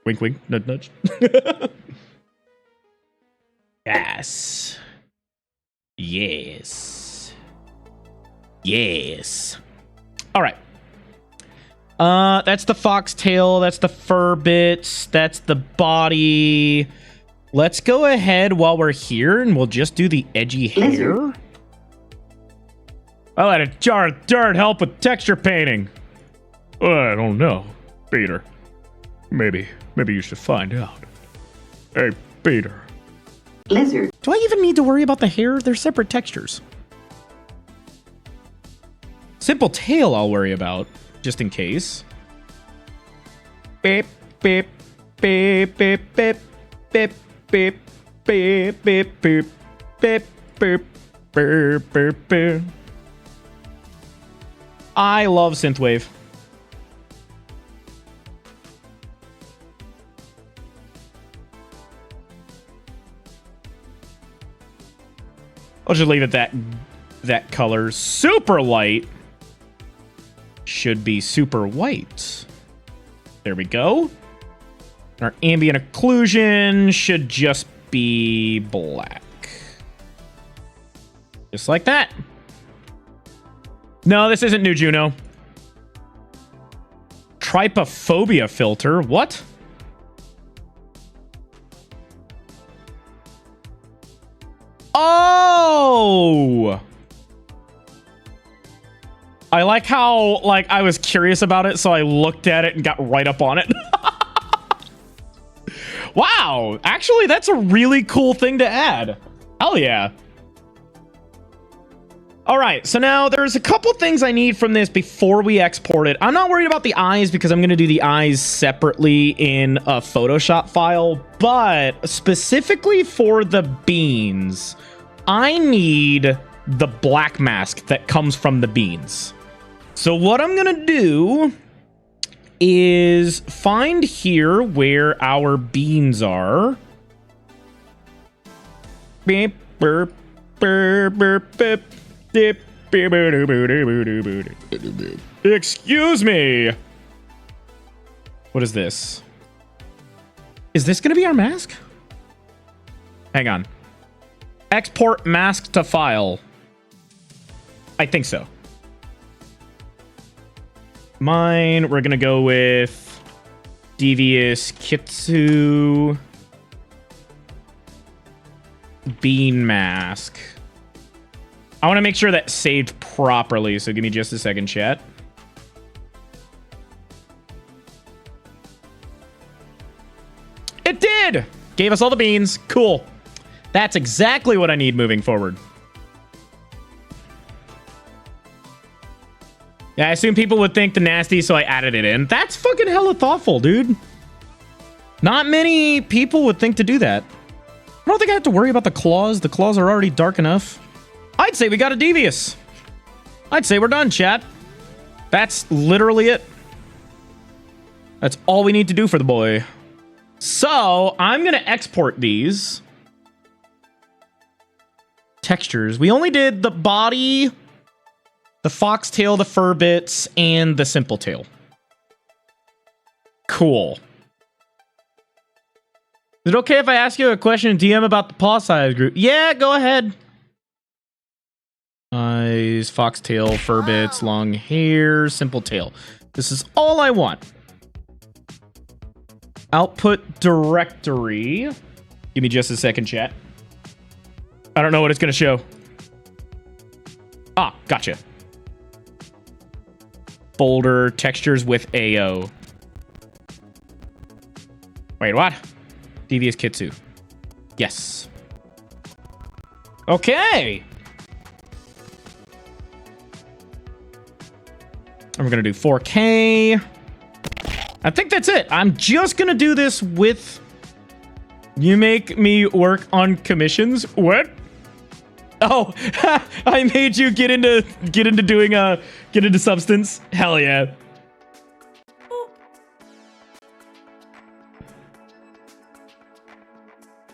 Wink, wink, nudge, nudge. Yes. Yes. Yes. All right. That's the foxtail. That's the fur bits. That's the body. Let's go ahead while we're here, and we'll just do the edgy hair. I'll let a jar of dirt help with texture painting. I don't know, Peter. Maybe you should find out. Hey, Peter. Lizard. Do I even need to worry about the hair? They're separate textures. Simple tail I'll worry about, just in case. Beep, beep, beep, beep, beep, beep, beep, beep, beep, beep, beep, beep, beep, beep, beep. I love synthwave. I'll just leave it that color. Super light should be super white. There we go. Our ambient occlusion should just be black. Just like that. No, this isn't New Juno. Trypophobia filter. What? Oh! I like how, like, I was curious about it, so I looked at it and got right up on it. Wow! Actually, that's a really cool thing to add. Hell yeah. Alright, so now there's a couple things I need from this before we export it. I'm not worried about the eyes because I'm going to do the eyes separately in a Photoshop file, but specifically for the beans, I need the black mask that comes from the beans. So what I'm going to do is find here where our beans are. Beep, burp, burp, burp, burp. Excuse me. What is this? Is this going to be our mask? Hang on. Export mask to file. I think so. Mine, we're going to go with Devious Kitsu Bean Mask. I want to make sure that's saved properly, so give me just a second, chat. It did! Gave us all the beans. Cool. That's exactly what I need moving forward. Yeah, I assume people would think the nasty, so I added it in. That's fucking hella thoughtful, dude. Not many people would think to do that. I don't think I have to worry about the claws. The claws are already dark enough. I'd say we got a Devious. I'd say we're done, chat. That's literally it. That's all we need to do for the boy. So, I'm going to export these textures. We only did the body, the foxtail, the fur bits, and the simple tail. Cool. Is it okay if I ask you a question in DM about the paw size group? Yeah, go ahead. Eyes, foxtail, fur bits, long hair, simple tail. This is all I want. Output directory. Give me just a second, chat. I don't know what it's going to show. Ah, gotcha. Folder, textures with AO. Wait, what? Devious Kitsu. Yes. Okay. And we're going to do 4K. I think that's it. I'm just going to do this with... You make me work on commissions? What? Oh, I made you get into substance. Hell yeah.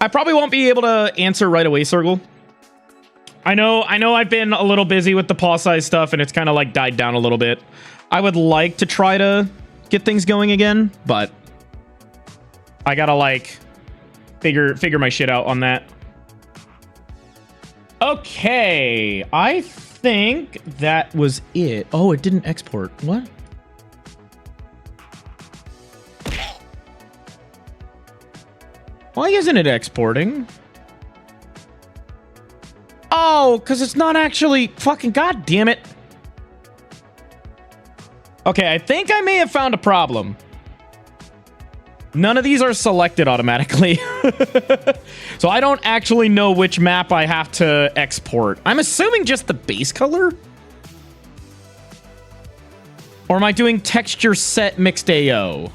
I probably won't be able to answer right away, Circle. I know I've been a little busy with the paw size stuff and it's kind of like died down a little bit. I would like to try to get things going again, but I gotta like figure my shit out on that. Okay, I think that was it. Oh, it didn't export. What? Why isn't it exporting? Oh, because it's not actually... Fucking god damn it. Okay, I think I may have found a problem. None of these are selected automatically. So I don't actually know which map I have to export. I'm assuming just the base color? Or am I doing texture set mixed AO?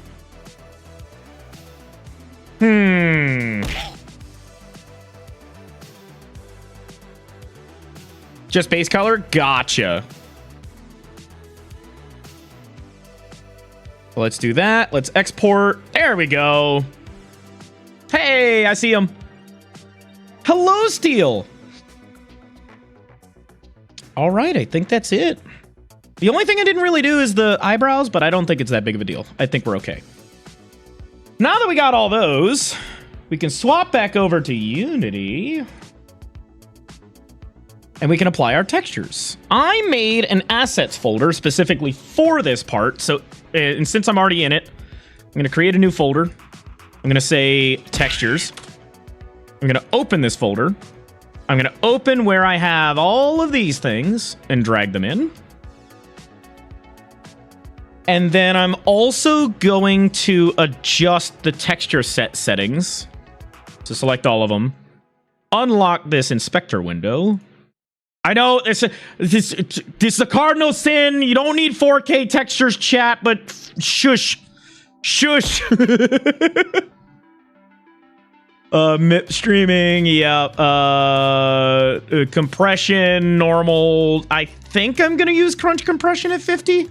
Just base color? Gotcha. Let's do that. Let's export. There we go. Hey, I see him. Hello, Steel. All right, I think that's it. The only thing I didn't really do is the eyebrows, but I don't think it's that big of a deal. I think we're okay. Now that we got all those, we can swap back over to Unity. And we can apply our textures. I made an assets folder specifically for this part. So, and since I'm already in it, I'm going to create a new folder. I'm going to say textures. I'm going to open this folder. I'm going to open where I have all of these things and drag them in. And then I'm also going to adjust the texture set settings. So select all of them. Unlock this inspector window. I know this is a cardinal sin. You don't need 4K textures, chat, but shush. Shush. MIP streaming, yeah. Compression, normal. I think I'm going to use crunch compression at 50.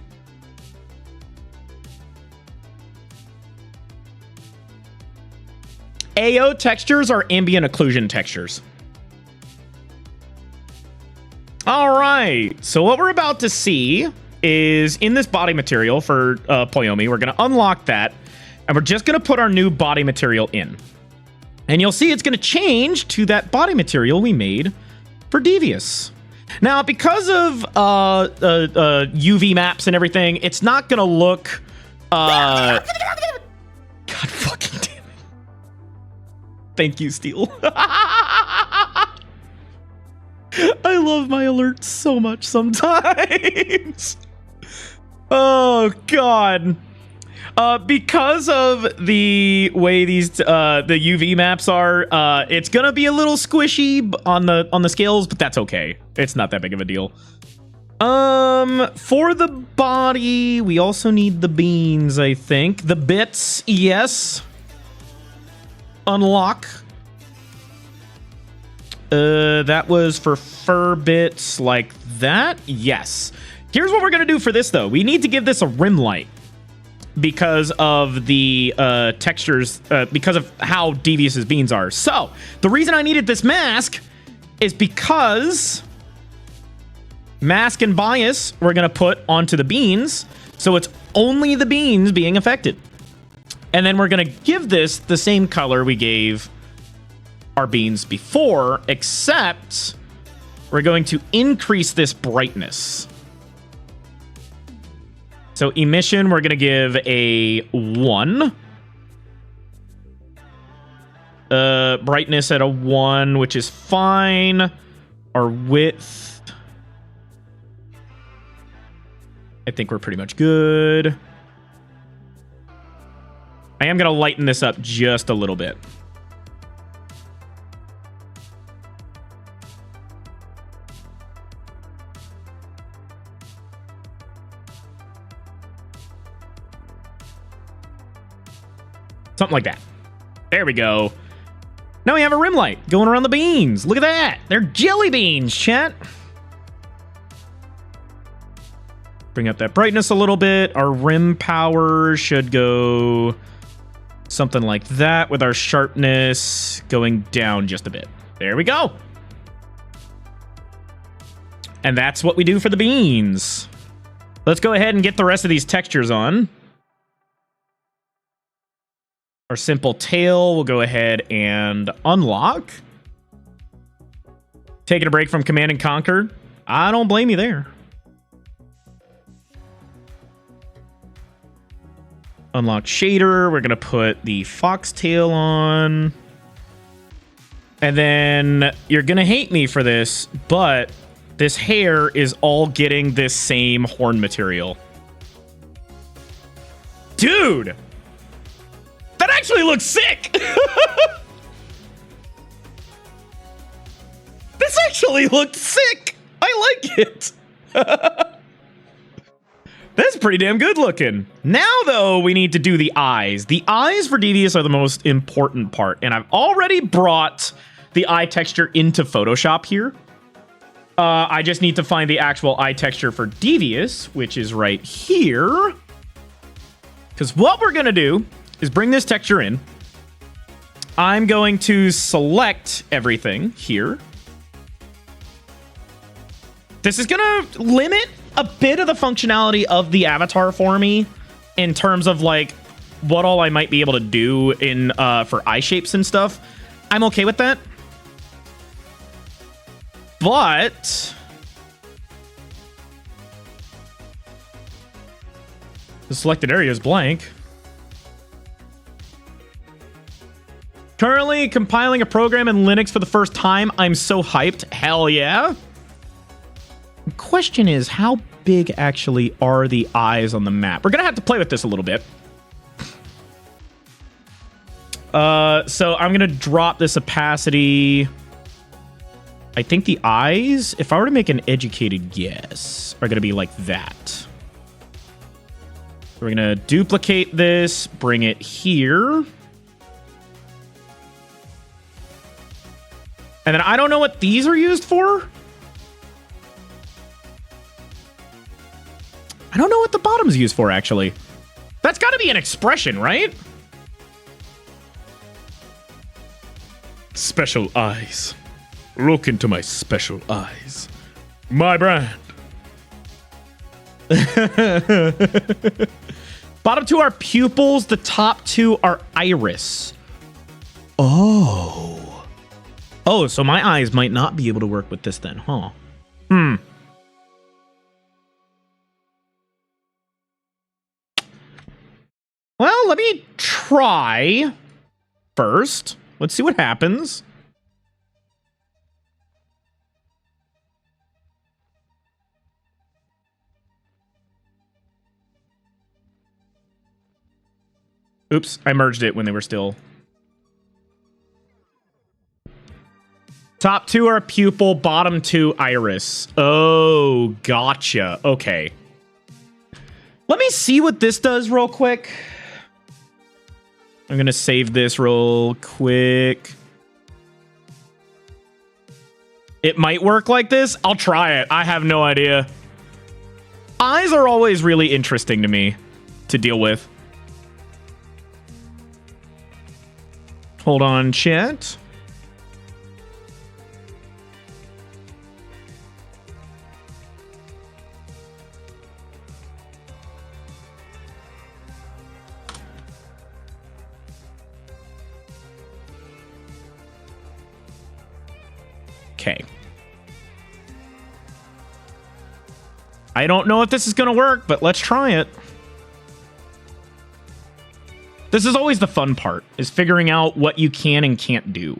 AO textures are ambient occlusion textures. All right, so what we're about to see is in this body material for Poyomi, we're going to unlock that, and we're just going to put our new body material in. And you'll see it's going to change to that body material we made for Devious. Now, because of UV maps and everything, it's not going to look... God fucking damn it. Thank you, Steel. I love my alerts so much sometimes. Oh, God. Because of the way these the UV maps are, it's gonna be a little squishy on the scales, but that's okay. It's not that big of a deal. For the body, we also need the beans, I think. The bits, yes. Unlock. That was for fur bits like that. Yes. Here's what we're going to do for this, though. We need to give this a rim light because of the textures, because of how devious his beans are. So the reason I needed this mask is because mask and bias we're going to put onto the beans. So it's only the beans being affected. And then we're going to give this the same color we gave our beans before, except we're going to increase this brightness. So emission, we're going to give a 1. Brightness at a 1, which is fine. Our width, I think we're pretty much good. I am going to lighten this up just a little bit. Something like that. There we go. Now we have a rim light going around the beans. Look at that. They're jelly beans, chat. Bring up that brightness a little bit. Our rim power should go something like that with our sharpness going down just a bit. There we go. And that's what we do for the beans. Let's go ahead and get the rest of these textures on. Our simple tail will go ahead and unlock. Taking a break from Command and Conquer. I don't blame you there. Unlock shader. We're going to put the foxtail on. And then you're going to hate me for this, but this hair is all getting this same horn material. Dude! That actually looks sick! This actually looked sick! I like it! That's pretty damn good looking. Now, though, we need to do the eyes. The eyes for Devious are the most important part, and I've already brought the eye texture into Photoshop here. I just need to find the actual eye texture for Devious, which is right here. Because what we're going to do is bring this texture in. I'm going to select everything here. This is going to limit a bit of the functionality of the avatar for me in terms of like what all I might be able to do in for eye shapes and stuff. I'm okay with that. But the selected area is blank. Currently compiling a program in Linux for the first time. I'm so hyped. Hell yeah. The question is, how big actually are the eyes on the map? We're going to have to play with this a little bit. So I'm going to drop this opacity. I think the eyes, if I were to make an educated guess, are going to be like that. We're going to duplicate this, bring it here. And then I don't know what these are used for. I don't know what the bottom's used for, actually. That's got to be an expression, right? Special eyes. Look into my special eyes. My brand. Bottom two are pupils. The top two are iris. Oh. Oh, so my eyes might not be able to work with this then, huh? Well, let me try first. Let's see what happens. Oops, I merged it when they were still. Top two are pupil, bottom two iris. Oh, gotcha. Okay. Let me see what this does real quick. I'm going to save this real quick. It might work like this. I'll try it. I have no idea. Eyes are always really interesting to me to deal with. Hold on, chat. Okay. I don't know if this is going to work, but let's try it. This is always the fun part, is figuring out what you can and can't do.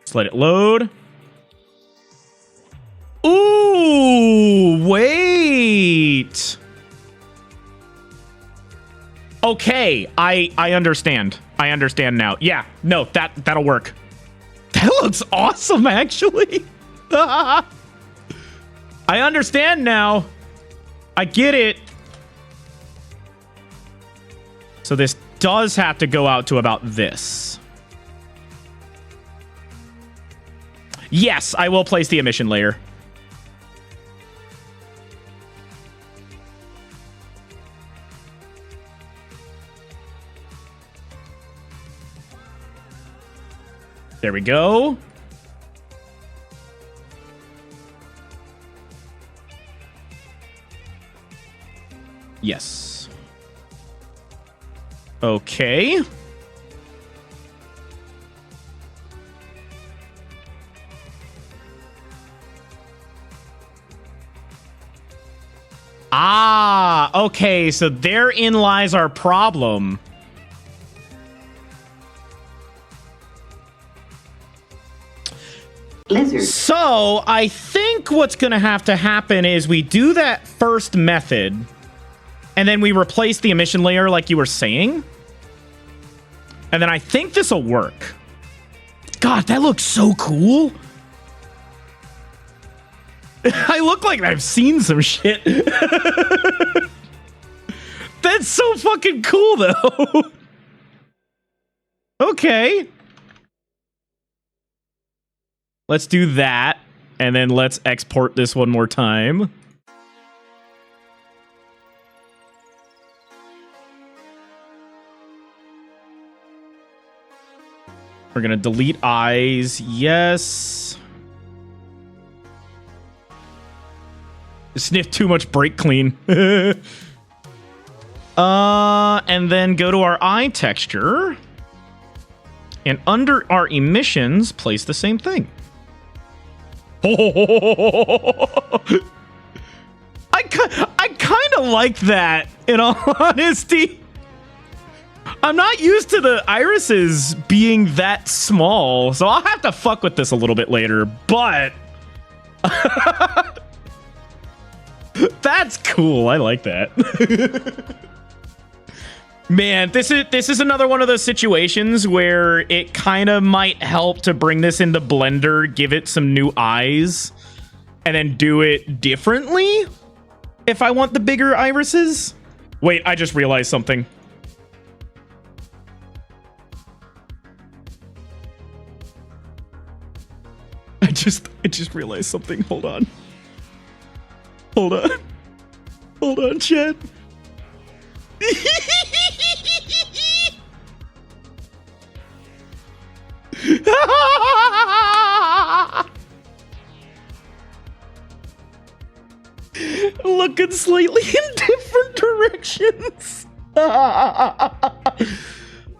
Let's let it load. Ooh, wait. Okay, I understand. I understand now. Yeah, no, that'll work. That looks awesome, actually. I understand now. I get it. So this does have to go out to about this. Yes, I will place the emission layer. There we go. Yes. Okay. Ah, okay, so therein lies our problem. Lizard. So, I think what's going to happen is we do that first method, and then we replace the emission layer like you were saying. And then I think this will work. God, that looks so cool. I look like I've seen some shit. That's so fucking cool, though. Okay. Let's do that. And then let's export this one more time. We're gonna delete eyes. Yes. Sniff too much brake clean. And then go to our eye texture. And under our emissions, place the same thing. I kind of like that, in all honesty. I'm not used to the irises being that small, so I'll have to fuck with this a little bit later, but that's cool. I like that. Man, this is another one of those situations where it kind of might help to bring this into Blender, give it some new eyes, and then do it differently if I want the bigger irises. Wait, I just realized something. I just realized something. Hold on. Hold on, chat. Looking slightly in different directions. Oh,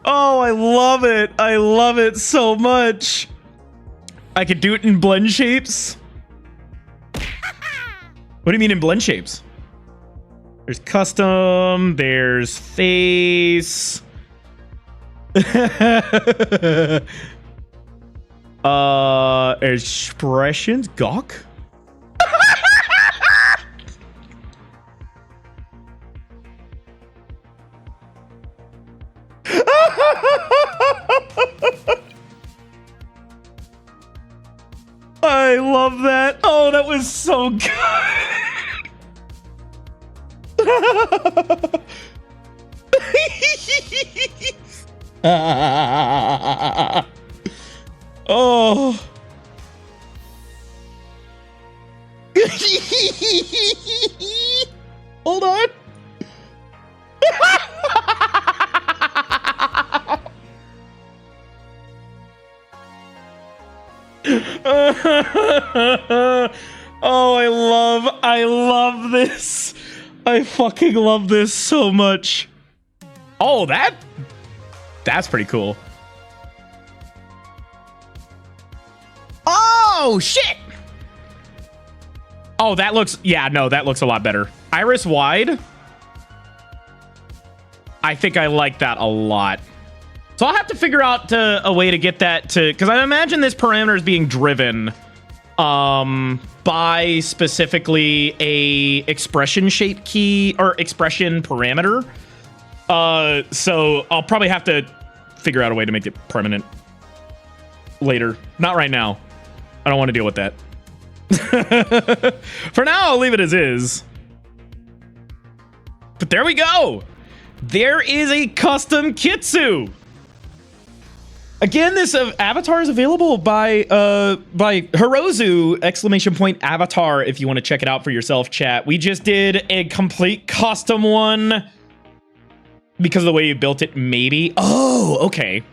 I love it. I love it so much. I could do it in blend shapes. What do you mean in blend shapes? There's custom, there's face. Expressions, gawk. I love that. Oh, that was so good. Oh. Hold on. Oh, I love this. I fucking love this so much. Oh, that's pretty cool. Oh, shit. Oh, that looks, yeah, no, that looks a lot better. Iris wide. I think I like that a lot. So I'll have to figure out a way to get that to, because I imagine this parameter is being driven by specifically a expression shape key or expression parameter. So I'll probably have to figure out a way to make it permanent later. Not right now. I don't want to deal with that. For now, I'll leave it as is. But there we go. There is a custom Kitsu. Again, this avatar is available by Hirozu !avatar if you want to check it out for yourself, chat. We just did a complete custom one because of the way you built it, maybe. Oh, okay.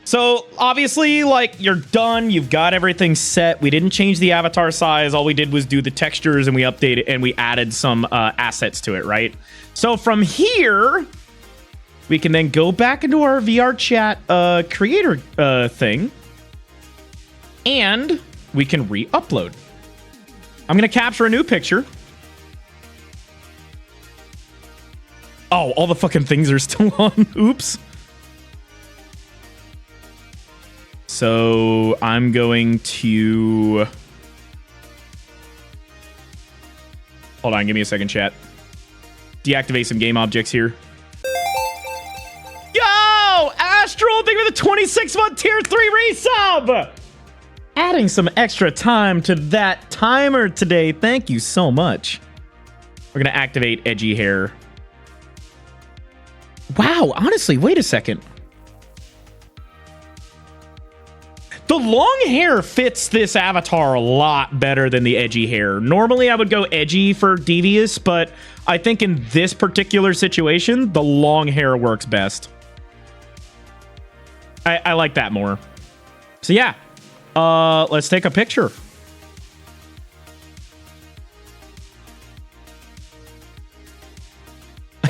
So obviously, like, you're done. You've got everything set. We didn't change the avatar size. All we did was do the textures and we updated and we added some assets to it, right? So from here, we can then go back into our VRChat creator thing and we can re-upload. I'm going to capture a new picture. Oh, all the fucking things are still on. Oops. So I'm going to... Hold on, give me a second, chat. Deactivate some game objects here. Yo! Astral, thank you for the 26-month tier 3 resub! Adding some extra time to that timer today. Thank you so much. We're going to activate edgy hair. Wow, honestly, wait a second. The long hair fits this avatar a lot better than the edgy hair. Normally, I would go edgy for devious, but I think in this particular situation, the long hair works best. I like that more. So yeah, let's take a picture.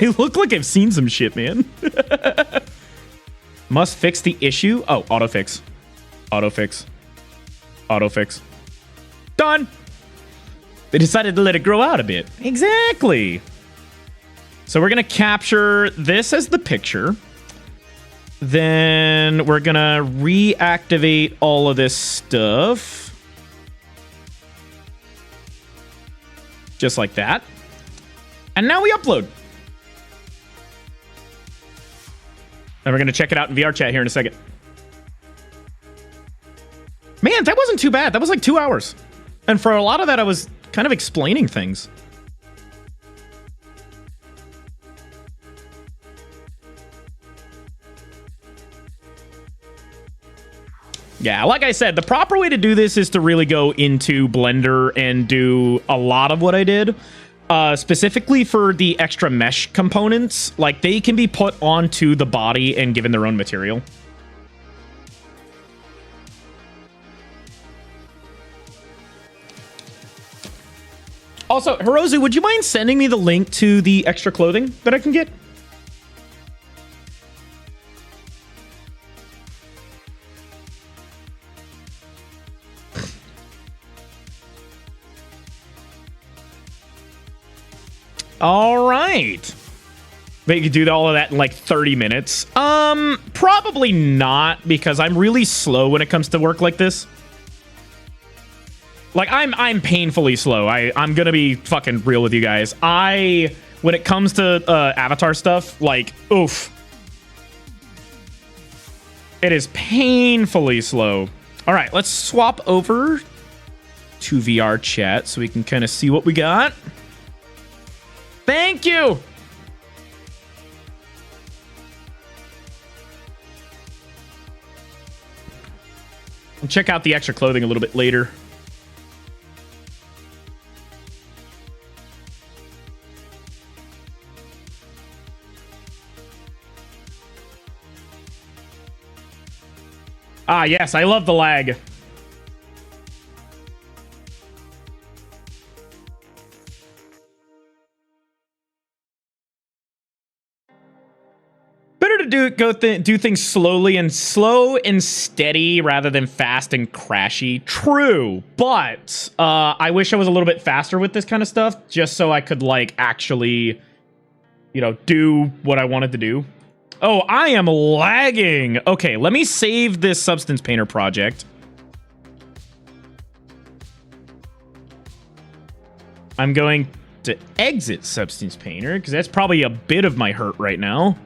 I look like I've seen some shit, man. Must fix the issue. Oh, autofix. Autofix. Autofix. Done. They decided to let it grow out a bit. Exactly. So we're going to capture this as the picture. Then we're going to reactivate all of this stuff. Just like that. And now we upload. And we're going to check it out in VRChat here in a second. Man, that wasn't too bad. That was like 2 hours. And for a lot of that, I was kind of explaining things. Yeah, like I said, the proper way to do this is to really go into Blender and do a lot of what I did. Specifically for the extra mesh components, like they can be put onto the body and given their own material. Also, Hirozu, would you mind sending me the link to the extra clothing that I can get? All right. But you could do all of that in like 30 minutes. Probably not, because I'm really slow when it comes to work like this. Like, I'm painfully slow. I'm gonna be fucking real with you guys. When it comes to avatar stuff, like, oof. It is painfully slow. All right, let's swap over to VRChat so we can kind of see what we got. Thank you. I'll check out the extra clothing a little bit later. Ah, yes, I love the lag. Better to do things slowly and slow and steady rather than fast and crashy. True, but I wish I was a little bit faster with this kind of stuff, just so I could like actually, you know, do what I wanted to do. Oh, I am lagging. Okay, let me save this Substance Painter project. I'm going to exit Substance Painter because that's probably a bit of my hurt right now.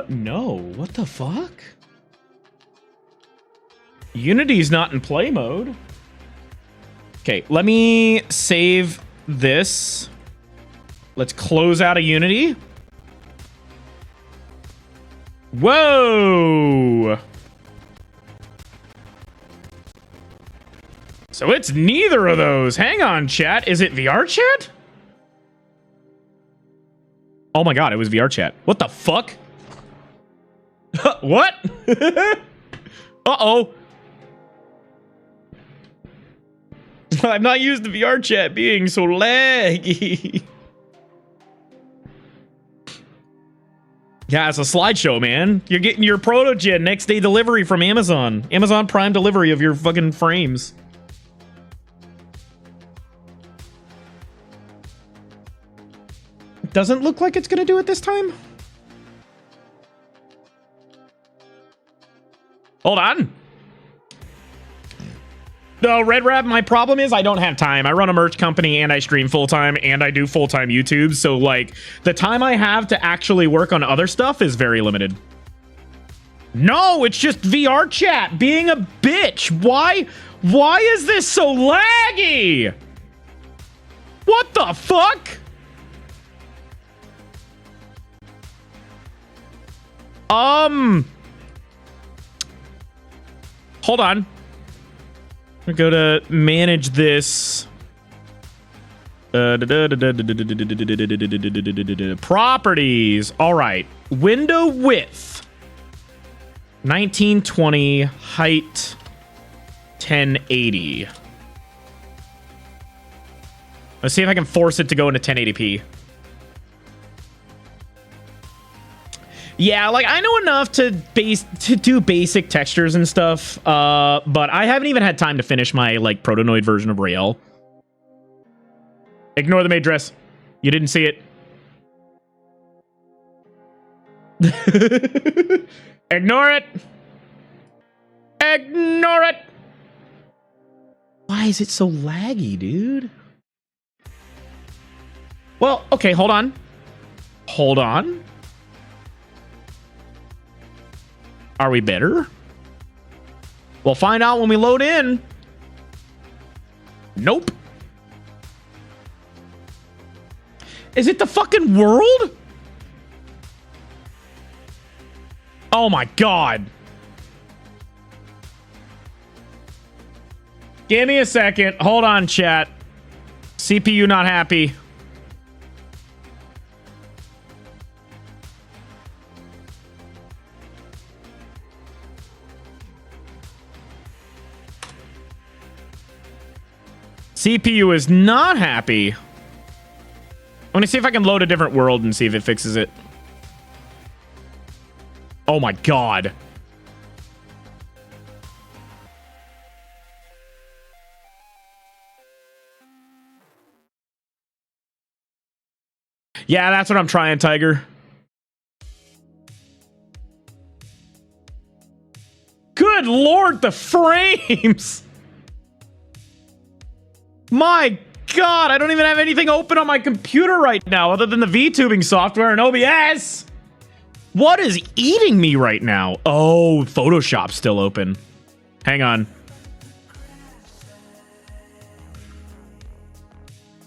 No. What the fuck? Unity's not in play mode. Okay, let me save this. Let's close out of Unity. Whoa! So it's neither of those. Hang on, chat. Is it VRChat? Oh my god, it was VRChat. What the fuck? What? Uh-oh. I'm not used to VRChat being so laggy. Yeah, it's a slideshow, man. You're getting your proto-gen next day delivery from Amazon. Amazon Prime delivery of your fucking frames. Doesn't look like it's gonna do it this time. Hold on. No, Red Rab, my problem is I don't have time. I run a merch company and I stream full-time and I do full-time YouTube. So, like, the time I have to actually work on other stuff is very limited. No, it's just VRChat being a bitch. Why is this so laggy? What the fuck? Hold on. We go to manage this. Properties. All right. Window width. 1920. Height. 1080. Let's see if I can force it to go into 1080p. Yeah, like I know enough to do basic textures and stuff, but I haven't even had time to finish my like protonoid version of Rael. Ignore the maid dress. You didn't see it. Ignore it. Ignore it. Why is it so laggy, dude? Well, okay, hold on. Hold on. Are we better? We'll find out when we load in. Nope. Is it the fucking world? Oh my god. Give me a second. Hold on, chat. CPU not happy. CPU is not happy. I'm gonna see if I can load a different world and see if it fixes it. Oh my god. Yeah, that's what I'm trying, Tiger. Good lord, the frames! My god, I don't even have anything open on my computer right now other than the VTubing software and OBS. What is eating me right now? Oh, Photoshop's still open. Hang on.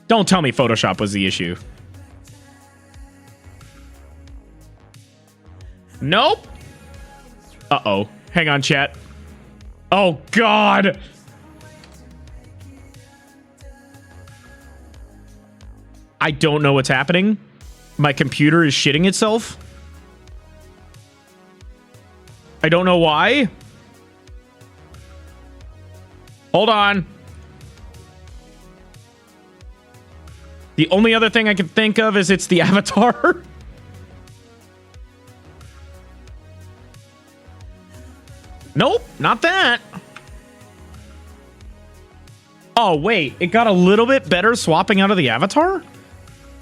Don't tell me Photoshop was the issue. Nope. Uh-oh. Hang on, chat. Oh, God. I don't know what's happening. My computer is shitting itself. I don't know why. Hold on. The only other thing I can think of is it's the avatar. Nope, not that. Oh, wait. It got a little bit better swapping out of the avatar?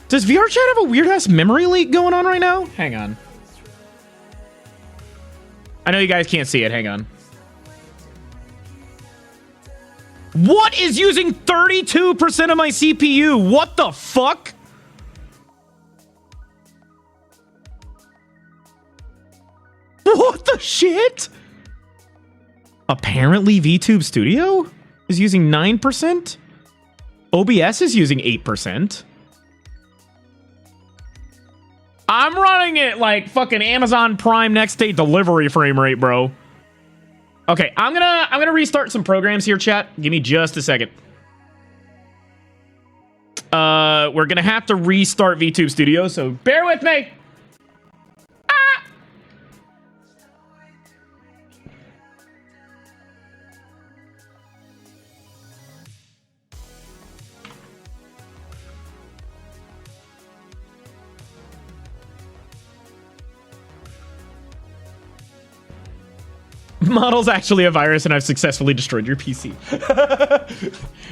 Does VRChat have a weird-ass memory leak going on right now? Hang on. I know you guys can't see it. Hang on. What is using 32% of my CPU? What the fuck? What the shit? Apparently VTube Studio is using 9%. OBS is using 8%. I'm running it like fucking Amazon Prime next day delivery frame rate, bro. Okay, I'm gonna restart some programs here, chat. Give me just a second. We're gonna have to restart VTube Studio, so bear with me. Ah! Model's actually a virus and I've successfully destroyed your PC.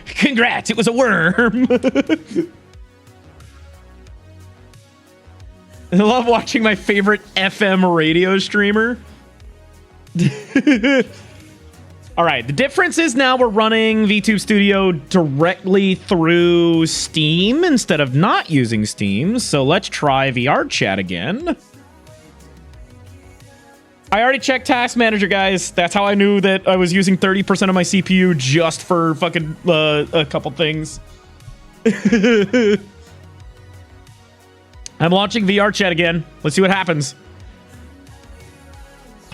Congrats, it was a worm. I love watching my favorite FM radio streamer. All right, the difference is now we're running VTube Studio directly through Steam instead of not using Steam. So let's try VRChat again. I already checked Task Manager, guys. That's how I knew that I was using 30% of my CPU just for fucking a couple things. I'm launching VRChat again. Let's see what happens.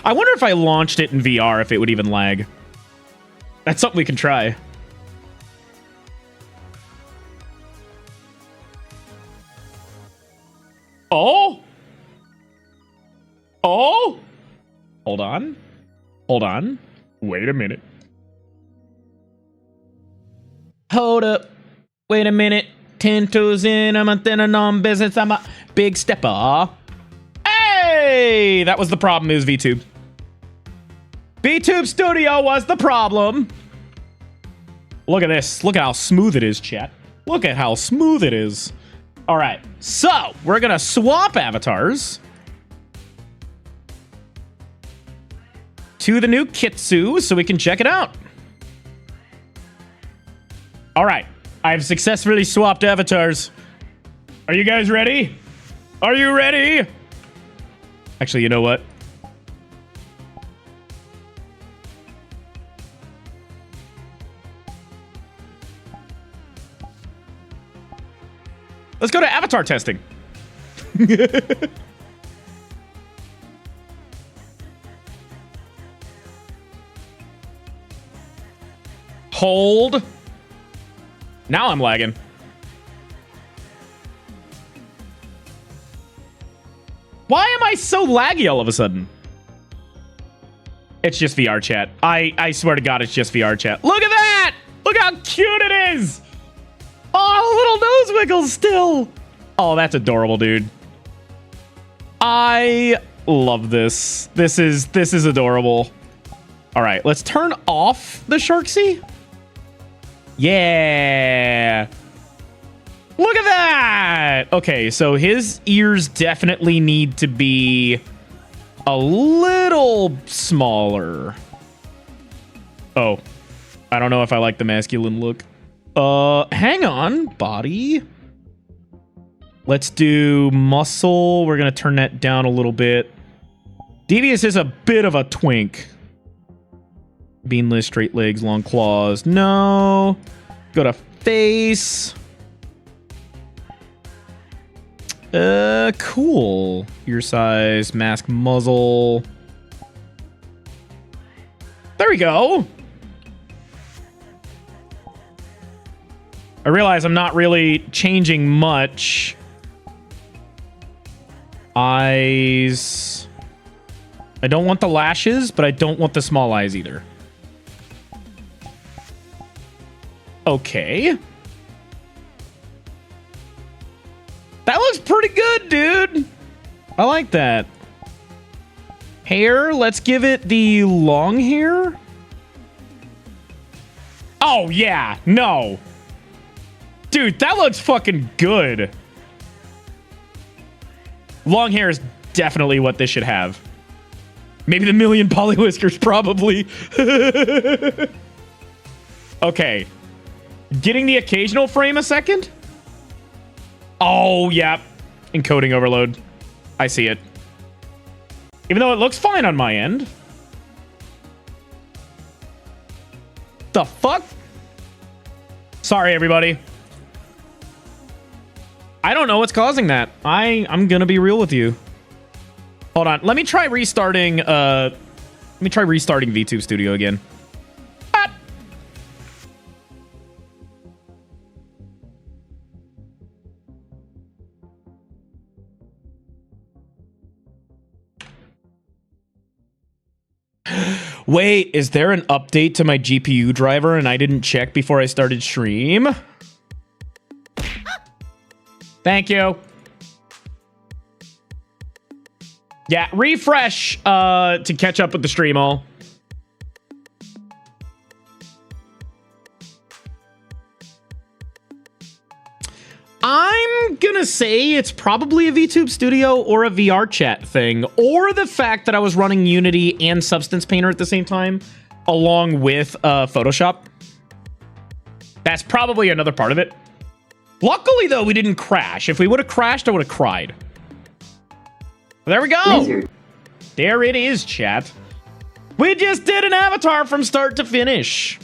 I wonder if I launched it in VR, if it would even lag. That's something we can try. Oh? Oh? Hold on. Hold on. Wait a minute. Hold up. Wait a minute. 10 toes in. I'm a thin and on business. I'm a big stepper. Hey! That was the problem. It was VTube. VTube Studio was the problem. Look at this. Look at how smooth it is, chat. Look at how smooth it is. All right. So, we're going to swap avatars to the new Kitsu so we can check it out. All right. I've successfully swapped avatars. Are you guys ready? Are you ready? Actually, you know what? Let's go to avatar testing. Hold. Now I'm lagging. Why am I so laggy all of a sudden? It's just VRChat. I swear to God, it's just VRChat. Look at that! Look how cute it is! Oh, little nose wiggles still. Oh, that's adorable, dude. I love this. This is adorable. All right, let's turn off the Sharksy. Yeah. Look at that. Okay, so his ears definitely need to be a little smaller. Oh, I don't know if I like the masculine look. Hang on, body. Let's do muscle. We're gonna turn that down a little bit. Devious is a bit of a twink. Beanless, straight legs, long claws. No. Go to face. Cool. Ear size, mask, muzzle. There we go. I realize I'm not really changing much. Eyes. I don't want the lashes, but I don't want the small eyes either. Okay. That looks pretty good, dude. I like that. Hair, let's give it the long hair. Oh, yeah. No. Dude, that looks fucking good. Long hair is definitely what this should have. Maybe the million poly whiskers, probably. Okay. Getting the occasional frame a second? Oh, yeah. Encoding overload. I see it. Even though it looks fine on my end. The fuck? Sorry, everybody. I don't know what's causing that. I'm gonna be real with you. Hold on. Let me try restarting VTube Studio again. Ah. Wait, is there an update to my GPU driver and I didn't check before I started stream? Thank you. Yeah, refresh to catch up with the stream all. I'm gonna say it's probably a VTube Studio or a VRChat thing, or the fact that I was running Unity and Substance Painter at the same time, along with Photoshop. That's probably another part of it. Luckily, though, we didn't crash. If we would have crashed, I would have cried. There we go. Lizard. There it is, chat. We just did an avatar from start to finish.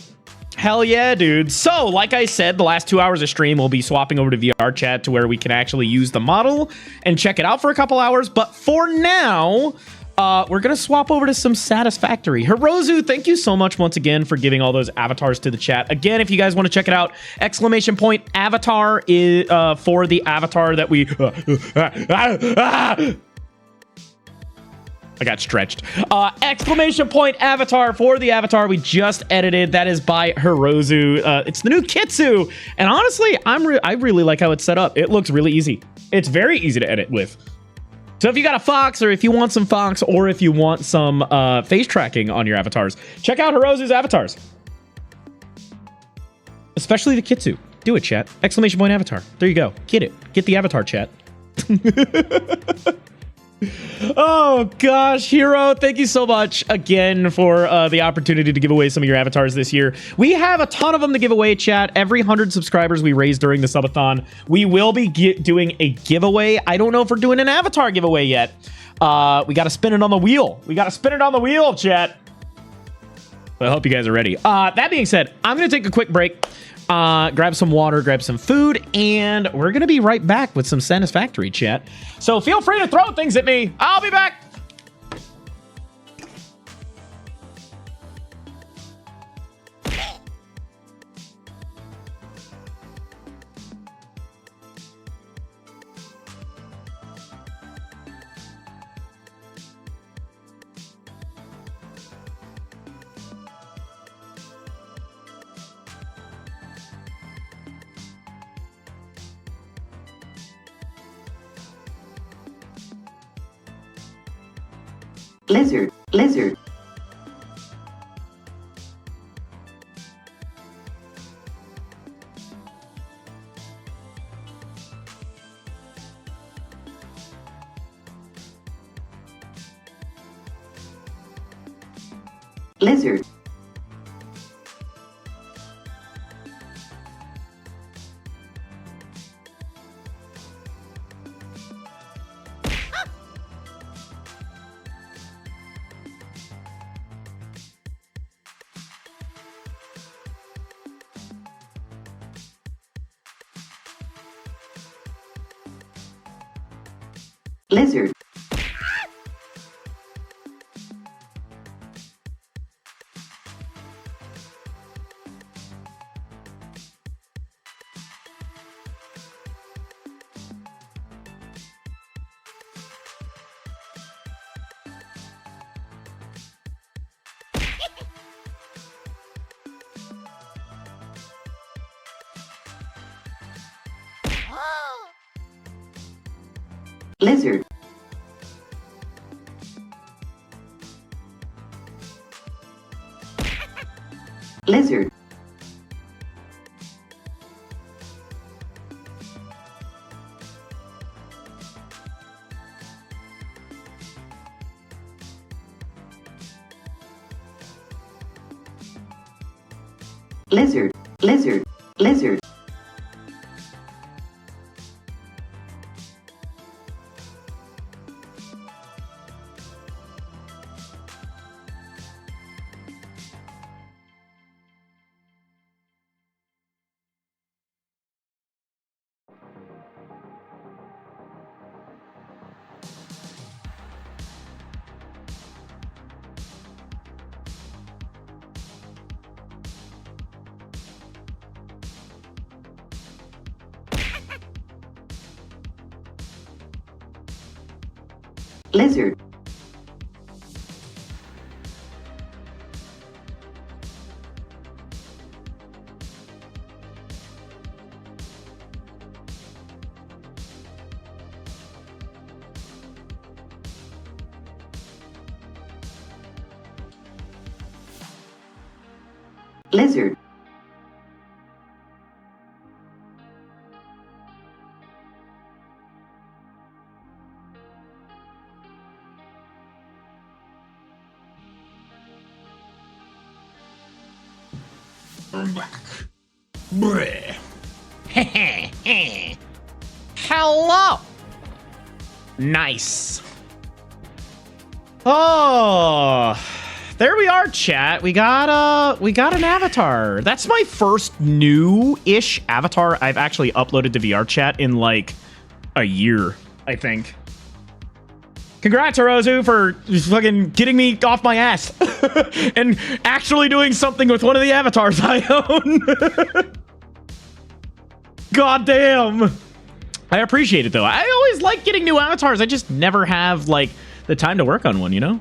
Hell yeah, dude. So, like I said, the last 2 hours of stream, we'll be swapping over to VRChat to where we can actually use the model and check it out for a couple hours. But for now, We're going to swap over to some Satisfactory. Hirozu, thank you so much once again for giving all those avatars to the chat. Again, if you guys want to check it out, ! avatar is for the avatar that we... I got stretched. ! Avatar for the avatar we just edited. That is by Hirozu. It's the new Kitsu. And honestly, I really like how it's set up. It looks really easy. It's very easy to edit with. So if you got a fox, or if you want some fox, or if you want some face tracking on your avatars, check out Hirozu's avatars. Especially the Kitsu. Do it, chat. ! Avatar. There you go. Get it. Get the avatar, chat. Oh gosh, Hero, thank you so much again for the opportunity to give away some of your avatars this year. We have a ton of them to give away, chat. Every 100 subscribers we raise during the subathon, we will be doing a giveaway. I don't know if we're doing an avatar giveaway yet. We got to spin it on the wheel. Chat. I hope you guys are ready. That being said, I'm going to take a quick break. Grab some water, grab some food, and we're gonna be right back with some Satisfactory, chat. So feel free to throw things at me. I'll be back. Lizard, lizard. Lizard. Lizard. Lizard. Lizard. Lizard. Lizard. Lizard. Lizard. Lizard. I'm back. Hello. Nice. Oh, there we are, chat. We got an avatar. That's my first new-ish avatar I've actually uploaded to VRChat in like a year, I think. Congrats, Hirozu, for fucking getting me off my ass and actually doing something with one of the avatars I own. God damn. I appreciate it, though. I always like getting new avatars. I just never have, like, the time to work on one, you know?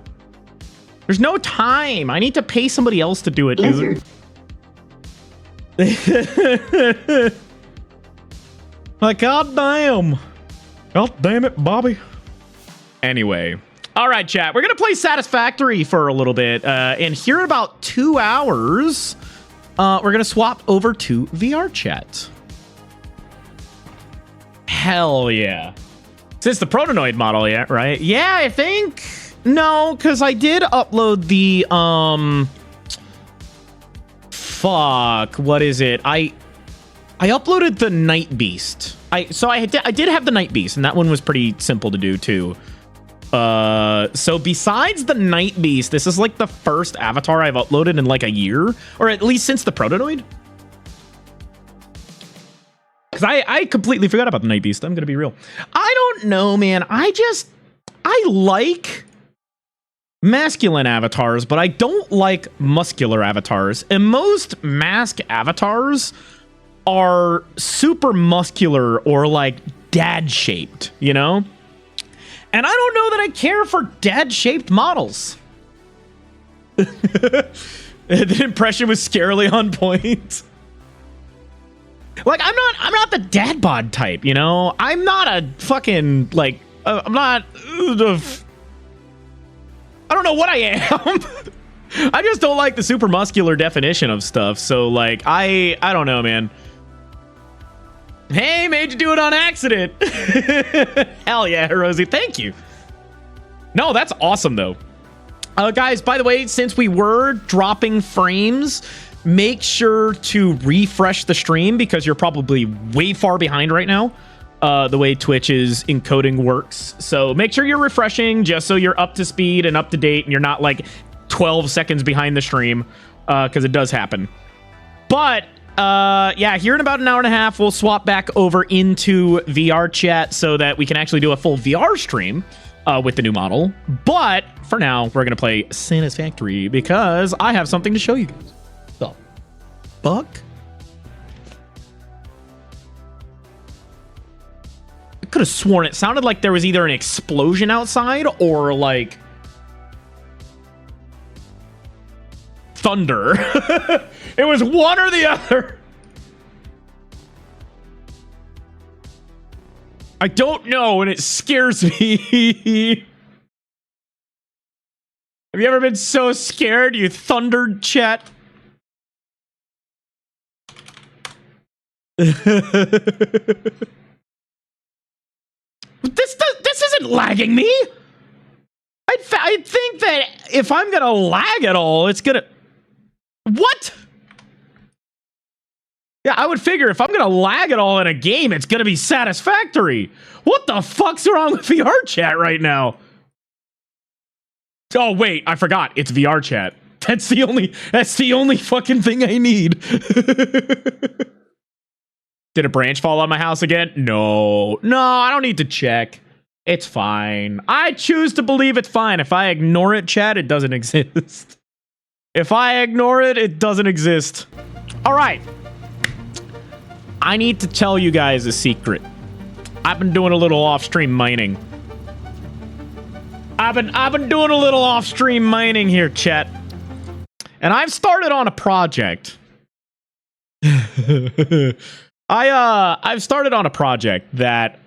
There's no time. I need to pay somebody else to do it, dude. Like, god damn. God damn it, Bobby. Anyway. All right, chat. We're going to play Satisfactory for a little bit. And here in about 2 hours, we're going to swap over to VRChat. Hell yeah. Since the Protonoid model, yeah, right? Yeah, I think... No, because I did upload the, Fuck, what is it? I uploaded the Night Beast. I did have the Night Beast, and that one was pretty simple to do, too. So besides the Night Beast, this is like the first avatar I've uploaded in like a year, or at least since the Protonoid. Because I completely forgot about the Night Beast. I'm gonna be real. I don't know, man. I like masculine avatars, but I don't like muscular avatars. And most mask avatars are super muscular or like dad shaped, you know? And I don't know that I care for dad shaped models. The impression was scarily on point. Like, I'm not the dad bod type, you know? I'm not a fucking, like, I'm not, I don't know what I am. I just don't like the super muscular definition of stuff. So, like, I don't know, man. Hey, made you do it on accident. Hell yeah, Hirozi. Thank you. No, that's awesome, though. Guys, by the way, since we were dropping frames, make sure to refresh the stream because you're probably way far behind right now. The way Twitch's encoding works. So make sure you're refreshing just so you're up to speed and up to date and you're not like 12 seconds behind the stream, because it does happen. But yeah, here in about an hour and a half, we'll swap back over into VRChat so that we can actually do a full VR stream with the new model. But for now, we're going to play Satisfactory because I have something to show you guys. The fuck? Could have sworn it sounded like there was either an explosion outside or like thunder. It was one or the other. I don't know, and it scares me. Have you ever been so scared you thundered, chat? This isn't lagging me. I'd think that if I'm gonna lag at all, it's gonna... What? Yeah, I would figure if I'm gonna lag at all in a game, it's gonna be Satisfactory. What the fuck's wrong with VRChat right now? Oh wait, I forgot. It's VRChat. That's the only fucking thing I need. Did a branch fall on my house again? No, I don't need to check. It's fine. I choose to believe it's fine. If I ignore it, chat, it doesn't exist. If I ignore it, it doesn't exist. All right. I need to tell you guys a secret. I've been doing a little off-stream mining. I've been doing a little off-stream mining here, chat. And I've started on a project. I've started on a project that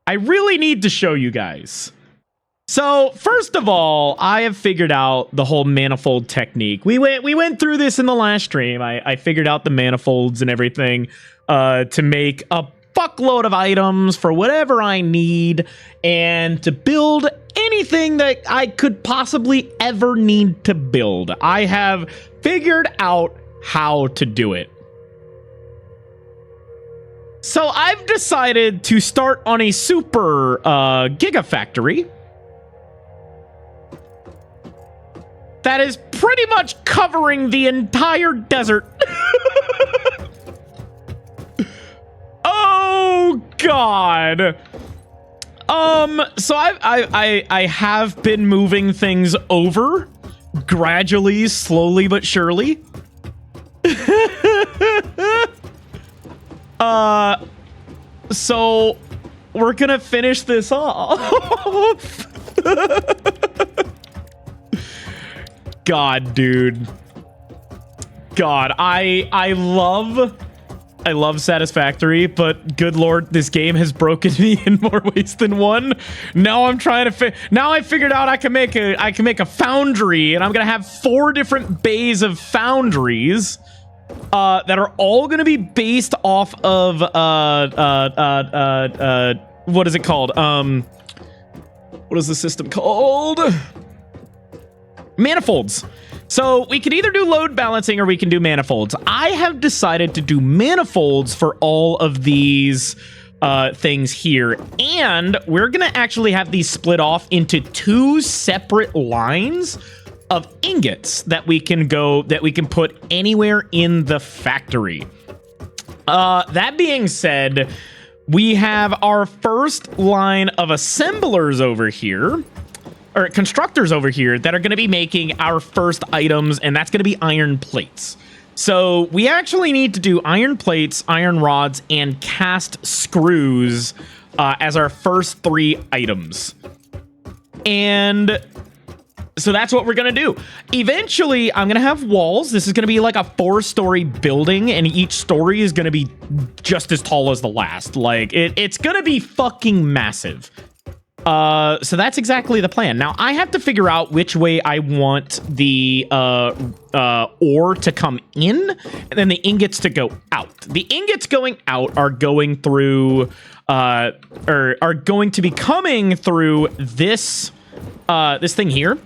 I really need to show you guys. So, first of all, I have figured out the whole manifold technique. We went through this in the last stream. I figured out the manifolds and everything to make a fuckload of items for whatever I need and to build anything that I could possibly ever need to build. I have figured out how to do it. So I've decided to start on a super gigafactory that is pretty much covering the entire desert. Oh, God. So I have been moving things over gradually, slowly but surely. So we're gonna finish this off. God, dude. God, I love Satisfactory, but good lord, this game has broken me in more ways than one. Now I'm trying to now I figured out I can make a foundry, and I'm gonna have 4 different bays of foundries that are all gonna be based off of what is it called? What is the system called? Manifolds. So we can either do load balancing or we can do manifolds. I have decided to do manifolds for all of these things here. And we're going to actually have these split off into 2 separate lines of ingots that we can put anywhere in the factory. That being said, we have our first line of assemblers over here, or constructors over here, that are going to be making our first items, and that's going to be iron plates. So we actually need to do iron plates, iron rods, and cast screws as our first 3 items. And so that's what we're going to do. Eventually, I'm going to have walls. This is going to be like a 4-story building, and each story is going to be just as tall as the last. Like, it's going to be fucking massive. So that's exactly the plan. Now, I have to figure out which way I want the ore to come in, and then the ingots to go out. The ingots going out are going through, or are going to be coming through this thing here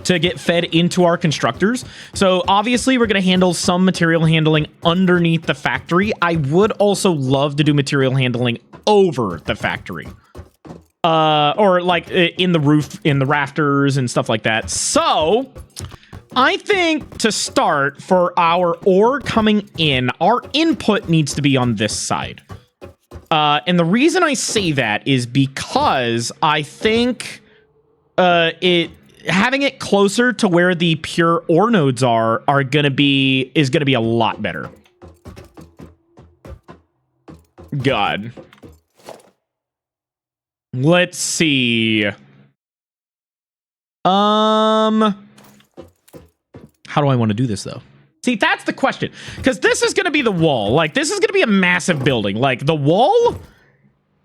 to get fed into our constructors. So obviously we're going to handle some material handling underneath the factory. I would also love to do material handling over the factory. Or like in the roof, in the rafters and stuff like that. So I think to start, for our ore coming in, our input needs to be on this side. And the reason I say that is because I think having it closer to where the pure ore nodes is gonna be a lot better. God. Let's see. How do I want to do this, though? See, that's the question. Because this is going to be the wall. Like, this is going to be a massive building. Like, the wall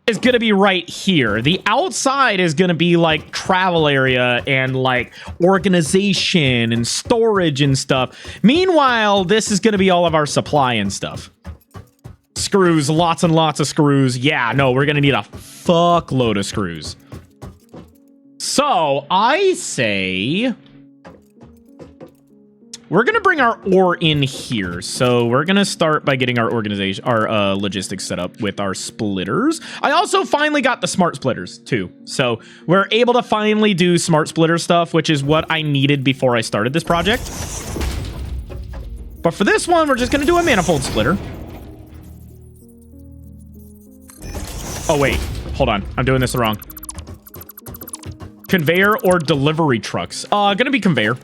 is going to be right here. The outside is going to be, like, travel area and, like, organization and storage and stuff. Meanwhile, this is going to be all of our supply and stuff. Screws, lots and lots of screws. Yeah, no, we're gonna need a fuckload of screws. So I say we're gonna bring our ore in here. So we're gonna start by getting our organization, our logistics set up with our splitters. I also finally got the smart splitters too. So we're able to finally do smart splitter stuff, which is what I needed before I started this project. But for this one, we're just gonna do a manifold splitter. Oh, wait. Hold on. I'm doing this wrong. Conveyor or delivery trucks? Gonna be conveyor.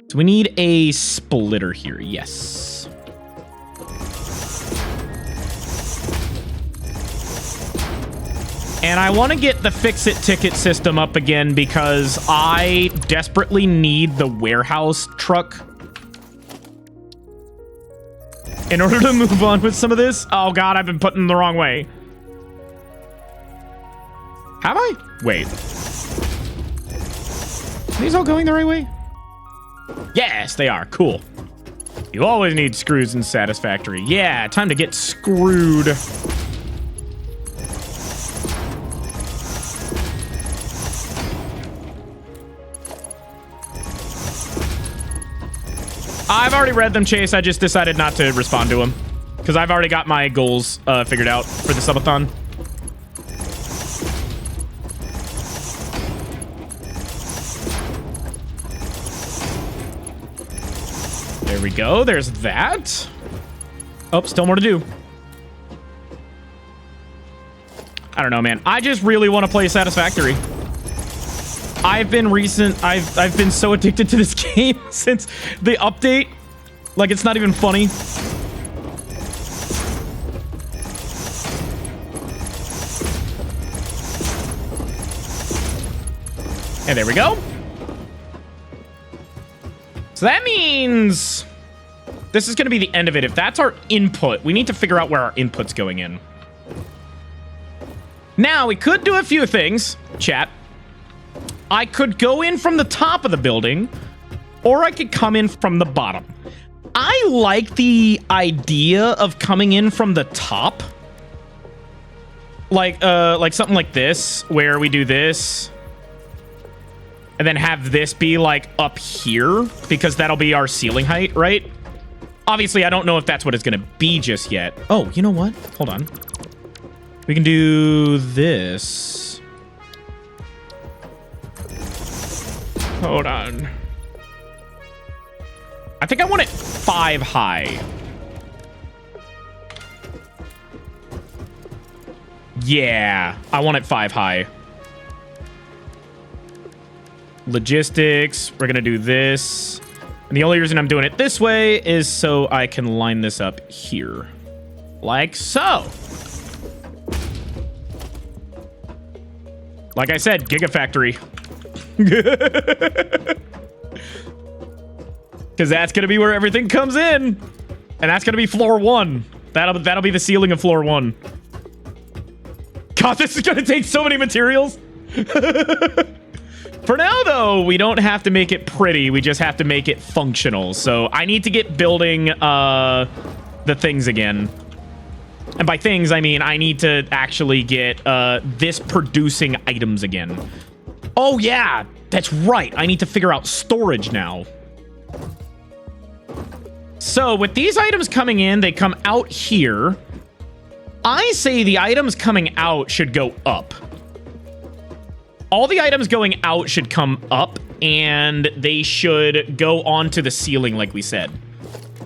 So we need a splitter here. Yes. And I want to get the fix-it ticket system up again because I desperately need the warehouse truck in order to move on with some of this. Oh god, I've been putting the wrong way. Have I? Wait. Are these all going the right way? Yes, they are. Cool. You always need screws in Satisfactory. Yeah, time to get screwed. I've already read them, Chase. I just decided not to respond to them because I've already got my goals figured out for the subathon. There we go. There's that. Oh, still more to do. I don't know, man. I just really want to play Satisfactory. I've been so addicted to this game since the update. Like, it's not even funny. And there we go. So that means this is going to be the end of it. If that's our input, we need to figure out where our input's going in. Now, we could do a few things, chat. I could go in from the top of the building, or I could come in from the bottom. I like the idea of coming in from the top. Like something like this, where we do this. And then have this be, like, up here, because that'll be our ceiling height, right? Obviously, I don't know if that's what it's going to be just yet. Oh, you know what? Hold on. We can do this. Hold on. I think I want it 5 high. Yeah, I want it 5 high. Logistics, we're gonna do this. And the only reason I'm doing it this way is so I can line this up here. Like so. Like I said, Gigafactory. Because that's gonna be where everything comes in. And that's gonna be floor 1. That'll be the ceiling of floor 1. God, this is gonna take so many materials. For now, though, we don't have to make it pretty. We just have to make it functional. So I need to get building the things again. And by things, I mean I need to actually get this producing items again. Oh, yeah, that's right. I need to figure out storage now. So with these items coming in, they come out here. I say the items coming out should go up. All the items going out should come up, and they should go onto the ceiling, like we said.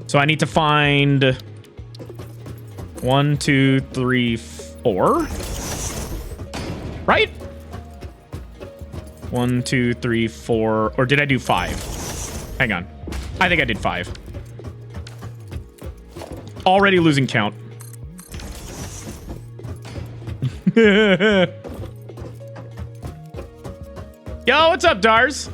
So I need to find 1, 2, 3, 4. Right? 1, 2, 3, 4. Or did I do 5? Hang on. I think I did 5. Already losing count. Yo, what's up, Dars?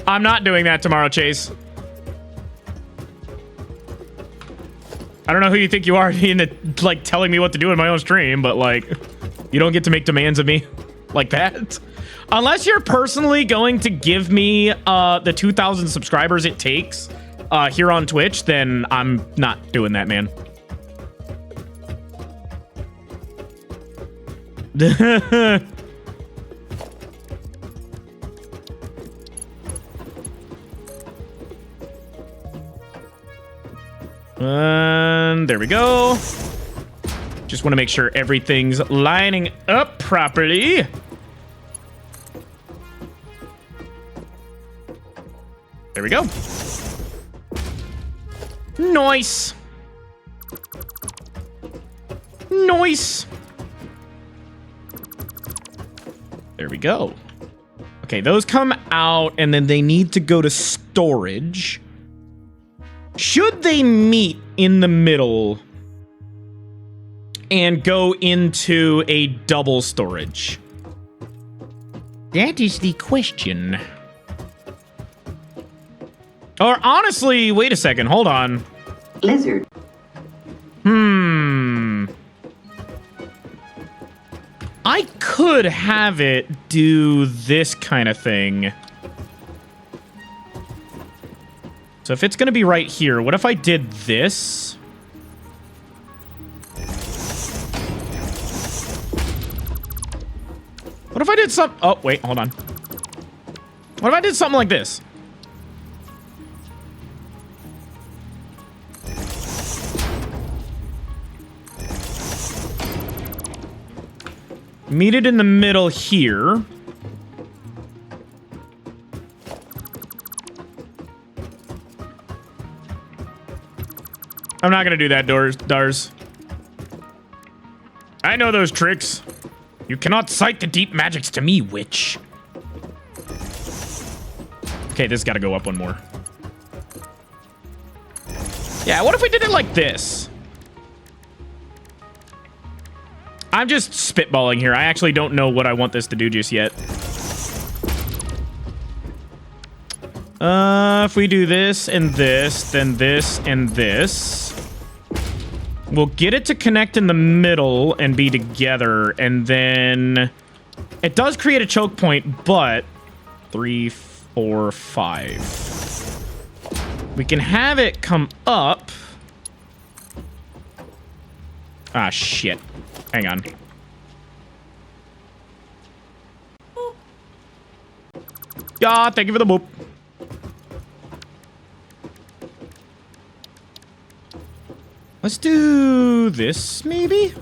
I'm not doing that tomorrow, Chase. I don't know who you think you are into, like, telling me what to do in my own stream, but, like, you don't get to make demands of me like that. Unless you're personally going to give me the 2,000 subscribers it takes here on Twitch, then I'm not doing that, man. And there we go. Just want to make sure everything's lining up properly. There we go. Nice. Nice. There we go. Okay, those come out, and then they need to go to storage. Should they meet in the middle and go into a double storage? That is the question. Or honestly, wait a second, hold on. Lizard. I could have it do this kind of thing. So if it's going to be right here, what if I did this? What if I did some... Oh, wait, hold on. What if I did something like this? Meet it in the middle here. I'm not gonna do that, Dars. I know those tricks. You cannot cite the deep magics to me, witch. Okay, this gotta go up one more. Yeah, what if we did it like this? I'm just spitballing here. I actually don't know what I want this to do just yet. If we do this and this, then this and this, we'll get it to connect in the middle and be together, and then it does create a choke point, but 3, 4, 5. We can have it come up. Ah, shit. Hang on. Yeah, thank you for the boop. Let's do this, maybe?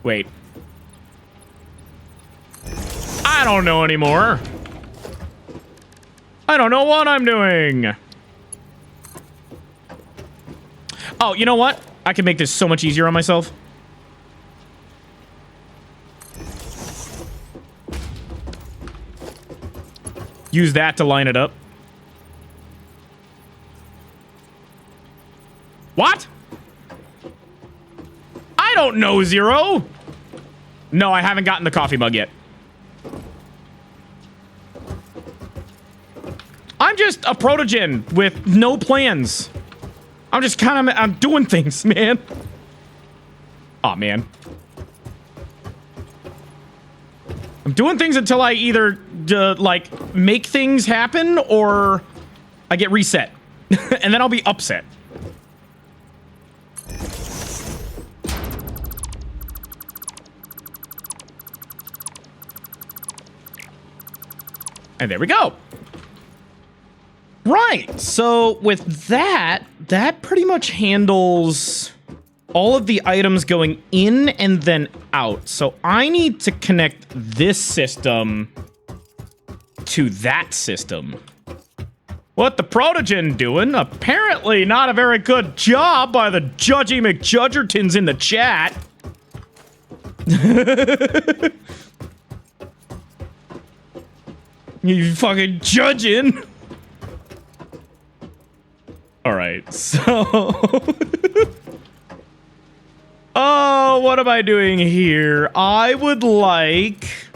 Wait. I don't know anymore. I don't know what I'm doing. Oh, you know what? I can make this so much easier on myself. Use that to line it up. What? I don't know, Zero. No, I haven't gotten the coffee mug yet. I'm just a protogen with no plans. I'm just kind of, I'm doing things, man. Aw, man. I'm doing things until I either, like, make things happen or I get reset. And then I'll be upset. And there we go. Right, so with that, that pretty much handles all of the items going in and then out. So I need to connect this system to that system. What the Protogen doing? Apparently not a very good job by the Judgy McJudgertons in the chat. You fucking judging. All right, so oh, what am I doing here? I would like,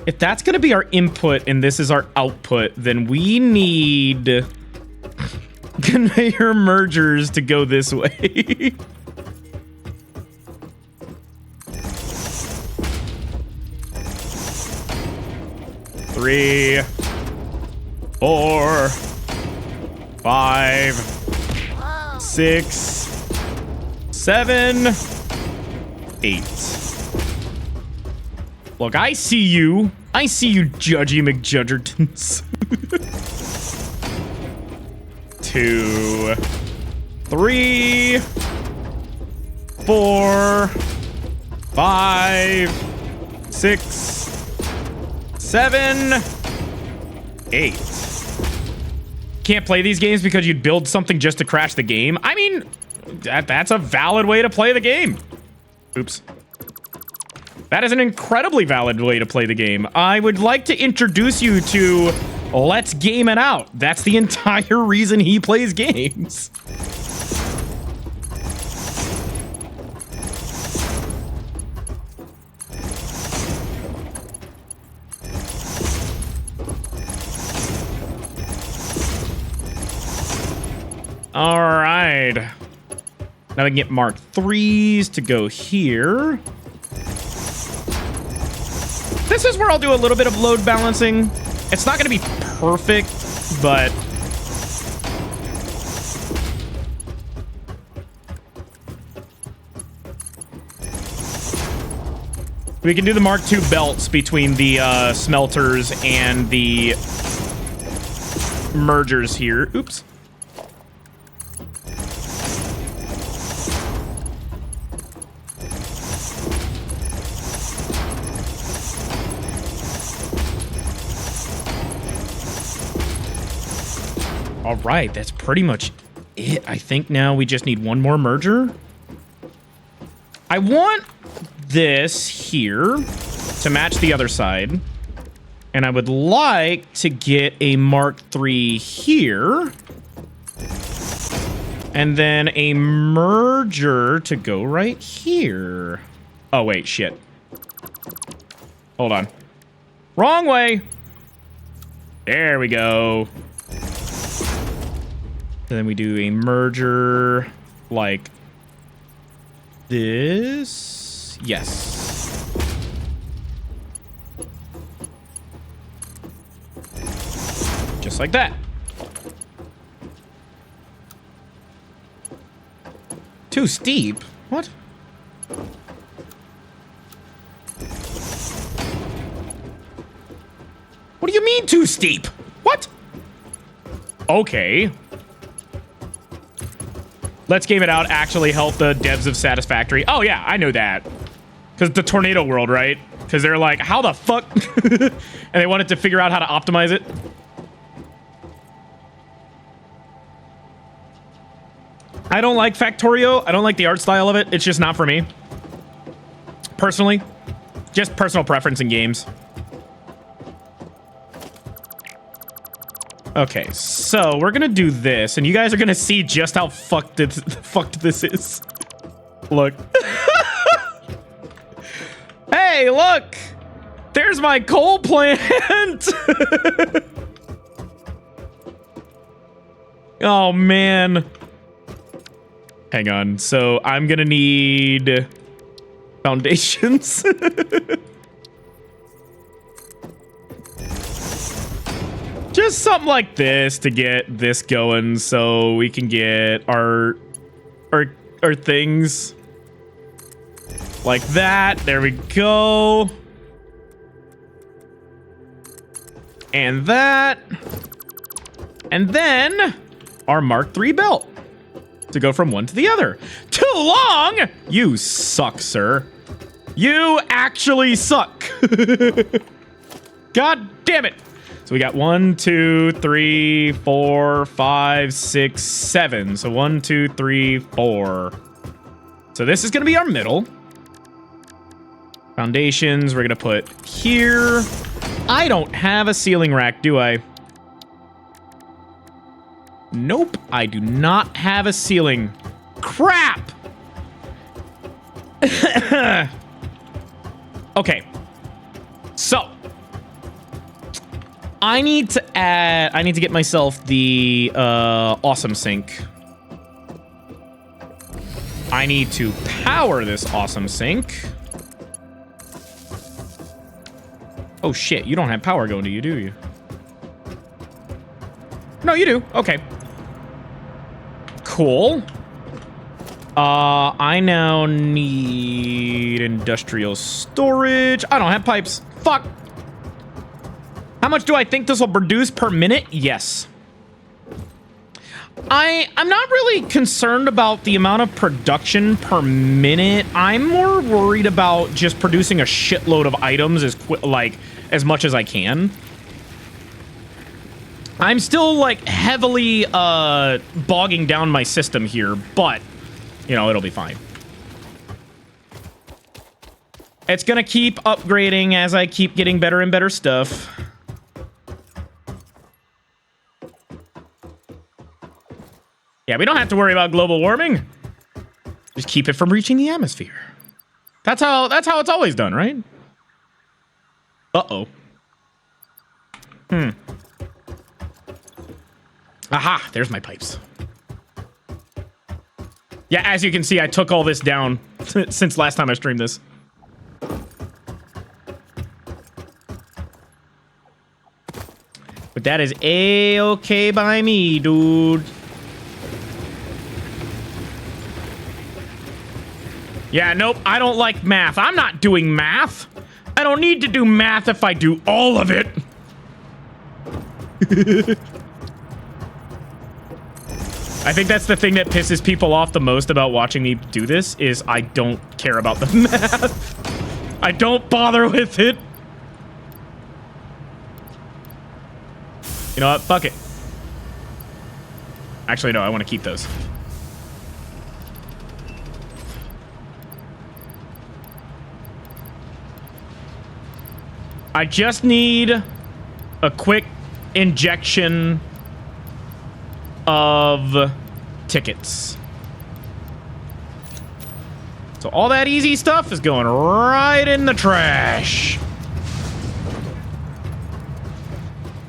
if that's gonna be our input and this is our output, then we need conveyor mergers to go this way. 3, 4, 5, 6, 7, 8. Look, I see you. I see you, Judgy McJudgertons. 2, 3, 4, 5, 6, 7, 8. Can't play these games because you'd build something just to crash the game. I mean, that's a valid way to play the game. Oops. That is an incredibly valid way to play the game. I would like to introduce you to Let's Game It Out. That's the entire reason he plays games. All right. Now we can get Mark 3s to go here. This is where I'll do a little bit of load balancing. It's not going to be perfect, but we can do the Mark II belts between the smelters and the mergers here. Oops. All right, that's pretty much it. I think now we just need one more merger. I want this here to match the other side. And I would like to get a Mark III here. And then a merger to go right here. Oh, wait, shit. Hold on. Wrong way. There we go. And then we do a merger like this. Yes. Just like that. Too steep? What? What do you mean too steep? What? Okay. Let's game it out. Actually help the devs of Satisfactory. Oh yeah, I know that. Because the tornado world, right? Because they're like, how the fuck? And they wanted to figure out how to optimize it. I don't like Factorio. I don't like the art style of it. It's just not for me. Personally. Just personal preference in games. Okay, so we're gonna do this, and you guys are gonna see just how fucked this is. Look. Hey, look! There's my coal plant! Oh, man. Hang on, so I'm gonna need foundations. Just something like this to get this going so we can get our things like that. There we go. And that. And then our Mark III belt to go from one to the other. Too long? You suck, sir. You actually suck. God damn it. So we got 1, 2, 3, 4, 5, 6, 7. So 1, 2, 3, 4. So this is going to be our middle. Foundations, we're going to put here. I don't have a ceiling rack, do I? Nope, I do not have a ceiling. Crap! Okay. So. I need to get myself the awesome sink. I need to power this awesome sink. Oh shit, you don't have power going to you, do you? No, you do. Okay. Cool. I now need industrial storage. I don't have pipes. Fuck. How much do I think this will produce per minute? Yes. I'm not really concerned about the amount of production per minute. I'm more worried about just producing a shitload of items as much as I can. I'm still like heavily bogging down my system here, but you know, it'll be fine. It's gonna keep upgrading as I keep getting better and better stuff. Yeah, we don't have to worry about global warming. Just keep it from reaching the atmosphere. That's how it's always done, right? Uh-oh. Aha, there's my pipes. Yeah, as you can see, I took all this down since last time I streamed this. But that is A-okay by me, dude. Yeah, nope, I don't like math. I'm not doing math. I don't need to do math if I do all of it. I think that's the thing that pisses people off the most about watching me do this is I don't care about the math. I don't bother with it. You know what? Fuck it. Actually, no, I want to keep those. I just need a quick injection of tickets. So all that easy stuff is going right in the trash.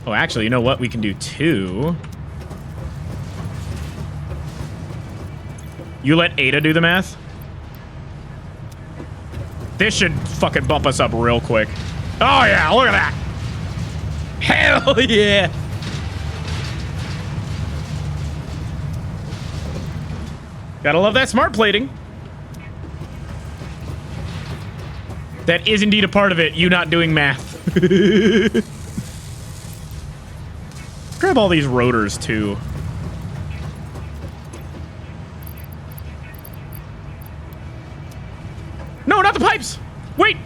Oh, actually, you know what? We can do 2. You let Ada do the math? This should fucking bump us up real quick. Oh, yeah, look at that. Hell yeah. Gotta love that smart plating. That is indeed a part of it, you not doing math. Grab all these rotors, too. No, not the pipes! Wait!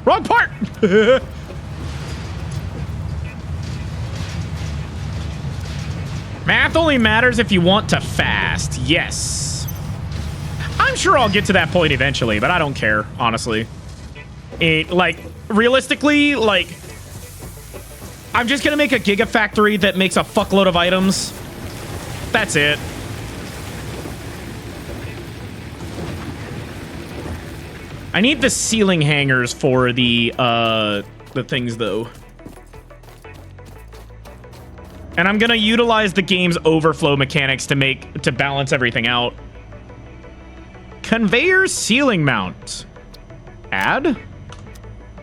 Wrong part! Math only matters if you want to fast. Yes. I'm sure I'll get to that point eventually, but I don't care, honestly. Like, realistically, like, I'm just gonna make a gigafactory that makes a fuckload of items. That's it. I need the ceiling hangers for the things, though. And I'm gonna utilize the game's overflow mechanics to balance everything out. Conveyor ceiling mount. Add.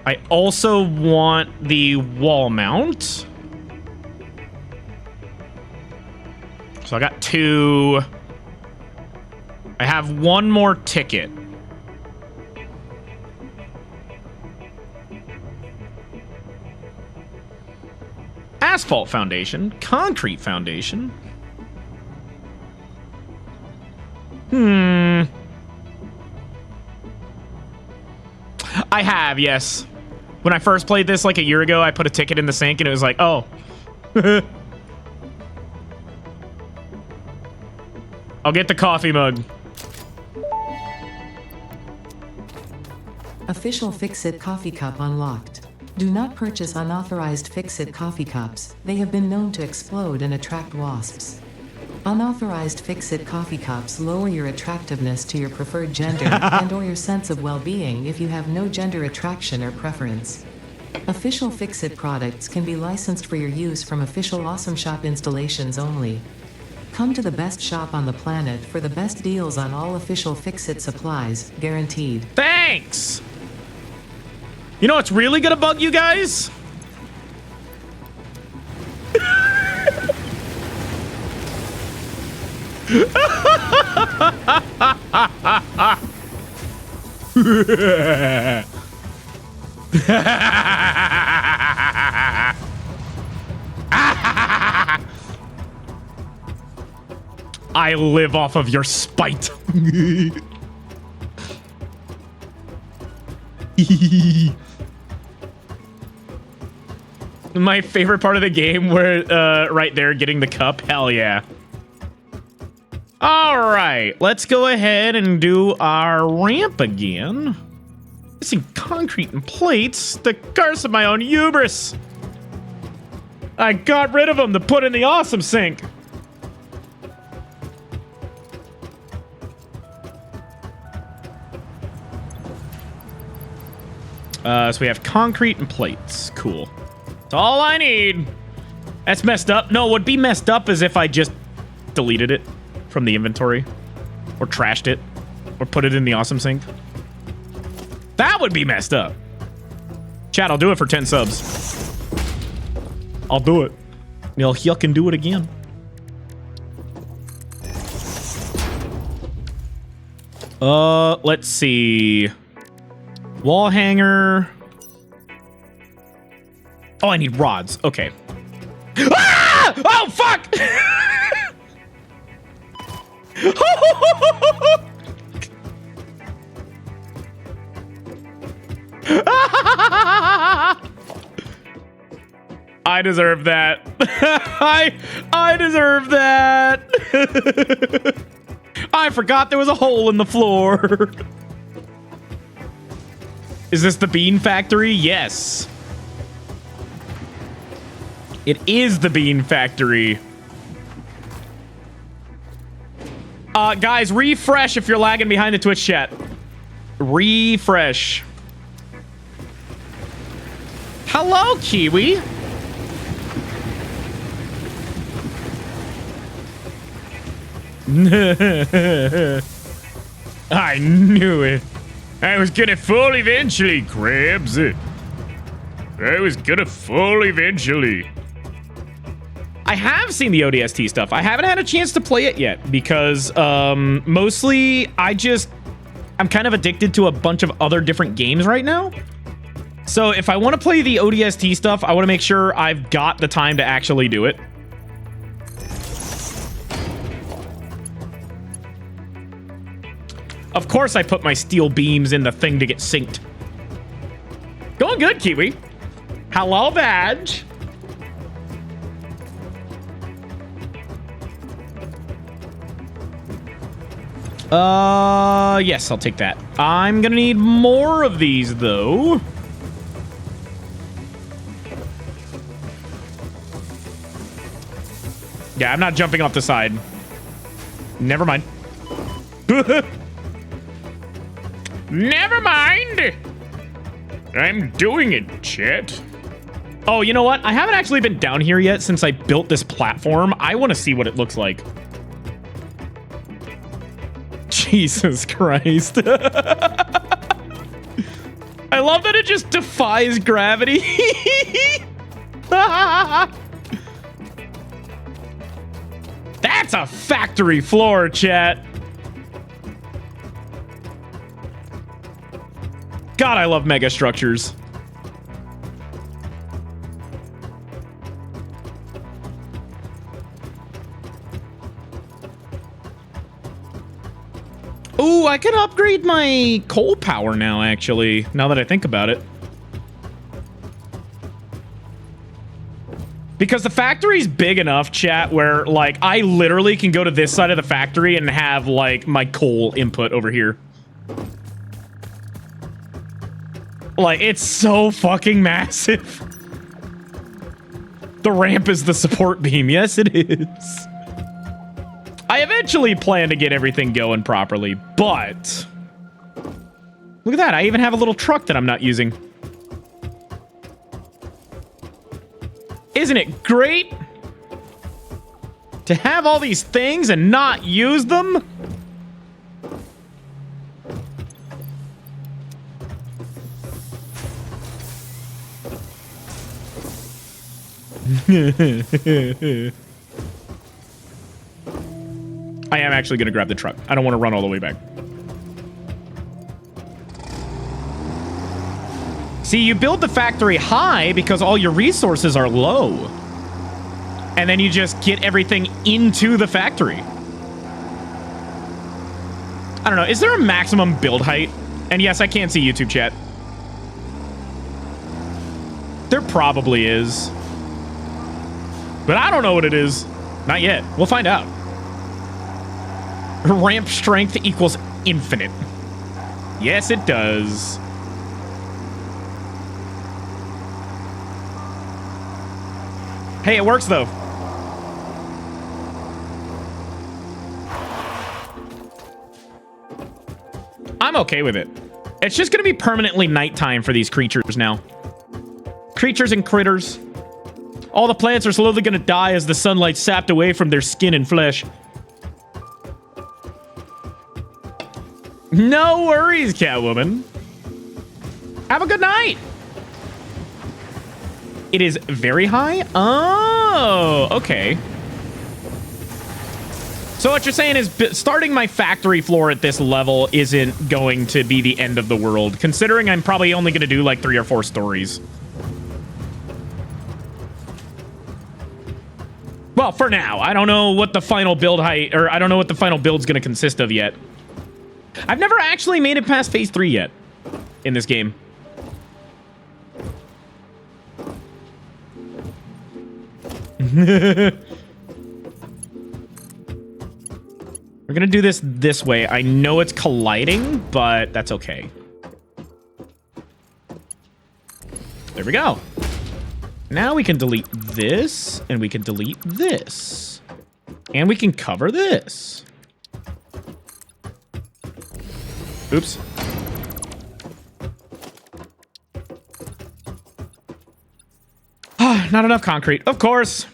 I also want the wall mount. So I got 2. I have 1 more ticket. Asphalt foundation, concrete foundation. I have, yes. When I first played this like a year ago, I put a ticket in the sink and it was like, oh. I'll get the coffee mug. Official Fix-It coffee cup unlocked. Do not purchase unauthorized Fix-It coffee cups. They have been known to explode and attract wasps. Unauthorized Fix-It coffee cups lower your attractiveness to your preferred gender and/or your sense of well-being if you have no gender attraction or preference. Official Fix-It products can be licensed for your use from official Awesome Shop installations only. Come to the best shop on the planet for the best deals on all official Fix-It supplies, guaranteed. Thanks! You know what's really gonna bug you guys? I live off of your spite. My favorite part of the game where right there getting the cup. Hell yeah. All right, let's go ahead and do our ramp again. Missing concrete and plates. The curse of my own hubris. I got rid of them to put in the awesome sink. So we have concrete and plates. Cool. That's all I need. That's messed up. No, what would be messed up is if I just deleted it from the inventory or trashed it or put it in the awesome sink. That would be messed up. Chat, I'll do it for 10 subs. I'll do it. You'll can do it again. Let's see. Wall hanger. Oh, I need rods. Okay. Ah! Oh, fuck! I deserve that. I deserve that. I forgot there was a hole in the floor. Is this the bean factory? Yes. It is the bean factory. Guys, refresh if you're lagging behind the Twitch chat. Refresh. Hello, Kiwi. I knew it. I was gonna fall eventually, Crabs. I was gonna fall eventually. I have seen the ODST stuff. I haven't had a chance to play it yet because mostly I'm kind of addicted to a bunch of other different games right now. So if I want to play the ODST stuff, I want to make sure I've got the time to actually do it. Of course I put my steel beams in the thing to get synced. Going good, Kiwi. Hello, Badge. Yes, I'll take that. I'm gonna need more of these, though. Yeah, I'm not jumping off the side. Never mind. Never mind. I'm doing it, chat. Oh, you know what? I haven't actually been down here yet since I built this platform. I want to see what it looks like. Jesus Christ. I love that it just defies gravity. That's a factory floor, chat. God, I love mega structures. Ooh, I can upgrade my coal power now, actually, now that I think about it. Because the factory's big enough, chat, where, like, I literally can go to this side of the factory and have, like, my coal input over here. Like, it's so fucking massive. The ramp is the support beam. Yes, it is. I eventually plan to get everything going properly, but... Look at that. I even have a little truck that I'm not using. Isn't it great to have all these things and not use them? I am actually going to grab the truck. I don't want to run all the way back. See, you build the factory high because all your resources are low. And then you just get everything into the factory. I don't know. Is there a maximum build height? And yes, I can't see YouTube chat. There probably is. But I don't know what it is. Not yet. We'll find out. Ramp strength equals infinite. Yes, it does. Hey, it works, though. I'm okay with it. It's just going to be permanently nighttime for these creatures now. Creatures and critters. All the plants are slowly going to die as the sunlight sapped away from their skin and flesh. No worries, Catwoman. Have a good night. It is very high? Oh, okay. So what you're saying is starting my factory floor at this level isn't going to be the end of the world, considering I'm probably only going to do like 3 or 4 stories. Well, for now. I don't know what the final build height, or I don't know what the final build's going to consist of yet. I've never actually made it past phase 3 yet in this game. We're gonna do this way. I know it's colliding, but that's okay. There we go. Now we can delete this, and we can delete this. And we can cover this. Oops. Not enough concrete. Of course.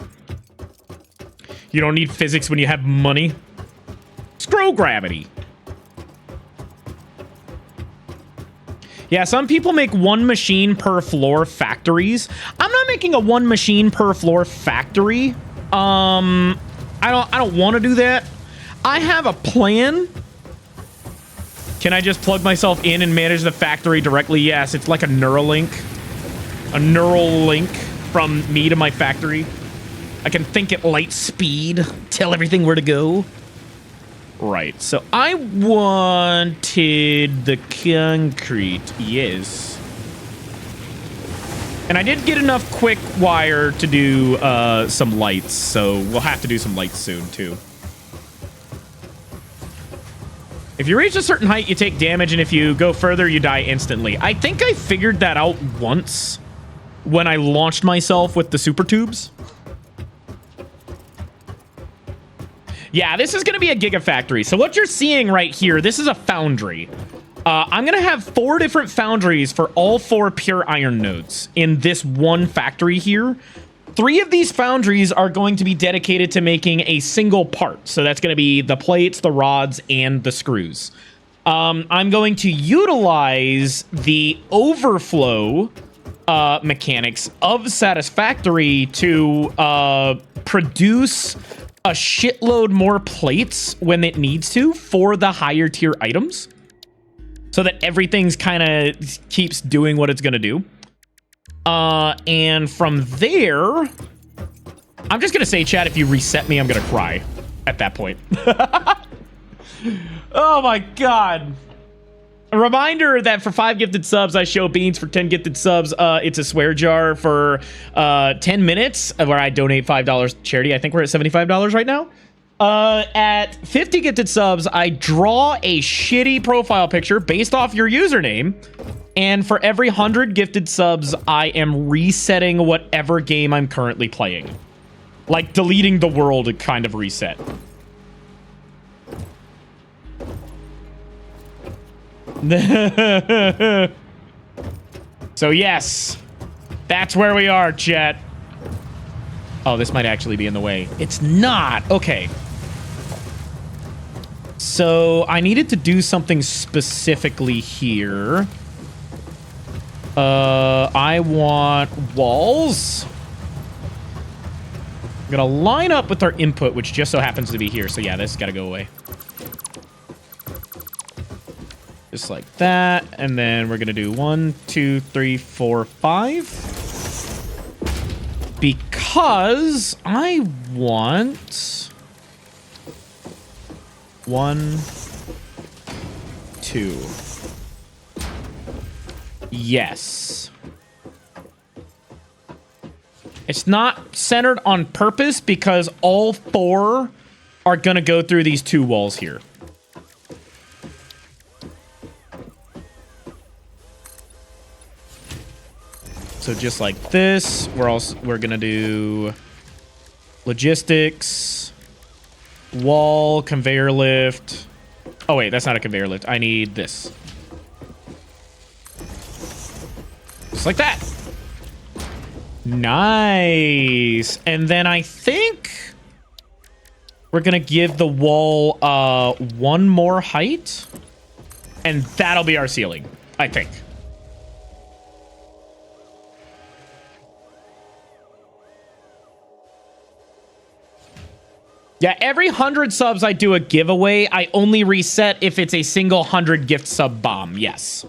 You don't need physics when you have money. Screw gravity. Yeah, some people make one machine per floor factories. I'm not making a one machine per floor factory. I don't want to do that. I have a plan. Can I just plug myself in and manage the factory directly? Yes, it's like a Neuralink. A neural link from me to my factory. I can think at light speed, tell everything where to go. Right, so I wanted the concrete, yes. And I did get enough quick wire to do some lights, so we'll have to do some lights soon, too. If you reach a certain height, you take damage, and if you go further, you die instantly. I think I figured that out once when I launched myself with the super tubes. Yeah, this is going to be a gigafactory. So what you're seeing right here, this is a foundry. I'm going to have 4 different foundries for all 4 pure iron nodes in this one factory here. 3 of these foundries are going to be dedicated to making a single part. So that's going to be the plates, the rods, and the screws. I'm going to utilize the overflow mechanics of Satisfactory to produce a shitload more plates when it needs to for the higher tier items, so that everything's kind of keeps doing what it's gonna do. And from there, I'm just gonna say, chat, if you reset me, I'm gonna cry at that point. Oh my god. A reminder that for 5 gifted subs, I show beans. For 10 gifted subs, it's a swear jar for 10 minutes where I donate $5 to charity. I think we're at $75 right now. At 50 gifted subs, I draw a shitty profile picture based off your username. And for every 100 gifted subs, I am resetting whatever game I'm currently playing. Like deleting the world kind of reset. So yes, that's where we are, chat. Oh, this might actually be in the way. It's not. Okay. So I needed to do something specifically here. I want walls. I'm gonna line up with our input, which just so happens to be here. So yeah, this has got to go away. Just like that. And then we're going to do 1, 2, 3, 4, 5. Because I want 1, 2. Yes. It's not centered on purpose because all 4 are going to go through these 2 walls here. So just like this, we're gonna do logistics, wall, conveyor lift. Oh wait, that's not a conveyor lift. I need this. Just like that. Nice. And then I think we're gonna give the wall 1 more height, and that'll be our ceiling, I think. Yeah, every 100 subs I do a giveaway. I only reset if it's a single 100 gift sub bomb. Yes.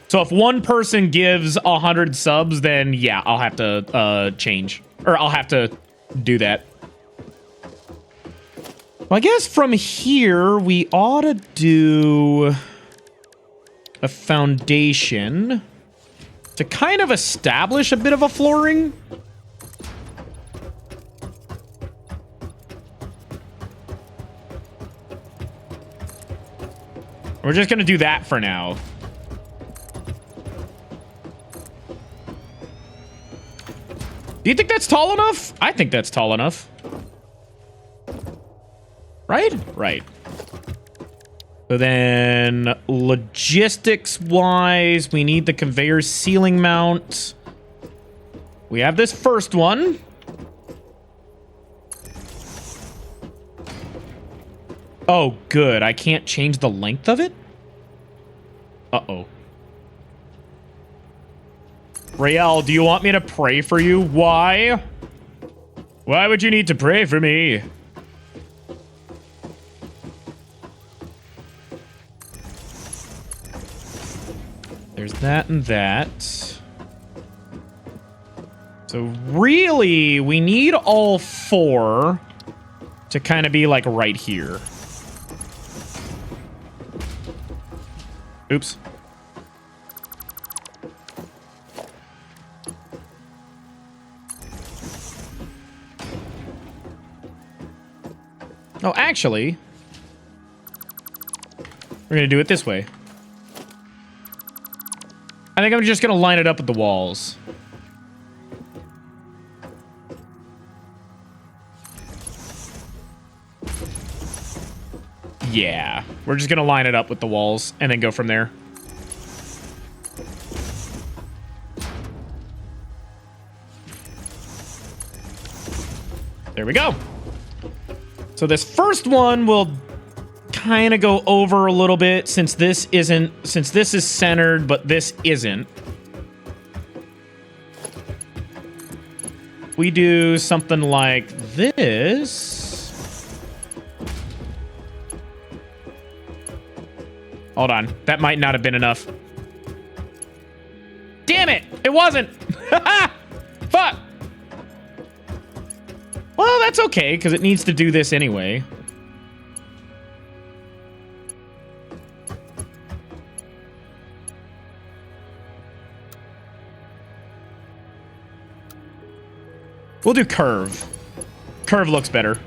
So if one person gives 100 subs, then yeah, I'll have to change. Or I'll have to do that. Well, I guess from here, we ought to do a foundation to kind of establish a bit of a flooring. We're just gonna do that for now. Do you think that's tall enough? I think that's tall enough. Right? Right. So then, logistics-wise, we need the conveyor ceiling mount. We have this first one. Oh, good. I can't change the length of it? Uh-oh. Rael, do you want me to pray for you? Why? Why would you need to pray for me? There's that and that. So really, we need all four to kind of be like right here. Oops. Oh, actually, we're going to do it this way. I think I'm just going to line it up with the walls. Yeah, we're just going to line it up with the walls and then go from there. There we go. So this first one will kind of go over a little bit since this is centered, but this isn't. We do something like this. Hold on. That might not have been enough. Damn it! It wasn't! Fuck! Well, that's okay, because it needs to do this anyway. We'll do curve. Curve looks better.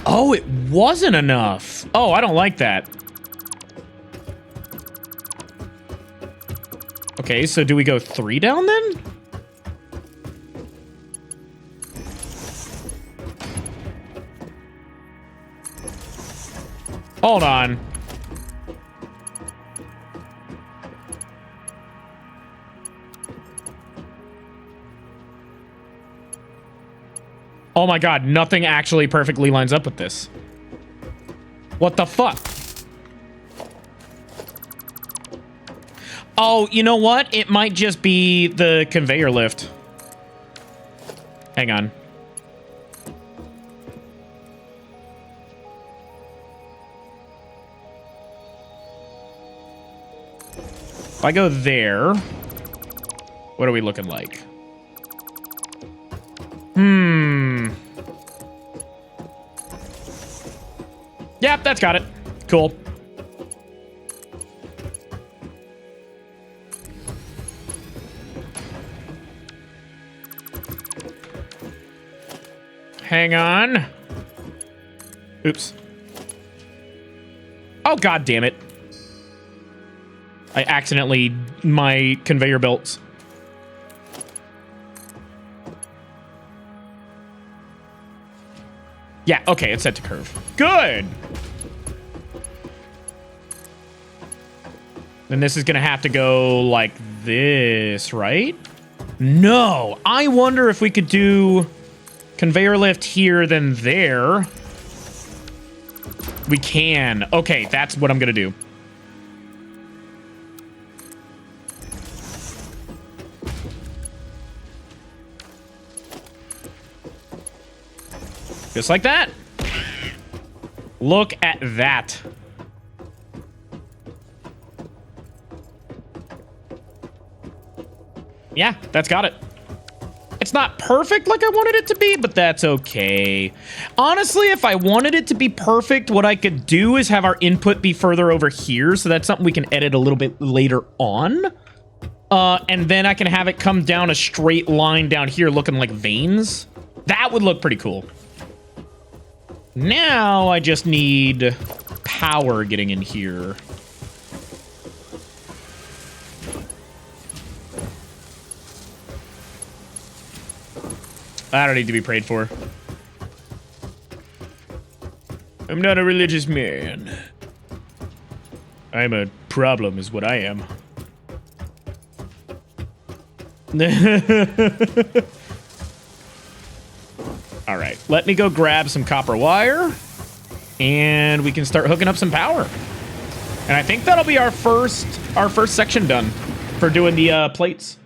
Oh, it wasn't enough. Oh, I don't like that. Okay, so do we go 3 down then? Hold on. Oh my god, nothing actually perfectly lines up with this. What the fuck? Oh, you know what? It might just be the conveyor lift. Hang on. If I go there, what are we looking like? Yep, that's got it. Cool. Hang on. Oops. Oh, god damn it. I accidentally... my conveyor belts. Yeah, okay, it's set to curve. Good! Then this is gonna have to go like this, right? No! I wonder if we could do conveyor lift here, then there. We can. Okay, that's what I'm gonna do. Just like that. Look at that. Yeah, that's got it. It's not perfect like I wanted it to be, but that's okay. Honestly, if I wanted it to be perfect, what I could do is have our input be further over here, so that's something we can edit a little bit later on. And then I can have it come down a straight line down here looking like veins. That would look pretty cool. Now I just need power getting in here. I don't need to be prayed for. I'm not a religious man. I'm a problem is what I am. All right, let me go grab some copper wire and we can start hooking up some power. And I think that'll be our first section done for doing the plates.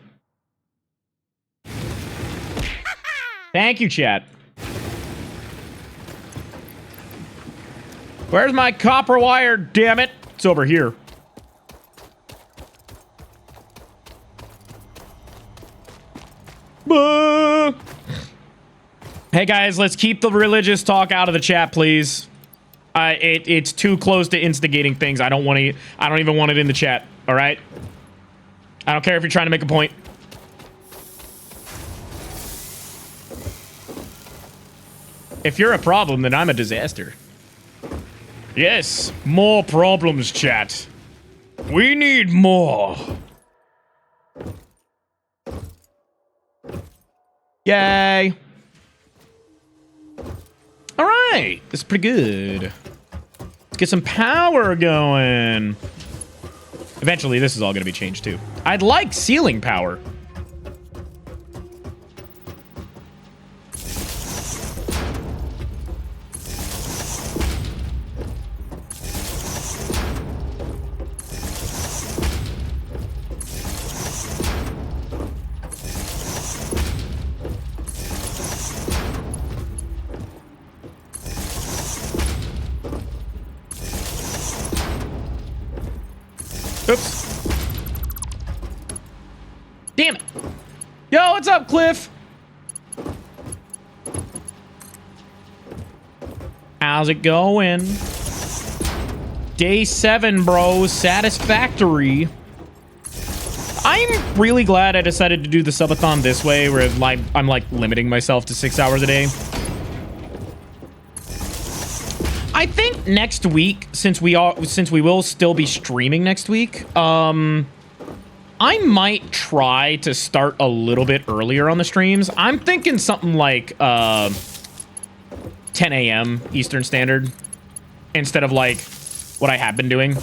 Thank you, chat. Where's my copper wire, damn it? It's over here. Bah! Hey guys, let's keep the religious talk out of the chat, please. It's too close to instigating things. I don't even want it in the chat, all right? I don't care if you're trying to make a point. If you're a problem, then I'm a disaster. Yes, more problems, chat. We need more. Yay. All right, this is pretty good. Let's get some power going. Eventually, this is all going to be changed, too. I'd like ceiling power. Oops. Damn it. Yo, what's up, Cliff? How's it going? Day 7, bro. Satisfactory. I'm really glad I decided to do the subathon this way, where I'm like limiting myself to 6 hours a day. I think next week, since we will still be streaming next week, I might try to start a little bit earlier on the streams. I'm thinking something like 10 a.m. Eastern Standard instead of like what I have been doing.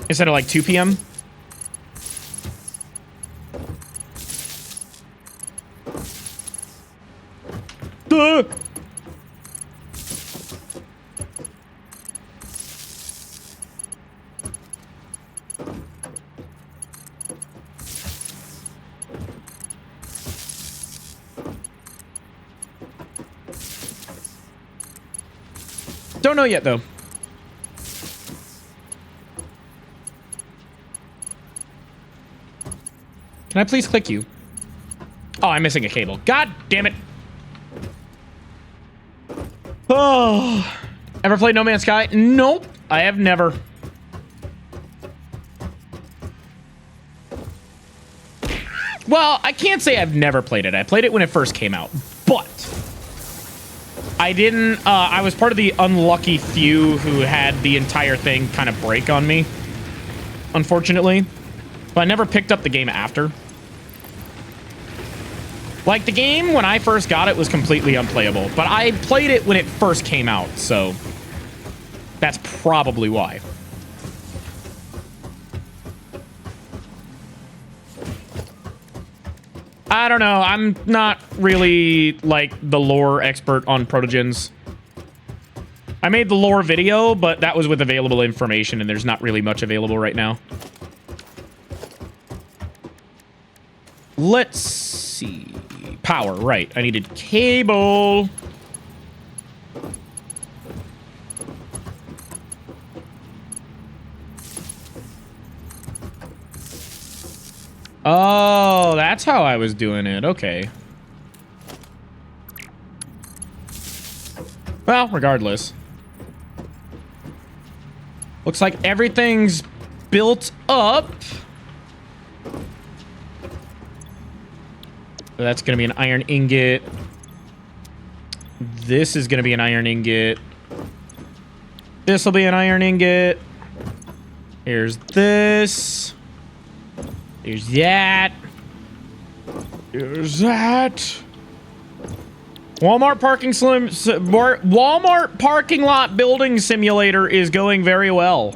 Instead of like 2 p.m. Duh! Don't know yet, though. Can I please click you? Oh, I'm missing a cable. God damn it. Oh. Ever played No Man's Sky? Nope. I have never. Well, I can't say I've never played it. I played it when it first came out. But I didn't, I was part of the unlucky few who had the entire thing kind of break on me, unfortunately. But I never picked up the game after. Like, the game, when I first got it, was completely unplayable. But I played it when it first came out, so that's probably why. I don't know. I'm not really, like, the lore expert on protogens. I made the lore video, but that was with available information, and there's not really much available right now. Let's see. Power, right. I needed cable. Oh, that's how I was doing it. Okay. Well, regardless. Looks like everything's built up. So that's going to be an iron ingot. This is going to be an iron ingot. This will be an iron ingot. Here's this. There's that. There's that. Walmart parking lot building simulator is going very well.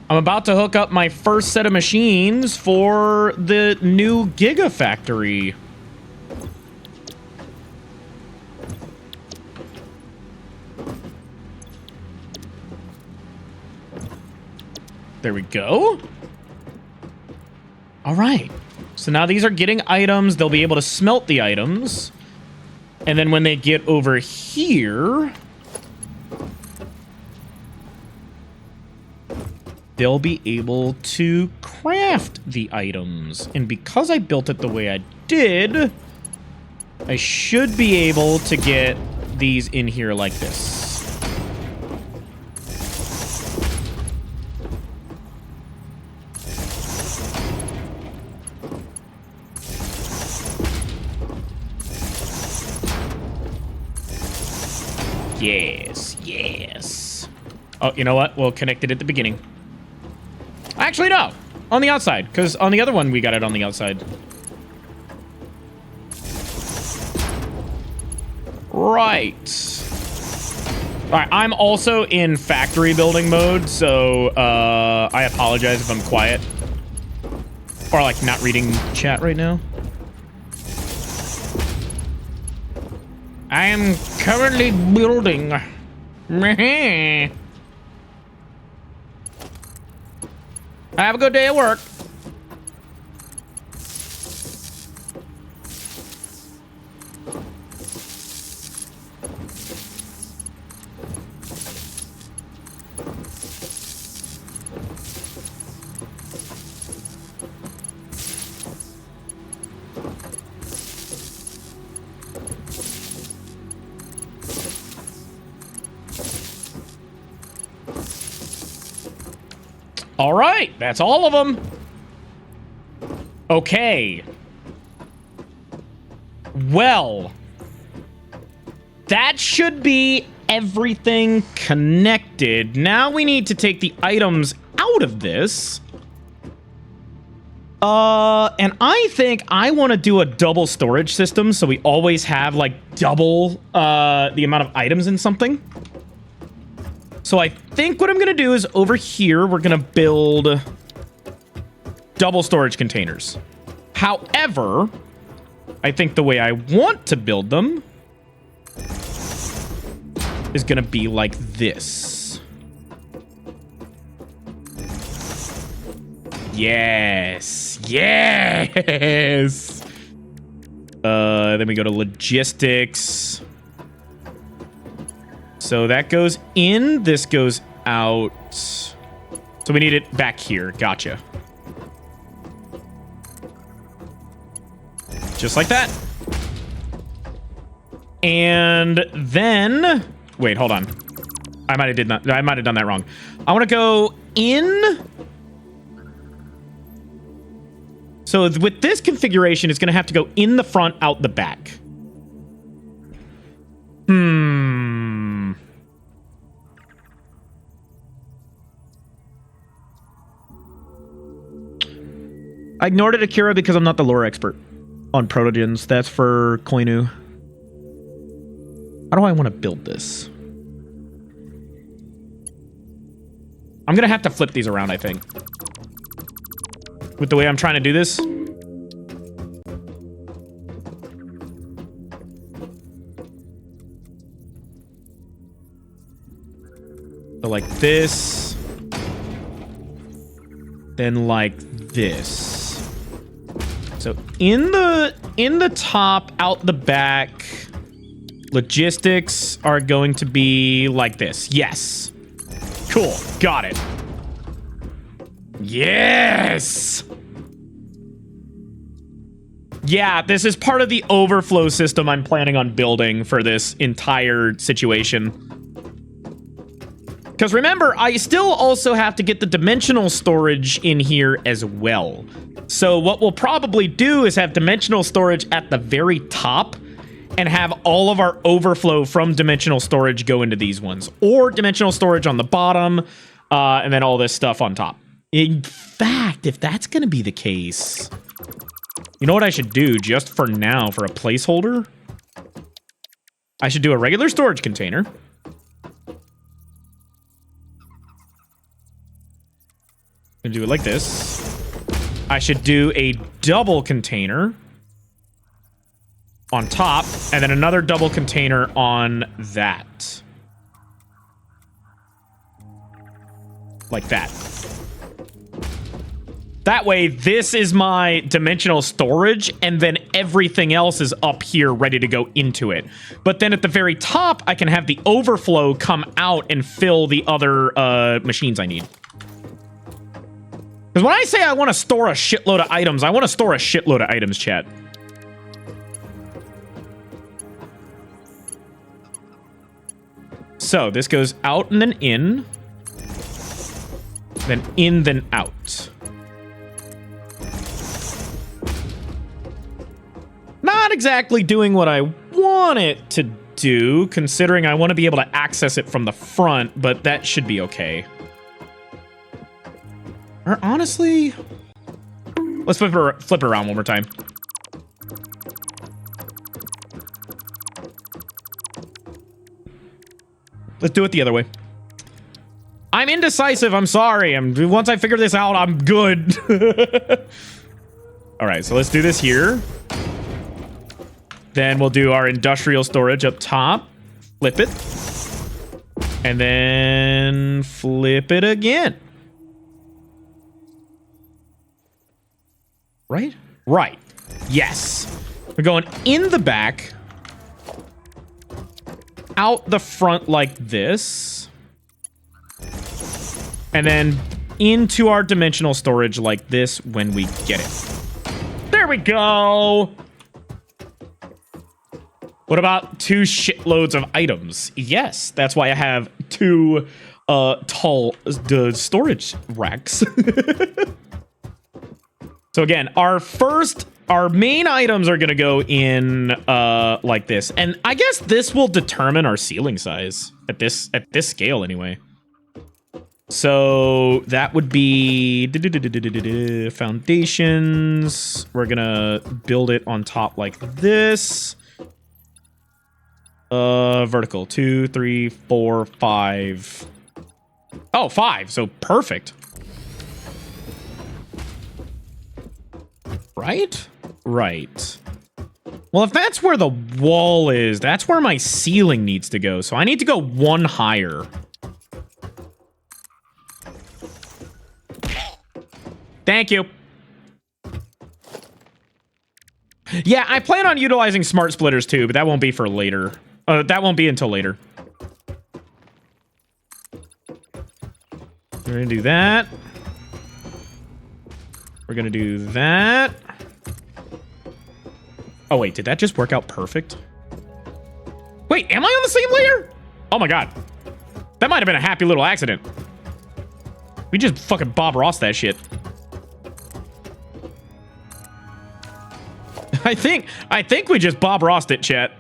I'm about to hook up my first set of machines for the new Gigafactory. There we go. All right. So now these are getting items. They'll be able to smelt the items. And then when they get over here, they'll be able to craft the items. And because I built it the way I did, I should be able to get these in here like this. Yes, yes. Oh, you know what? We'll connect it at the beginning. Actually, no. On the outside, because on the other one, we got it on the outside. Right. All right, I'm also in factory building mode, so I apologize if I'm quiet. Or, like, not reading chat right now. I am currently building. Have a good day at work. All right, that's all of them. Okay. Well, that should be everything connected. Now we need to take the items out of this. And I think I want to do a double storage system so we always have like double the amount of items in something. So I think what I'm going to do is over here, we're going to build double storage containers. However, I think the way I want to build them is going to be like this. Yes. Yes. Then we go to logistics. So that goes in, this goes out. So we need it back here. Gotcha. Just like that. And then, wait, hold on. I might have done that wrong. I want to go in. So with this configuration, it's going to have to go in the front, out the back. I ignored it, Akira, because I'm not the lore expert on protogens. That's for Koinu. How do I want to build this? I'm going to have to flip these around, I think. With the way I'm trying to do this. So like this. Then like this. So in the top, out the back, logistics are going to be like this. Yes. Cool. Got it. Yes. Yeah, this is part of the overflow system I'm planning on building for this entire situation. Because remember, I still also have to get the dimensional storage in here as well. So what we'll probably do is have dimensional storage at the very top, and have all of our overflow from dimensional storage go into these ones, or dimensional storage on the bottom, and then all this stuff on top. In fact, if that's going to be the case, you know what I should do just for now for a placeholder? I should do a regular storage container. I'm gonna do it like this. I should do a double container on top, and then another double container on that. Like that. That way, this is my dimensional storage, and then everything else is up here ready to go into it. But then at the very top, I can have the overflow come out and fill the other machines I need. Because when I say I want to store a shitload of items, I want to store a shitload of items, chat. So this goes out and then in. Then in, then out. Not exactly doing what I want it to do, considering I want to be able to access it from the front, but that should be okay. Or honestly, let's flip it around one more time. Let's do it the other way. I'm indecisive. I'm sorry. Once I figure this out, I'm good. All right, so let's do this here. Then we'll do our industrial storage up top. Flip it. And then flip it again. Right? Right. Yes. We're going in the back. Out the front like this. And then into our dimensional storage like this when we get it. There we go. What about 2 shitloads of items? Yes, that's why I have 2 tall storage racks. So again, our main items are gonna go in like this, and I guess this will determine our ceiling size at this scale anyway. So that would be foundations. We're gonna build it on top like this. Vertical 2, 3, 4, 5. Oh, 5. So perfect. Right? Right. Well, if that's where the wall is, that's where my ceiling needs to go. So I need to go 1 higher. Thank you. Yeah, I plan on utilizing smart splitters too, but that won't be for later. That won't be until later. We're gonna do that. We're gonna do that. Oh wait, did that just work out perfect? Wait, am I on the same layer? Oh my god. That might have been a happy little accident. We just fucking Bob Ross that shit. I think we just Bob Rossed it, chat.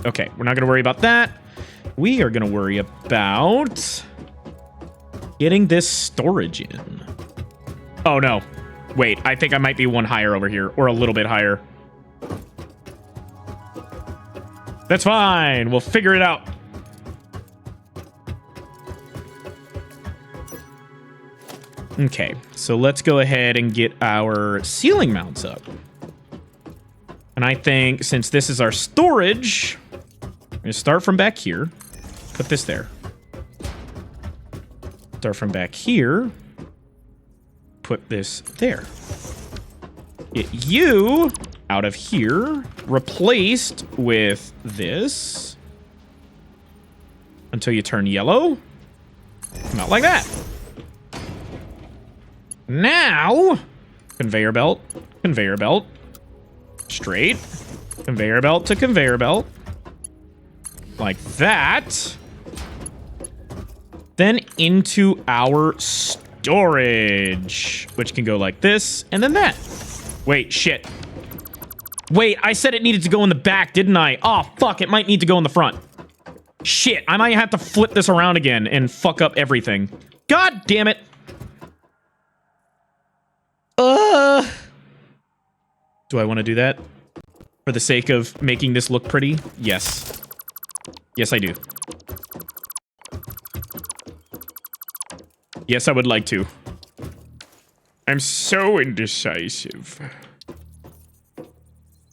Okay, we're not gonna worry about that. We are gonna worry about getting this storage in. Oh no. Wait, I think I might be 1 higher over here, or a little bit higher. That's fine. We'll figure it out. Okay, so let's go ahead and get our ceiling mounts up. And I think since this is our storage, I'm gonna start from back here. Put this there. Start from back here. Put this there. Get you out of here, replaced with this until you turn yellow. Come out like that. Now, conveyor belt, straight, conveyor belt to conveyor belt, like that. Then into our storage, which can go like this, and then that. Wait, shit. Wait, I said it needed to go in the back, didn't I? Oh, fuck, it might need to go in the front. Shit, I might have to flip this around again and fuck up everything. God damn it. Do I want to do that? For the sake of making this look pretty? Yes. Yes, I do. Yes, I would like to. I'm so indecisive.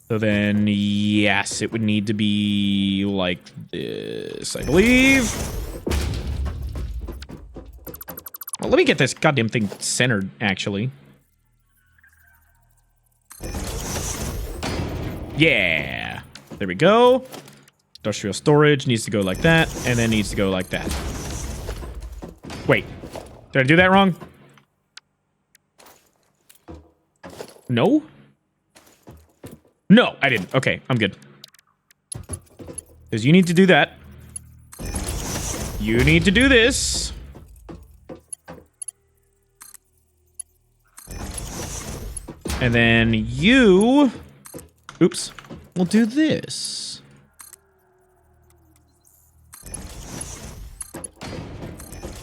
So then, yes, it would need to be like this, I believe. Well, let me get this goddamn thing centered, actually. Yeah. There we go. Industrial storage needs to go like that, and then needs to go like that. Wait. Did I do that wrong? No? No, I didn't. Okay, I'm good. Because you need to do that. You need to do this. And then you... Oops. We'll do this.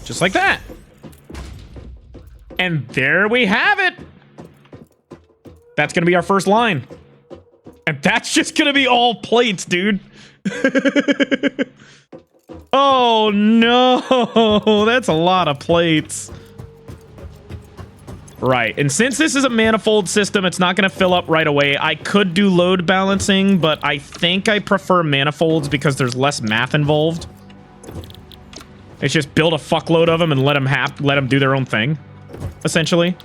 Just like that. And there we have it. That's going to be our first line. And that's just going to be all plates, dude. Oh, no. That's a lot of plates. Right. And since this is a manifold system, it's not going to fill up right away. I could do load balancing, but I think I prefer manifolds because there's less math involved. It's just build a fuckload of them and let them do their own thing, essentially.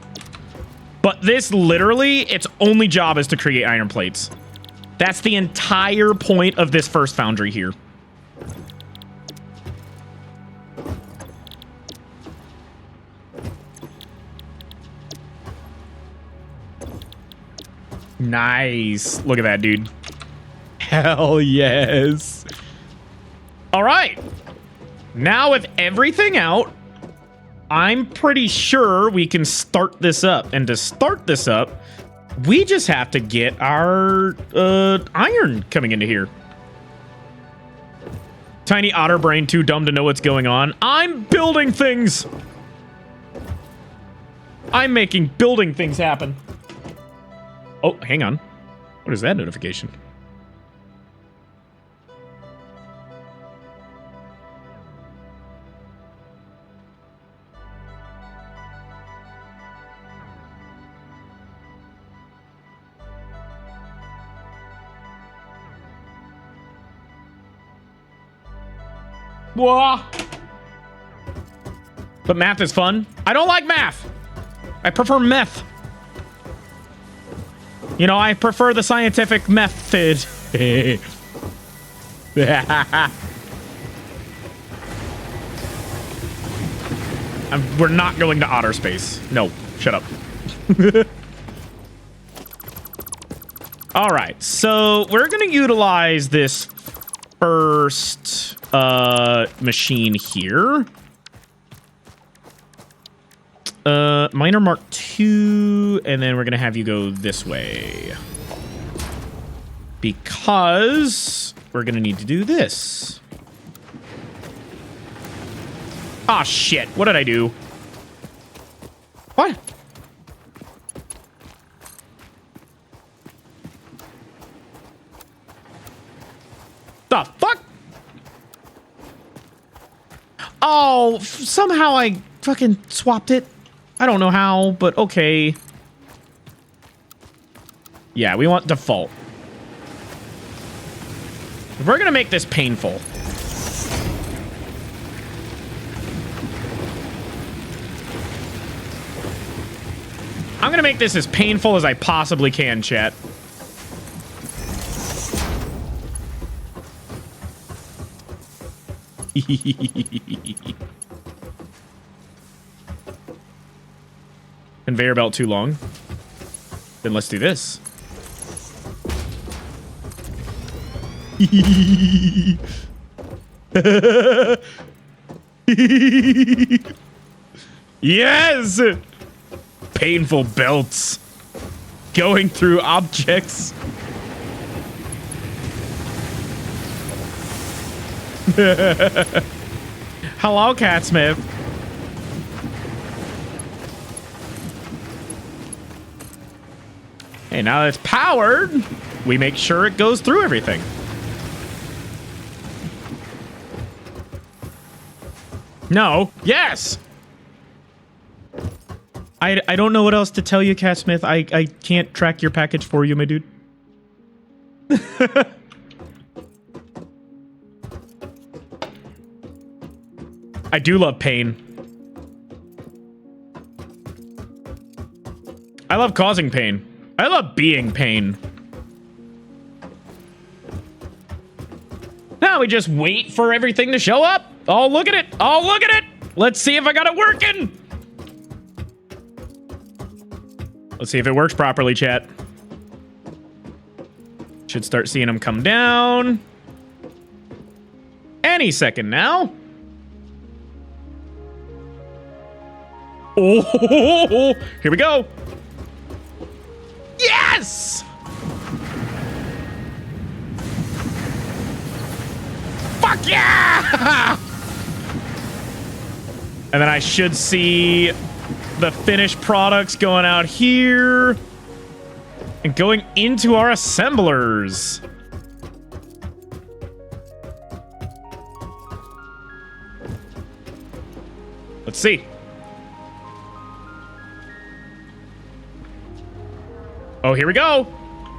But this literally, its only job is to create iron plates. That's the entire point of this first foundry here. Nice. Look at that, dude. Hell yes. All right. Now with everything out, I'm pretty sure we can start this up. And to start this up, we just have to get our iron coming into here. Tiny otter brain, too dumb to know what's going on. I'm building things. I'm making building things happen. Oh, hang on. What is that notification? Whoa. But math is fun. I don't like math. I prefer meth. You know, I prefer the scientific method. We're not going to outer space. No, shut up. All right, so we're going to utilize this first machine here. Miner Mark II, and then we're gonna have you go this way. Because we're gonna need to do this. Ah, shit. What did I do? What? The fuck? Oh, somehow I fucking swapped it. I don't know how, but okay. Yeah, we want default. We're gonna make this painful. I'm gonna make this as painful as I possibly can, chat. Conveyor belt too long. Then let's do this. Yes! Painful belts. going through objects. Hello, Catsmith. Hey, now that it's powered, we make sure it goes through everything. No. Yes. I don't know what else to tell you, Catsmith. I can't track your package for you, my dude. I do love pain. I love causing pain. I love being pain. Now we just wait for everything to show up. Oh, look at it. Oh, look at it. Let's see if I got it working. Let's see if it works properly, chat. Should start seeing them come down. Any second now. Oh, here we go. Yes! Fuck yeah! And then I should see the finished products going out here and going into our assemblers. Let's see. Oh, here we go.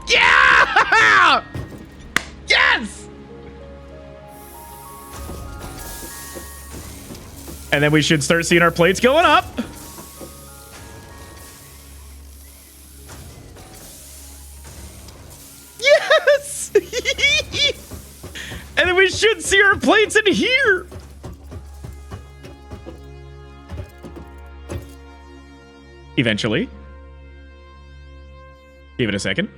Yeah! Yes! And then we should start seeing our plates going up. Yes! And then we should see our plates in here. Eventually. Give it a second.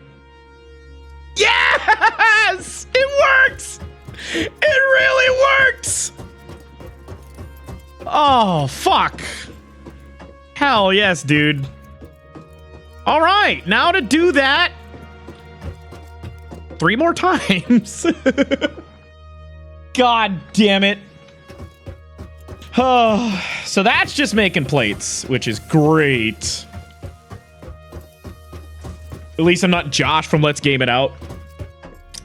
Yes! It works! It really works! Oh, fuck. Hell yes, dude. All right, now to do that 3 more times. God damn it. Oh, so that's just making plates, which is great. At least I'm not Josh from Let's Game It Out.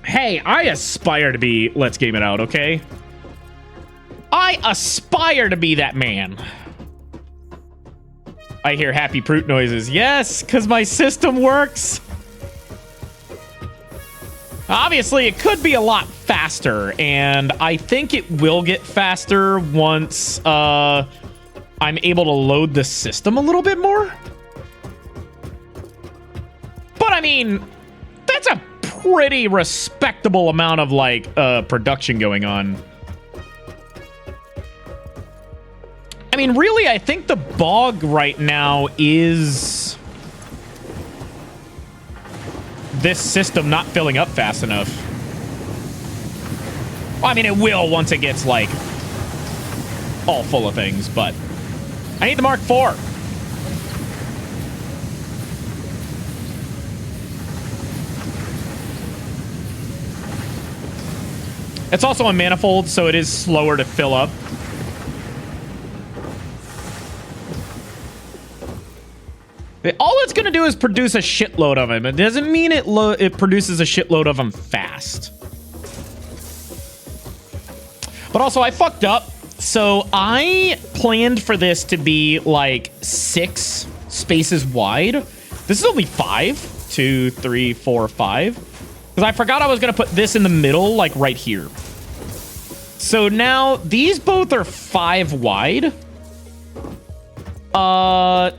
Hey, I aspire to be Let's Game It Out, okay? I aspire to be that man. I hear happy Proot noises. Yes, because my system works. Obviously, it could be a lot faster, and I think it will get faster once I'm able to load the system a little bit more. But I mean, that's a pretty respectable amount of like production going on. I mean, really, I think the bug right now is this system not filling up fast enough. Well, I mean, it will once it gets like all full of things, but I need the Mark IV. It's also a manifold, so it is slower to fill up. All it's going to do is produce a shitload of them. It doesn't mean it produces a shitload of them fast. But also, I fucked up. So I planned for this to be like 6 spaces wide. This is only 5. 2, 3, 4, 5. Because I forgot I was going to put this in the middle, like right here. So now these both are 5 wide.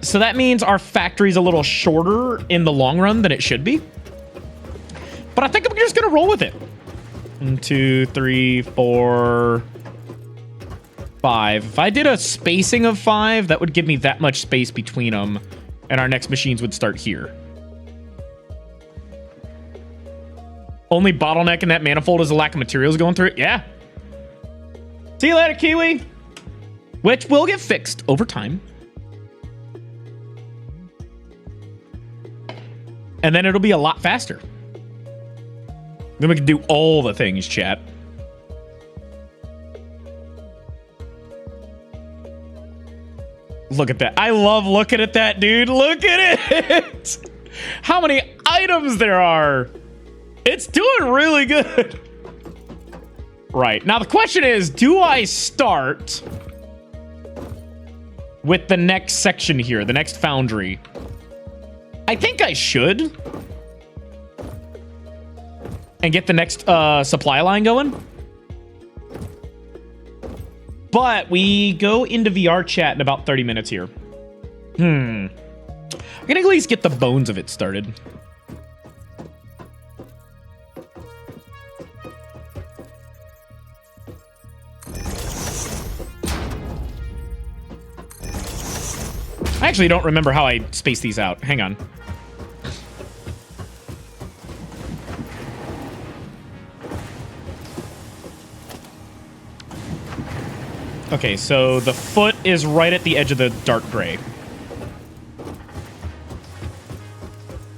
So that means our factory's a little shorter in the long run than it should be. But I think I'm just going to roll with it. 1, 2, 3, 4, 5. If I did a spacing of 5, that would give me that much space between them. And our next machines would start here. Only bottleneck in that manifold is a lack of materials going through it. Yeah. See you later, Kiwi. Which will get fixed over time. And then it'll be a lot faster. Then we can do all the things, chat. Look at that. I love looking at that, dude. Look at it. How many items there are. It's doing really good. Right. Now, the question is, do I start with the next section here, the next foundry? I think I should. And get the next supply line going. But we go into VRChat in about 30 minutes here. I'm gonna at least get the bones of it started. I actually don't remember how I spaced these out. Hang on. Okay, so the foot is right at the edge of the dark gray.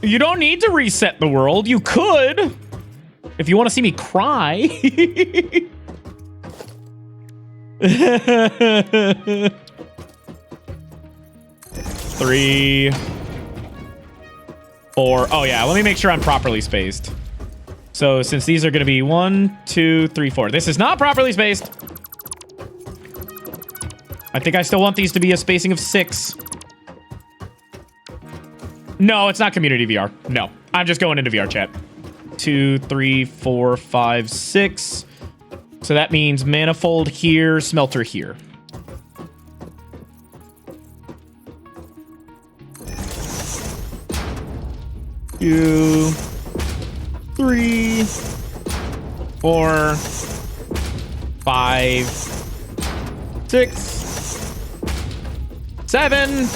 You don't need to reset the world. You could. If you want to see me cry. 3, 4. Oh, yeah. Let me make sure I'm properly spaced. So since these are going to be 1, 2, 3, 4. This is not properly spaced. I think I still want these to be a spacing of 6. No, it's not community VR. No, I'm just going into VRChat. 2, 3, 4, 5, 6. So that means manifold here, smelter here. Two, 3, 4, 5, 6, 7,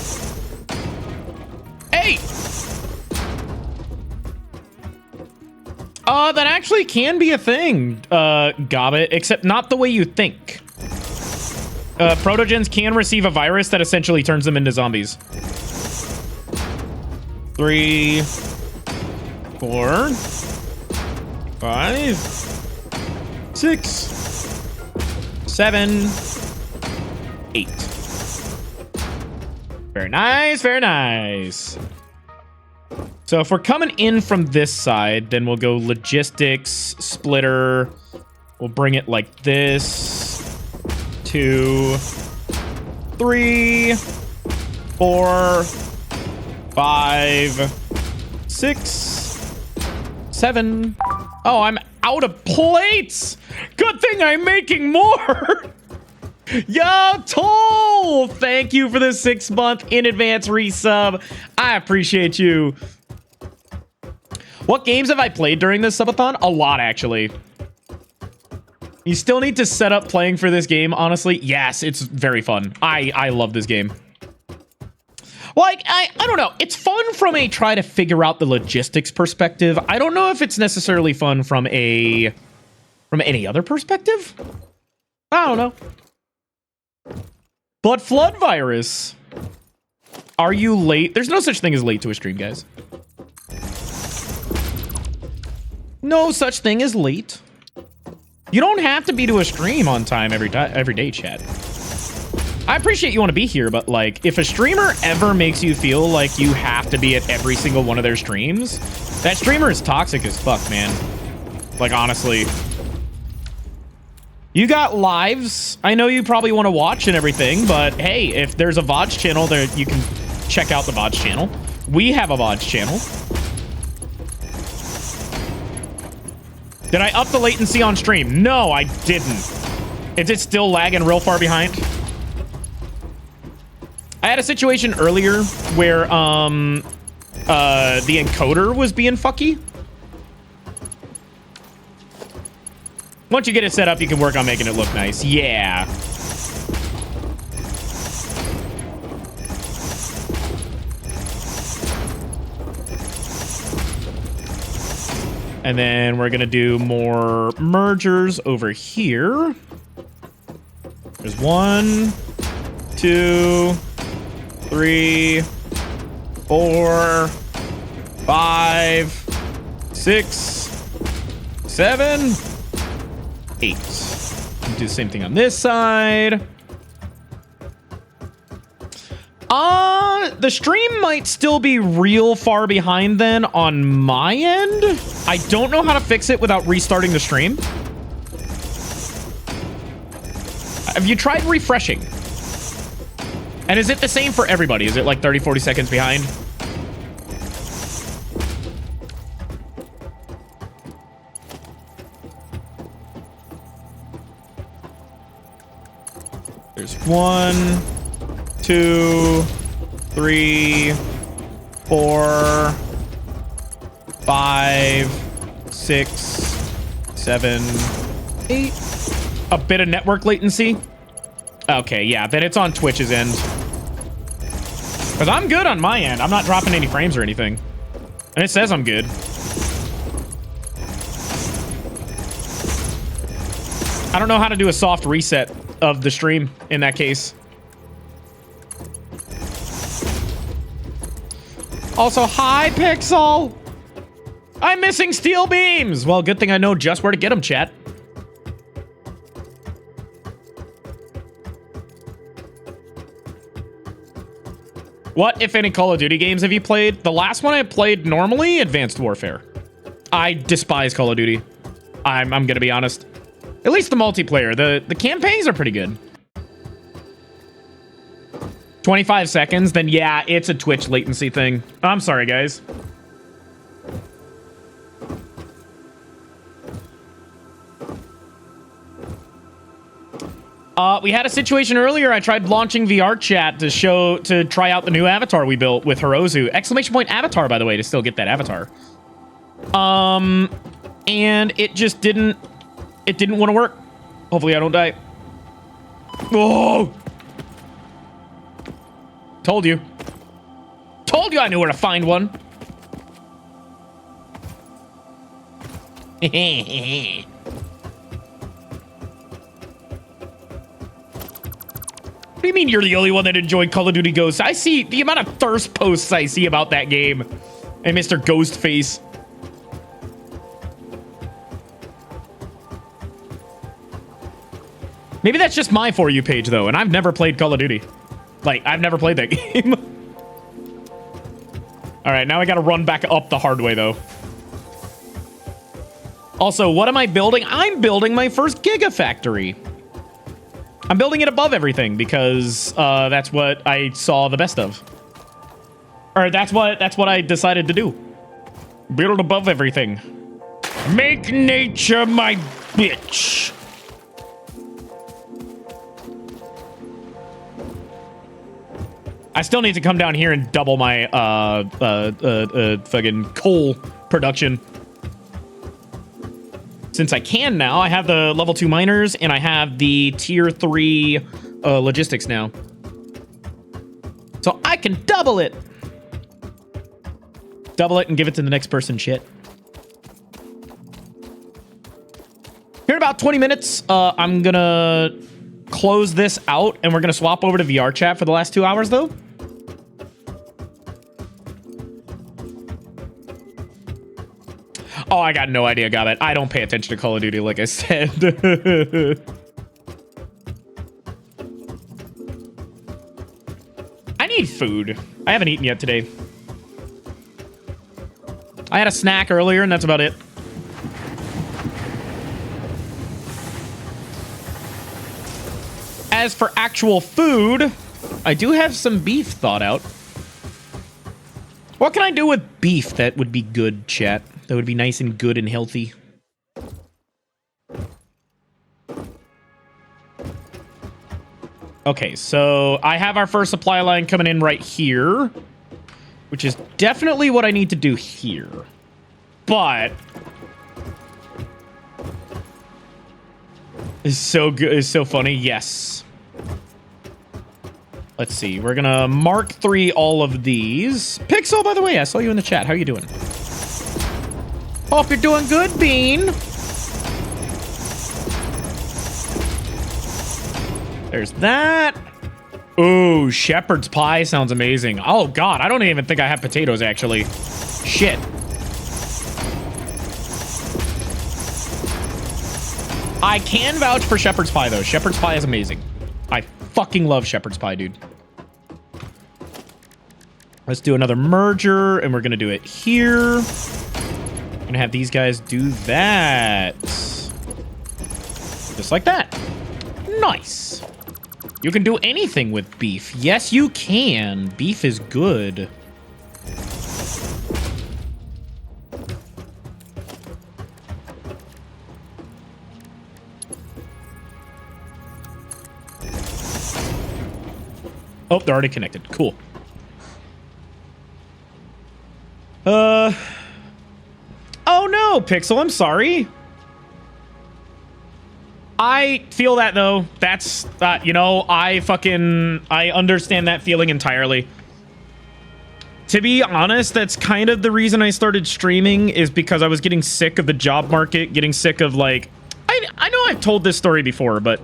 8. That actually can be a thing, Gobbit, except not the way you think. Protogens can receive a virus that essentially turns them into zombies. 3, 4, 5, 6, 7, 8. Very nice, very nice. So if we're coming in from this side, then we'll go logistics, splitter. We'll bring it like this. 2, 3, 4, 5, 6, 7. Oh, I'm out of plates. Good thing I'm making more. Yo, Toll! Thank you for the 6-month in advance resub. I appreciate you. What games have I played during this subathon? A lot, actually. You still need to set up playing for this game, honestly. Yes, it's very fun. I love this game. Like, I don't know. It's fun from a try to figure out the logistics perspective. I don't know if it's necessarily fun from any other perspective. I don't know. But Flood Virus. Are you late? There's no such thing as late to a stream, guys. No such thing as late. You don't have to be to a stream on time every day, chat. I appreciate you want to be here, but like, if a streamer ever makes you feel like you have to be at every single one of their streams, that streamer is toxic as fuck, man. Like, honestly. You got lives. I know you probably want to watch and everything, but hey, if there's a VODs channel there, you can check out the VODs channel. We have a VODs channel. Did I up the latency on stream? No, I didn't. Is it still lagging real far behind? I had a situation earlier where the encoder was being fucky. Once you get it set up, you can work on making it look nice. Yeah. And then we're going to do more mergers over here. There's 1, 2, 3, 4, 5, 6, 7, 8. Do the same thing on this side. The stream might still be real far behind then on my end. I don't know how to fix it without restarting the stream. Have you tried refreshing? And is it the same for everybody? Is it like 30, 40 seconds behind? There's 1, 2, 3, 4, 5, 6, 7, 8. A bit of network latency. Okay, yeah, then it's on Twitch's end. Because I'm good on my end. I'm not dropping any frames or anything. And it says I'm good. I don't know how to do a soft reset of the stream in that case. Also, hi, Pixel! I'm missing steel beams! Well, good thing I know just where to get them, chat. What, if any, Call of Duty games have you played? The last one I played normally, Advanced Warfare. I despise Call of Duty. I'm gonna be honest. At least the multiplayer. The campaigns are pretty good. 25 seconds, then yeah, it's a Twitch latency thing. I'm sorry, guys. We had a situation earlier. I tried launching VRChat to try out the new avatar we built with Hirozu. Exclamation point avatar, by the way, to still get that avatar. And it just didn't want to work. Hopefully I don't die. Oh! Told you. Told you I knew where to find one. What do you mean you're the only one that enjoyed Call of Duty Ghosts? I see the amount of thirst posts I see about that game. And Mr. Ghostface. Maybe that's just my For You page, though, and I've never played Call of Duty. Like, I've never played that game. All right, now I gotta run back up the hard way, though. Also, what am I building? I'm building my first Gigafactory. I'm building it above everything because that's what I saw the best of. Or that's what I decided to do. Build above everything. Make nature my bitch. I still need to come down here and double my fucking coal production. Since I can now, I have the level 2 miners and I have the tier 3 logistics now. So I can double it. Double it and give it to the next person, shit. Here in about 20 minutes, I'm gonna close this out and we're gonna swap over to VRChat for the last 2 hours, though. Oh, I got no idea, Gobbit. I don't pay attention to Call of Duty, like I said. I need food. I haven't eaten yet today. I had a snack earlier, and that's about it. As for actual food, I do have some beef thought out. What can I do with beef that would be good, chat? That would be nice and good and healthy. Okay, so I have our first supply line coming in right here, which is definitely what I need to do here. But it's so good. It's so funny. Yes. Let's see. We're gonna Mark 3 all of these. Pixel, by the way, I saw you in the chat. How are you doing? Hope you're doing good, Bean. There's that. Ooh, shepherd's pie sounds amazing. Oh, God, I don't even think I have potatoes, actually. shit. I can vouch for shepherd's pie, though. Shepherd's pie is amazing. I fucking love shepherd's pie, dude. Let's do another merger, and we're going to do it here. Gonna have these guys do that. Just like that. Nice. You can do anything with beef. Yes, you can. Beef is good. Oh, they're already connected. Cool. Oh no, Pixel, I'm sorry. I feel that, though. That's, you know, I understand that feeling entirely. To be honest, that's kind of the reason I started streaming, is because I was getting sick of the job market, getting sick of, like, I know I've told this story before, but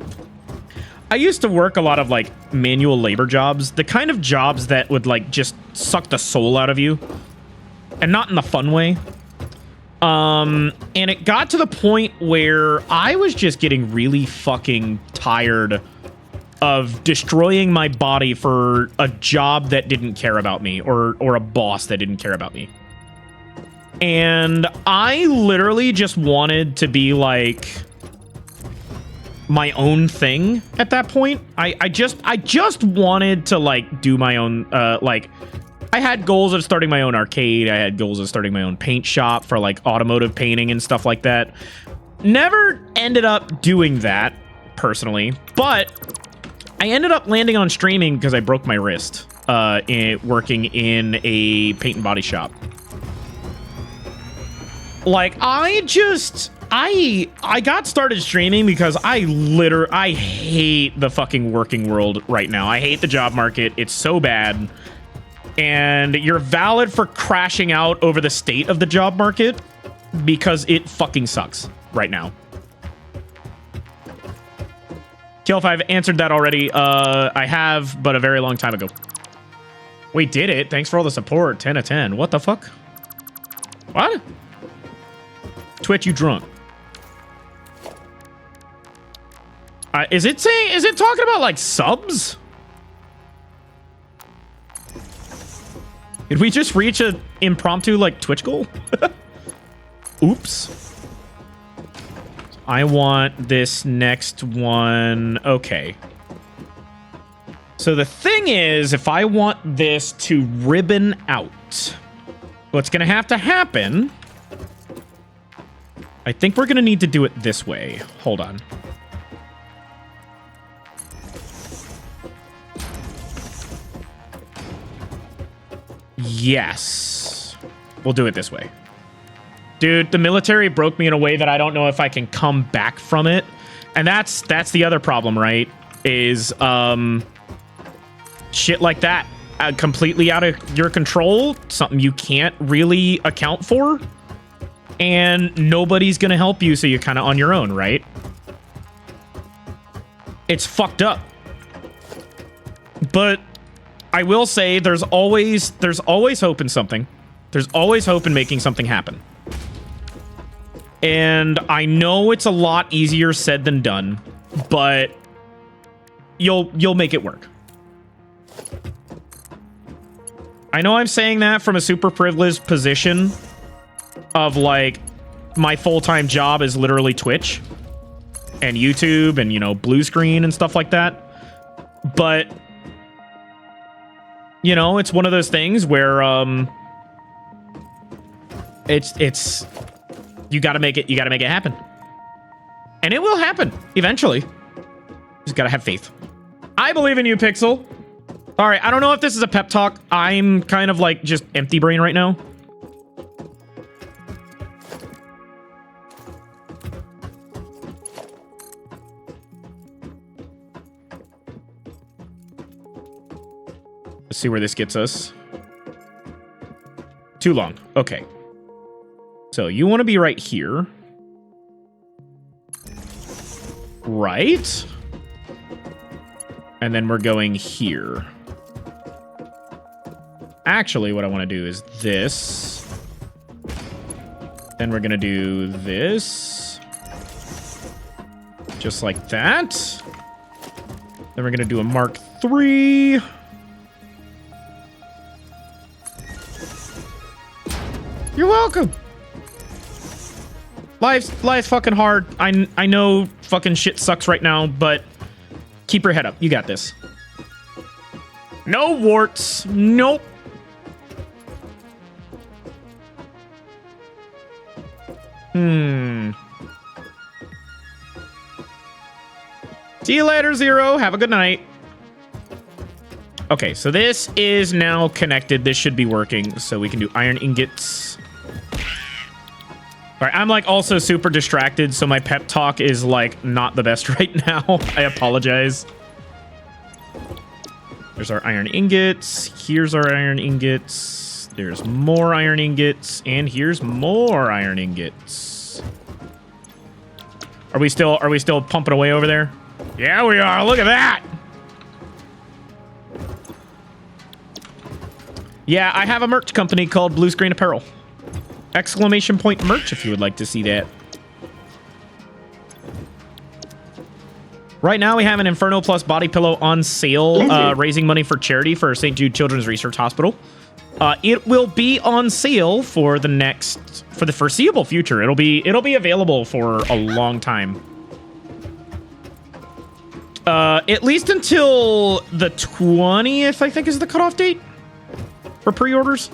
I used to work a lot of, like, manual labor jobs, the kind of jobs that would, like, just suck the soul out of you, and not in the fun way. And it got to the point where I was just getting really fucking tired of destroying my body for a job that didn't care about me, or a boss that didn't care about me. And I literally just wanted to be like my own thing at that point. I just wanted to like do my own, like, I had goals of starting my own arcade. I had goals of starting my own paint shop for like automotive painting and stuff like that. Never ended up doing that personally, but I ended up landing on streaming because I broke my wrist working in a paint and body shop. Like, I got started streaming because I hate the fucking working world right now. I hate the job market. It's so bad. And you're valid for crashing out over the state of the job market because it fucking sucks right now. Kill, if I've answered that already, I have, but a very long time ago. We did it. Thanks for all the support. 10 of 10. What the fuck? What? Twitch, you drunk. Is it talking about like subs? Did we just reach an impromptu, like, Twitch goal? Oops. I want this next one. Okay. So the thing is, if I want this to ribbon out, what's going to have to happen... I think we're going to need to do it this way. Hold on. Yes. We'll do it this way. Dude, the military broke me in a way that I don't know if I can come back from it. And that's the other problem, right? Is shit like that. Completely out of your control. Something you can't really account for. And nobody's going to help you, so you're kind of on your own, right? It's fucked up. But I will say there's always hope in something. There's always hope in making something happen. And I know it's a lot easier said than done, but you'll make it work. I know I'm saying that from a super privileged position of like my full-time job is literally Twitch and YouTube and, you know, blue screen and stuff like that. But you know, it's one of those things where it's you got to make it happen. And it will happen eventually. Just got to have faith. I believe in you, Pixel. All right, I don't know if this is a pep talk. I'm kind of like just empty brain right now. Let's see where this gets us. Too long. Okay. So you want to be right here. Right? And then we're going here. Actually, what I want to do is this. Then we're gonna do this. Just like that. Then we're gonna do a Mark III. You're welcome. Life's fucking hard. I know fucking shit sucks right now, but keep your head up. You got this. No warts. Nope. See you later, Zero. Have a good night. Okay, so this is now connected. This should be working. So we can do iron ingots. All right, I'm like also super distracted, so my pep talk is like not the best right now. I apologize. There's our iron ingots. Here's our iron ingots. There's more iron ingots, and here's more iron ingots. Are we still pumping away over there? Yeah, we are. Look at that. Yeah, I have a merch company called Blue Screen Apparel. Exclamation point merch if you would like to see that. Right now we have an Inferno Plus body pillow on sale, raising money for charity for St. Jude Children's Research Hospital. It will be on sale for the foreseeable future. It'll be available for a long time. At least until the 20th, I think is the cutoff date for pre-orders.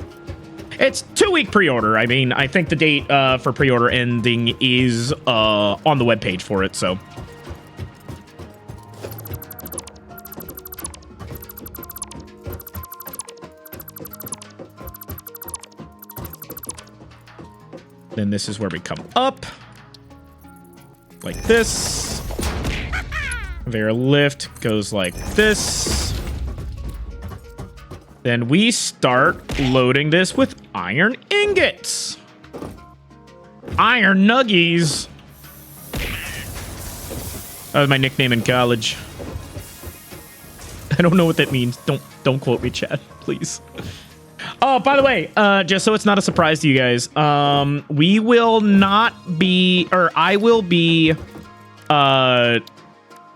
It's 2-week pre-order. I mean, I think the date for pre-order ending is on the webpage for it, so. Then this is where we come up. Like this. Their lift goes like this. Then we start loading this with iron ingots. Iron nuggies. That was my nickname in college. I don't know what that means. Don't quote me, Chad, please. Oh, by the way, just so it's not a surprise to you guys, we will not be, or I will be,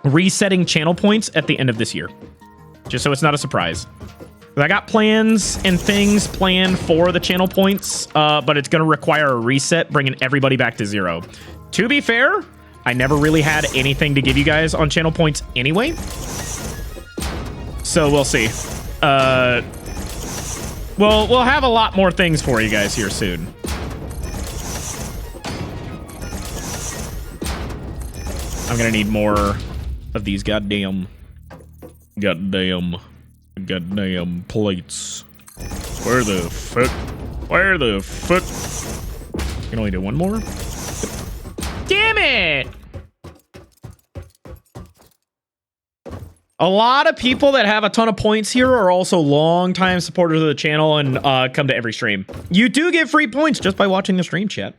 resetting channel points at the end of this year. Just so it's not a surprise. I got plans and things planned for the channel points, but it's going to require a reset, bringing everybody back to 0. To be fair, I never really had anything to give you guys on channel points anyway. So we'll see. We'll have a lot more things for you guys here soon. I'm going to need more of these goddamn plates. Where the fuck? You can only do one more? Damn it! A lot of people that have a ton of points here are also long-time supporters of the channel and come to every stream. You do get free points just by watching the stream, chat.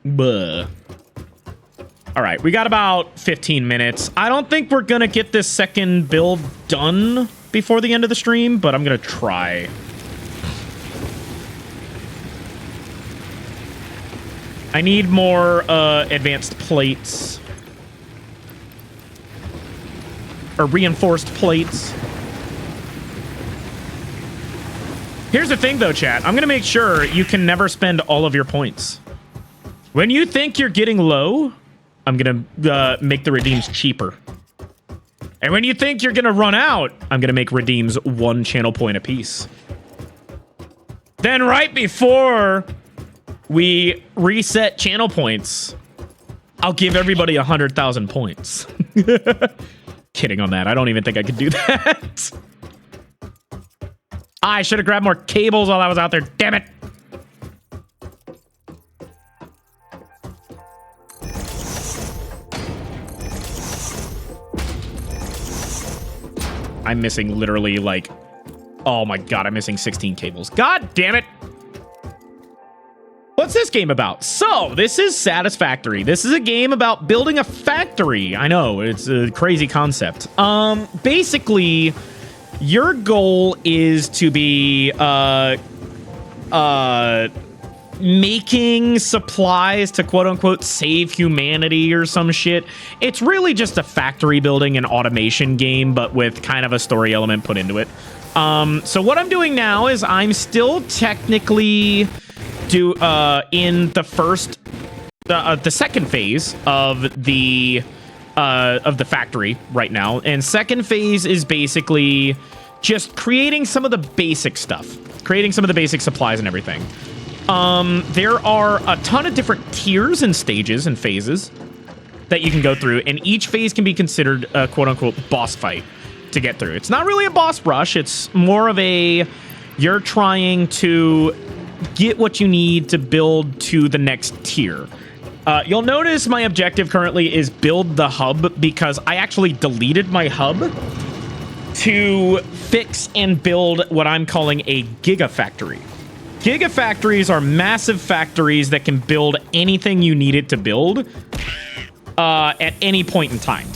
Buh. All right, we got about 15 minutes. I don't think we're gonna get this second build done before the end of the stream, but I'm gonna try. I need more advanced plates. Or reinforced plates. Here's the thing though, chat. I'm gonna make sure you can never spend all of your points. When you think you're getting low, I'm gonna make the redeems cheaper. And when you think you're gonna run out, I'm gonna make redeems 1 channel point apiece. Then right before we reset channel points, I'll give everybody 100,000 points. Kidding on that. I don't even think I could do that. I should have grabbed more cables while I was out there. Damn it. I'm missing literally like, oh my god, I'm missing 16 cables. God damn it. What's this game about? So, this is Satisfactory. This is a game about building a factory. I know, it's a crazy concept. Basically, your goal is to be, making supplies to quote-unquote save humanity or some shit. It's really just a factory building and automation game, but with kind of a story element put into it. So what I'm doing now is I'm still technically in the second phase of the factory right now, and second phase is basically just creating some of the basic stuff, creating some of the basic supplies and everything. There are a ton of different tiers and stages and phases that you can go through, and each phase can be considered a quote-unquote boss fight to get through. It's not really a boss rush. It's more of you're trying to get what you need to build to the next tier. You'll notice my objective currently is build the hub, because I actually deleted my hub to fix and build what I'm calling a gigafactory. Gigafactories are massive factories that can build anything you need it to build at any point in time.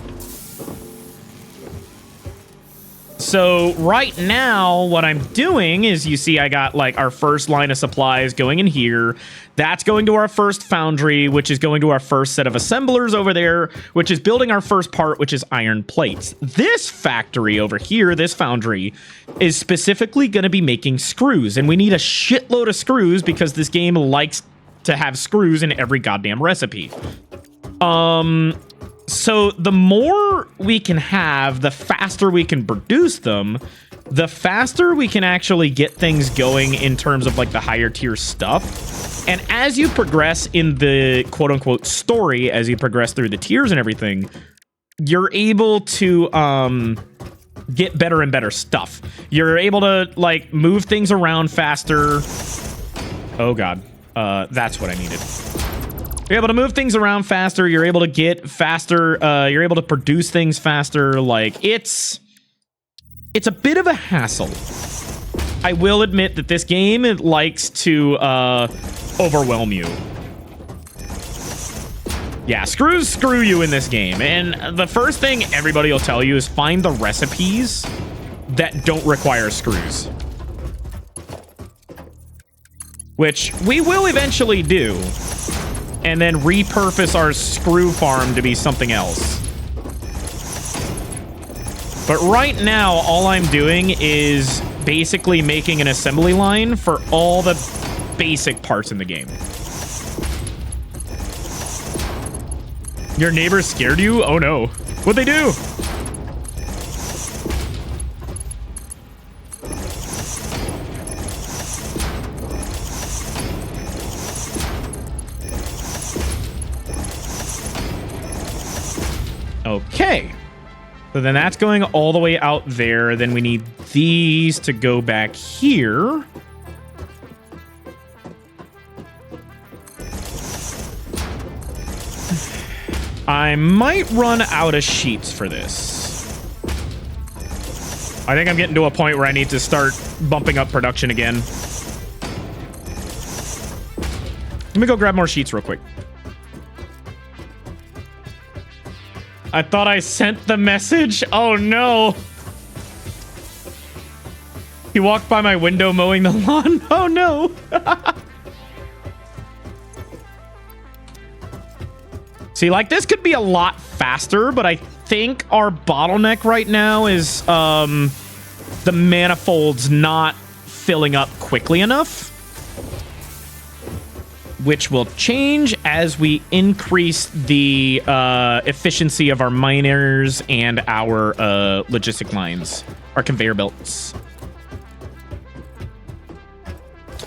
So right now, what I'm doing is, you see I got like our first line of supplies going in here. That's going to our first foundry, which is going to our first set of assemblers over there, which is building our first part, which is iron plates. This factory over here, this foundry, is specifically going to be making screws. And we need a shitload of screws because this game likes to have screws in every goddamn recipe. So the more we can have, the faster we can produce them, the faster we can actually get things going in terms of like the higher tier stuff. And as you progress in the quote unquote story, as you progress through the tiers and everything, you're able to get better and better stuff. You're able to like move things around faster. Oh God, that's what I needed. You're able to move things around faster. You're able to get faster. You're able to produce things faster. Like, it's a bit of a hassle. I will admit that this game, it likes to overwhelm you. Yeah, screws screw you in this game. And the first thing everybody will tell you is find the recipes that don't require screws. Which we will eventually do. And then repurpose our screw farm to be something else. But right now, all I'm doing is basically making an assembly line for all the basic parts in the game. Your neighbors scared you? Oh no. What'd they do? Okay, so then that's going all the way out there. Then we need these to go back here. I might run out of sheets for this. I think I'm getting to a point where I need to start bumping up production again. Let me go grab more sheets real quick. I thought I sent the message. Oh no. He walked by my window mowing the lawn. Oh no. See, like, this could be a lot faster, but I think our bottleneck right now is the manifolds not filling up quickly enough. Which will change as we increase the efficiency of our miners and our logistic lines, our conveyor belts.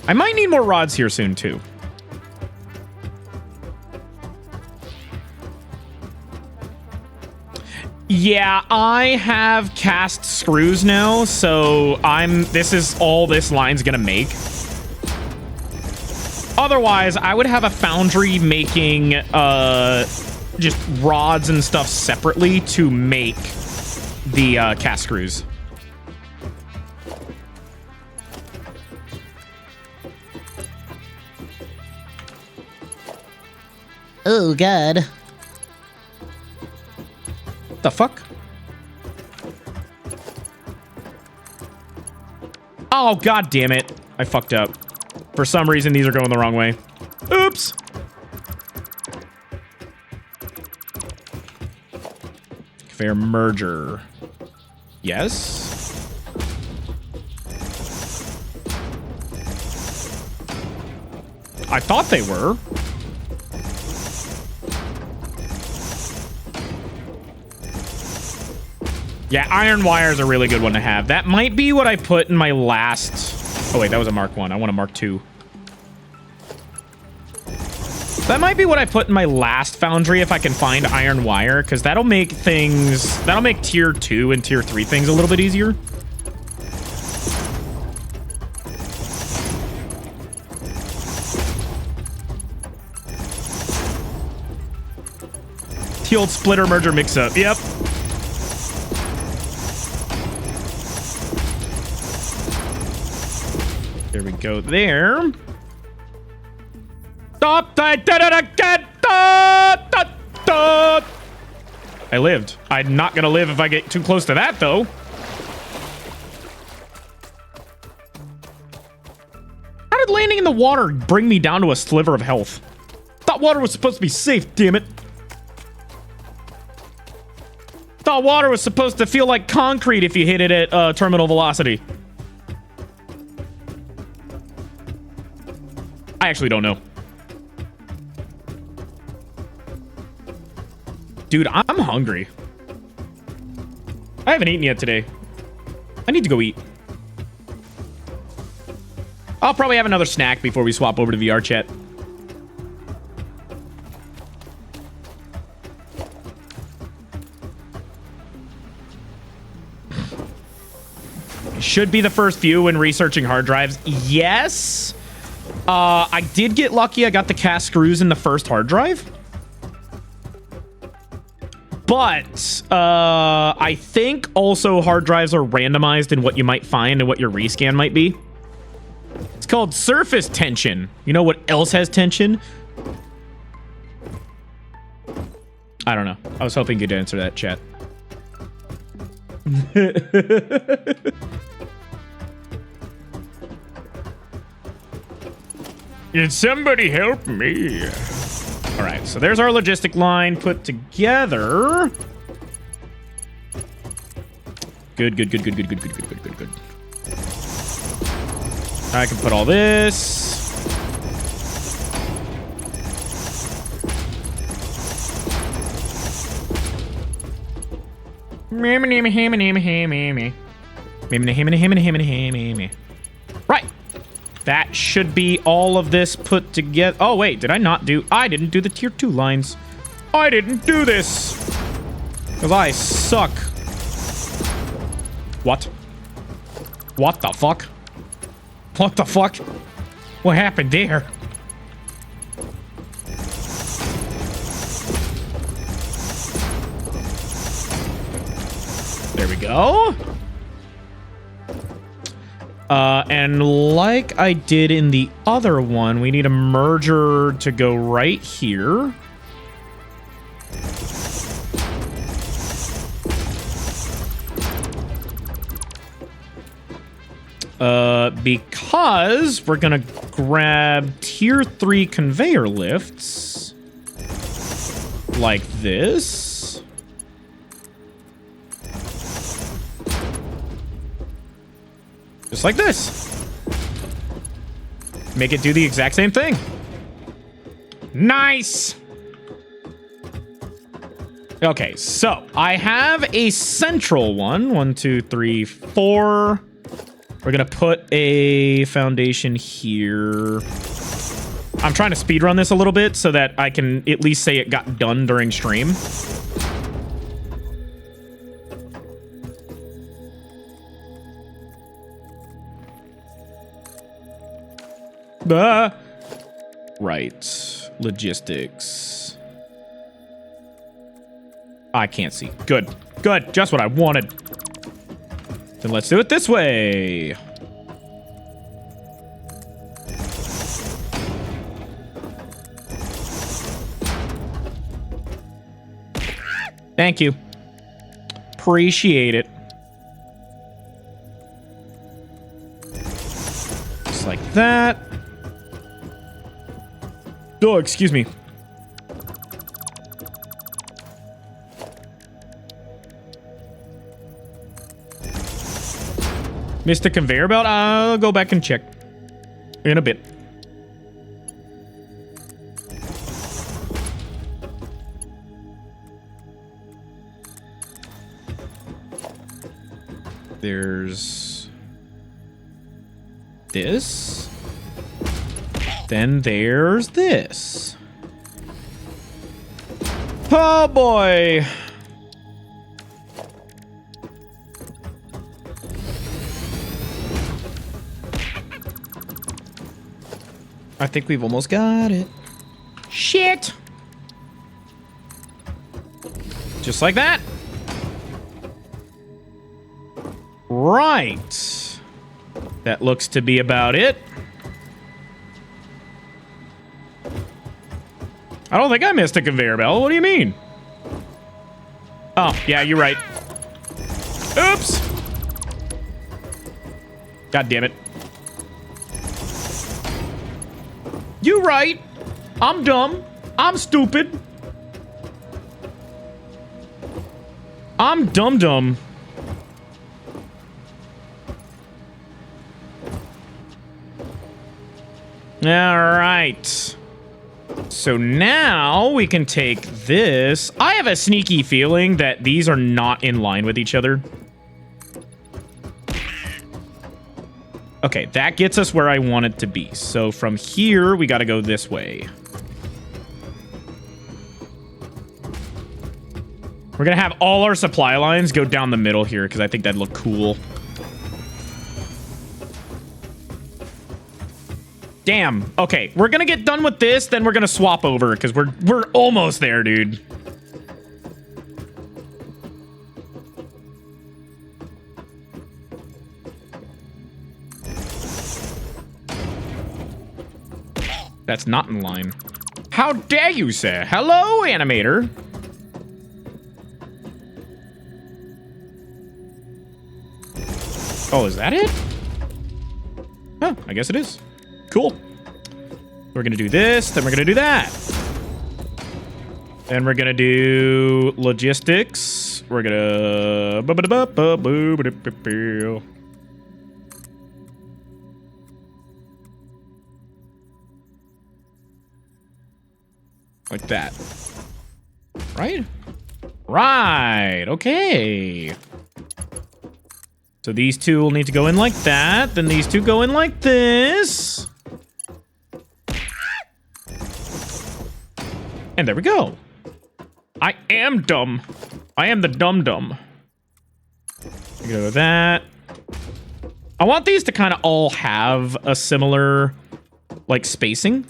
I might need more rods here soon, too. Yeah, I have cast screws now, so this is all this line's gonna make. Otherwise, I would have a foundry making just rods and stuff separately to make the cast screws. Oh, God. The fuck? Oh, god damn it. I fucked up. For some reason, these are going the wrong way. Oops. Fair merger. Yes. I thought they were. Yeah, iron wire is a really good one to have. That might be what I put in my last... Oh, wait, that was a Mark 1. I want a Mark 2. That might be what I put in my last foundry if I can find iron wire, because that'll make things... That'll make tier 2 and tier 3 things a little bit easier. The old splitter merger mix-up. Yep. There we go there. Stop! I lived. I'm not gonna live if I get too close to that, though. How did landing in the water bring me down to a sliver of health? Thought water was supposed to be safe, damn it. Thought water was supposed to feel like concrete if you hit it at terminal velocity. I actually don't know. Dude, I'm hungry. I haven't eaten yet today. I need to go eat. I'll probably have another snack before we swap over to VRChat. Should be the first few when researching hard drives. Yes. I did get lucky. I got the cast screws in the first hard drive. But I think also hard drives are randomized in what you might find and what your rescan might be. It's called surface tension. You know what else has tension? I don't know. I was hoping you'd answer that, chat. Can somebody help me? All right, so there's our logistic line put together. Good. I can put all this. Right. That should be all of this put together. Oh, wait. Did I not do... I didn't do the tier 2 lines. I didn't do this. Because I suck. What? What the fuck? What the fuck? What happened there? There we go. And like I did in the other one, we need a merger to go right here. Because we're gonna grab tier 3 conveyor lifts like this. Just like this. Make it do the exact same thing. Nice. Okay, so I have a central one. 1, 2, 3, 4. We're gonna put a foundation here. I'm trying to speedrun this a little bit so that I can at least say it got done during stream. Right. Logistics. I can't see. Good. Good. Just what I wanted. Then let's do it this way. Thank you. Appreciate it. Just like that. Oh, excuse me. Missed the conveyor belt? I'll go back and check in a bit. There's this. Then there's this. Oh boy. I think we've almost got it. Shit. Just like that. Right. That looks to be about it. I don't think I missed a conveyor belt. What do you mean? Oh, yeah, you're right. Oops. God damn it. You right. I'm dumb. I'm stupid. I'm dumb. All right. So now we can take this. I have a sneaky feeling that these are not in line with each other. Okay, that gets us where I want it to be. So from here, we got to go this way. We're going to have all our supply lines go down the middle here because I think that'd look cool. Damn. Okay, we're going to get done with this, then we're going to swap over because we're almost there, dude. That's not in line. How dare you, sir? Hello, animator. Oh, is that it? Oh, I guess it is. Cool. We're gonna do this, then we're gonna do that. Then we're gonna do logistics. We're gonna... like that. Right? Right. Okay. So these two will need to go in like that. Then these two go in like this. And there we go. I am dumb. I am the dum-dum. Go with that. I want these to kind of all have a similar, like, spacing.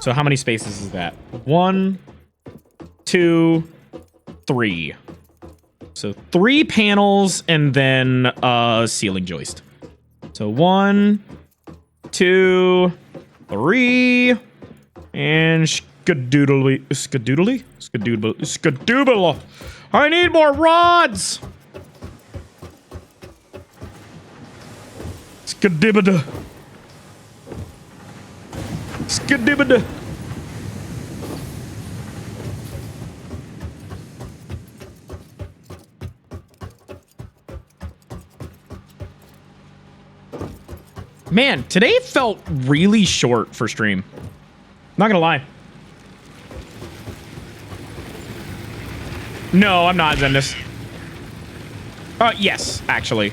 So how many spaces is that? 1, 2, 3. So 3 panels and then a ceiling joist. So 1, 2, 3, and skadoodle. I need more rods. Skadibada. Skadibada. Man, today felt really short for stream. Not gonna lie. No, I'm not, Zendis. Yes, actually.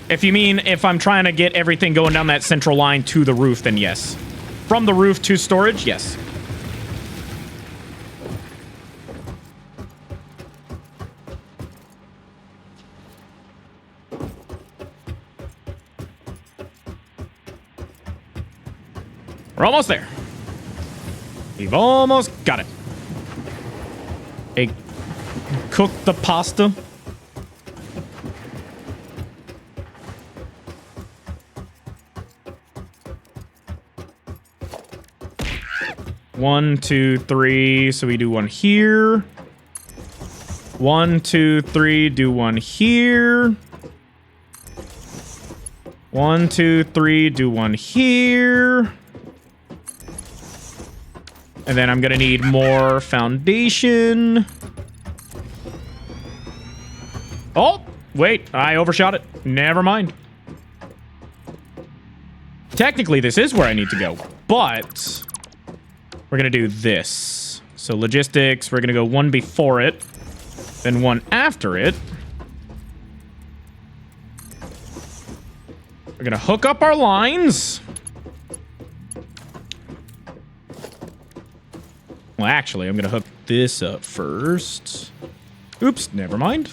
If you mean if I'm trying to get everything going down that central line to the roof, then yes. From the roof to storage, yes. We're almost there. We've almost got it. Hey, cook the pasta. One, two, three. So we do one here. 1, 2, 3, do one here. 1, 2, 3, do one here. And then I'm gonna need more foundation. Oh, wait, I overshot it. Never mind. Technically, this is where I need to go, but we're gonna do this. So logistics, we're gonna go one before it, then one after it. We're gonna hook up our lines. Well, actually, I'm gonna hook this up first. Oops, never mind.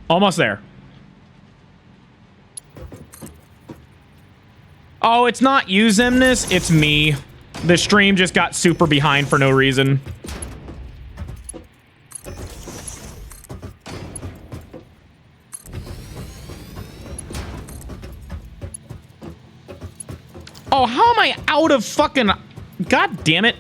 Almost there. Oh, it's not you, Zemnis. It's me. The stream just got super behind for no reason. Oh, how am I out of fucking... God damn it.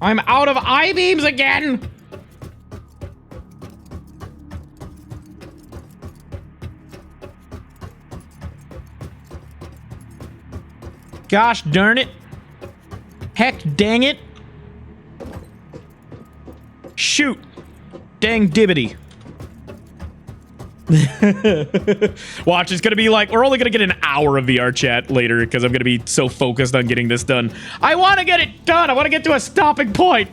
I'm out of I-beams again! Gosh darn it. Heck dang it. Shoot. Dang dibbity. Watch, it's gonna be like, we're only gonna get an hour of VR chat later because I'm gonna be so focused on getting this done. I want to get it done. I want to get to a stopping point.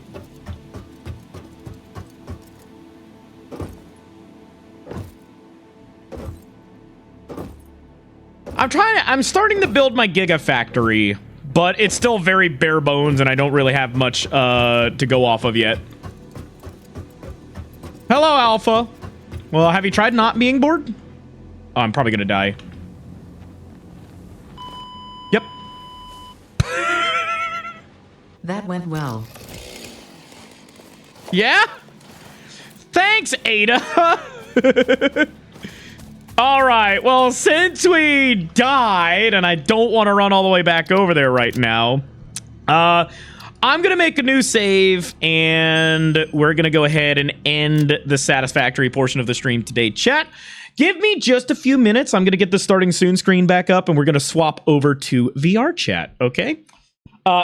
I'm starting to build my Gigafactory, but it's still very bare bones and I don't really have much to go off of yet. Hello, Alpha. Well, have you tried not being bored? Oh, I'm probably gonna die. Yep. That went well. Yeah? Thanks, Ada. All right, well, since we died, and I don't want to run all the way back over there right now, I'm going to make a new save, and we're going to go ahead and end the Satisfactory portion of the stream today. Chat, give me just a few minutes. I'm going to get the starting soon screen back up, and we're going to swap over to VRChat, okay?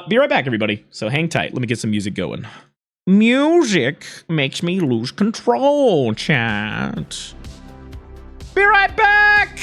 Be right back, everybody. So hang tight. Let me get some music going. Music makes me lose control, chat. Be right back!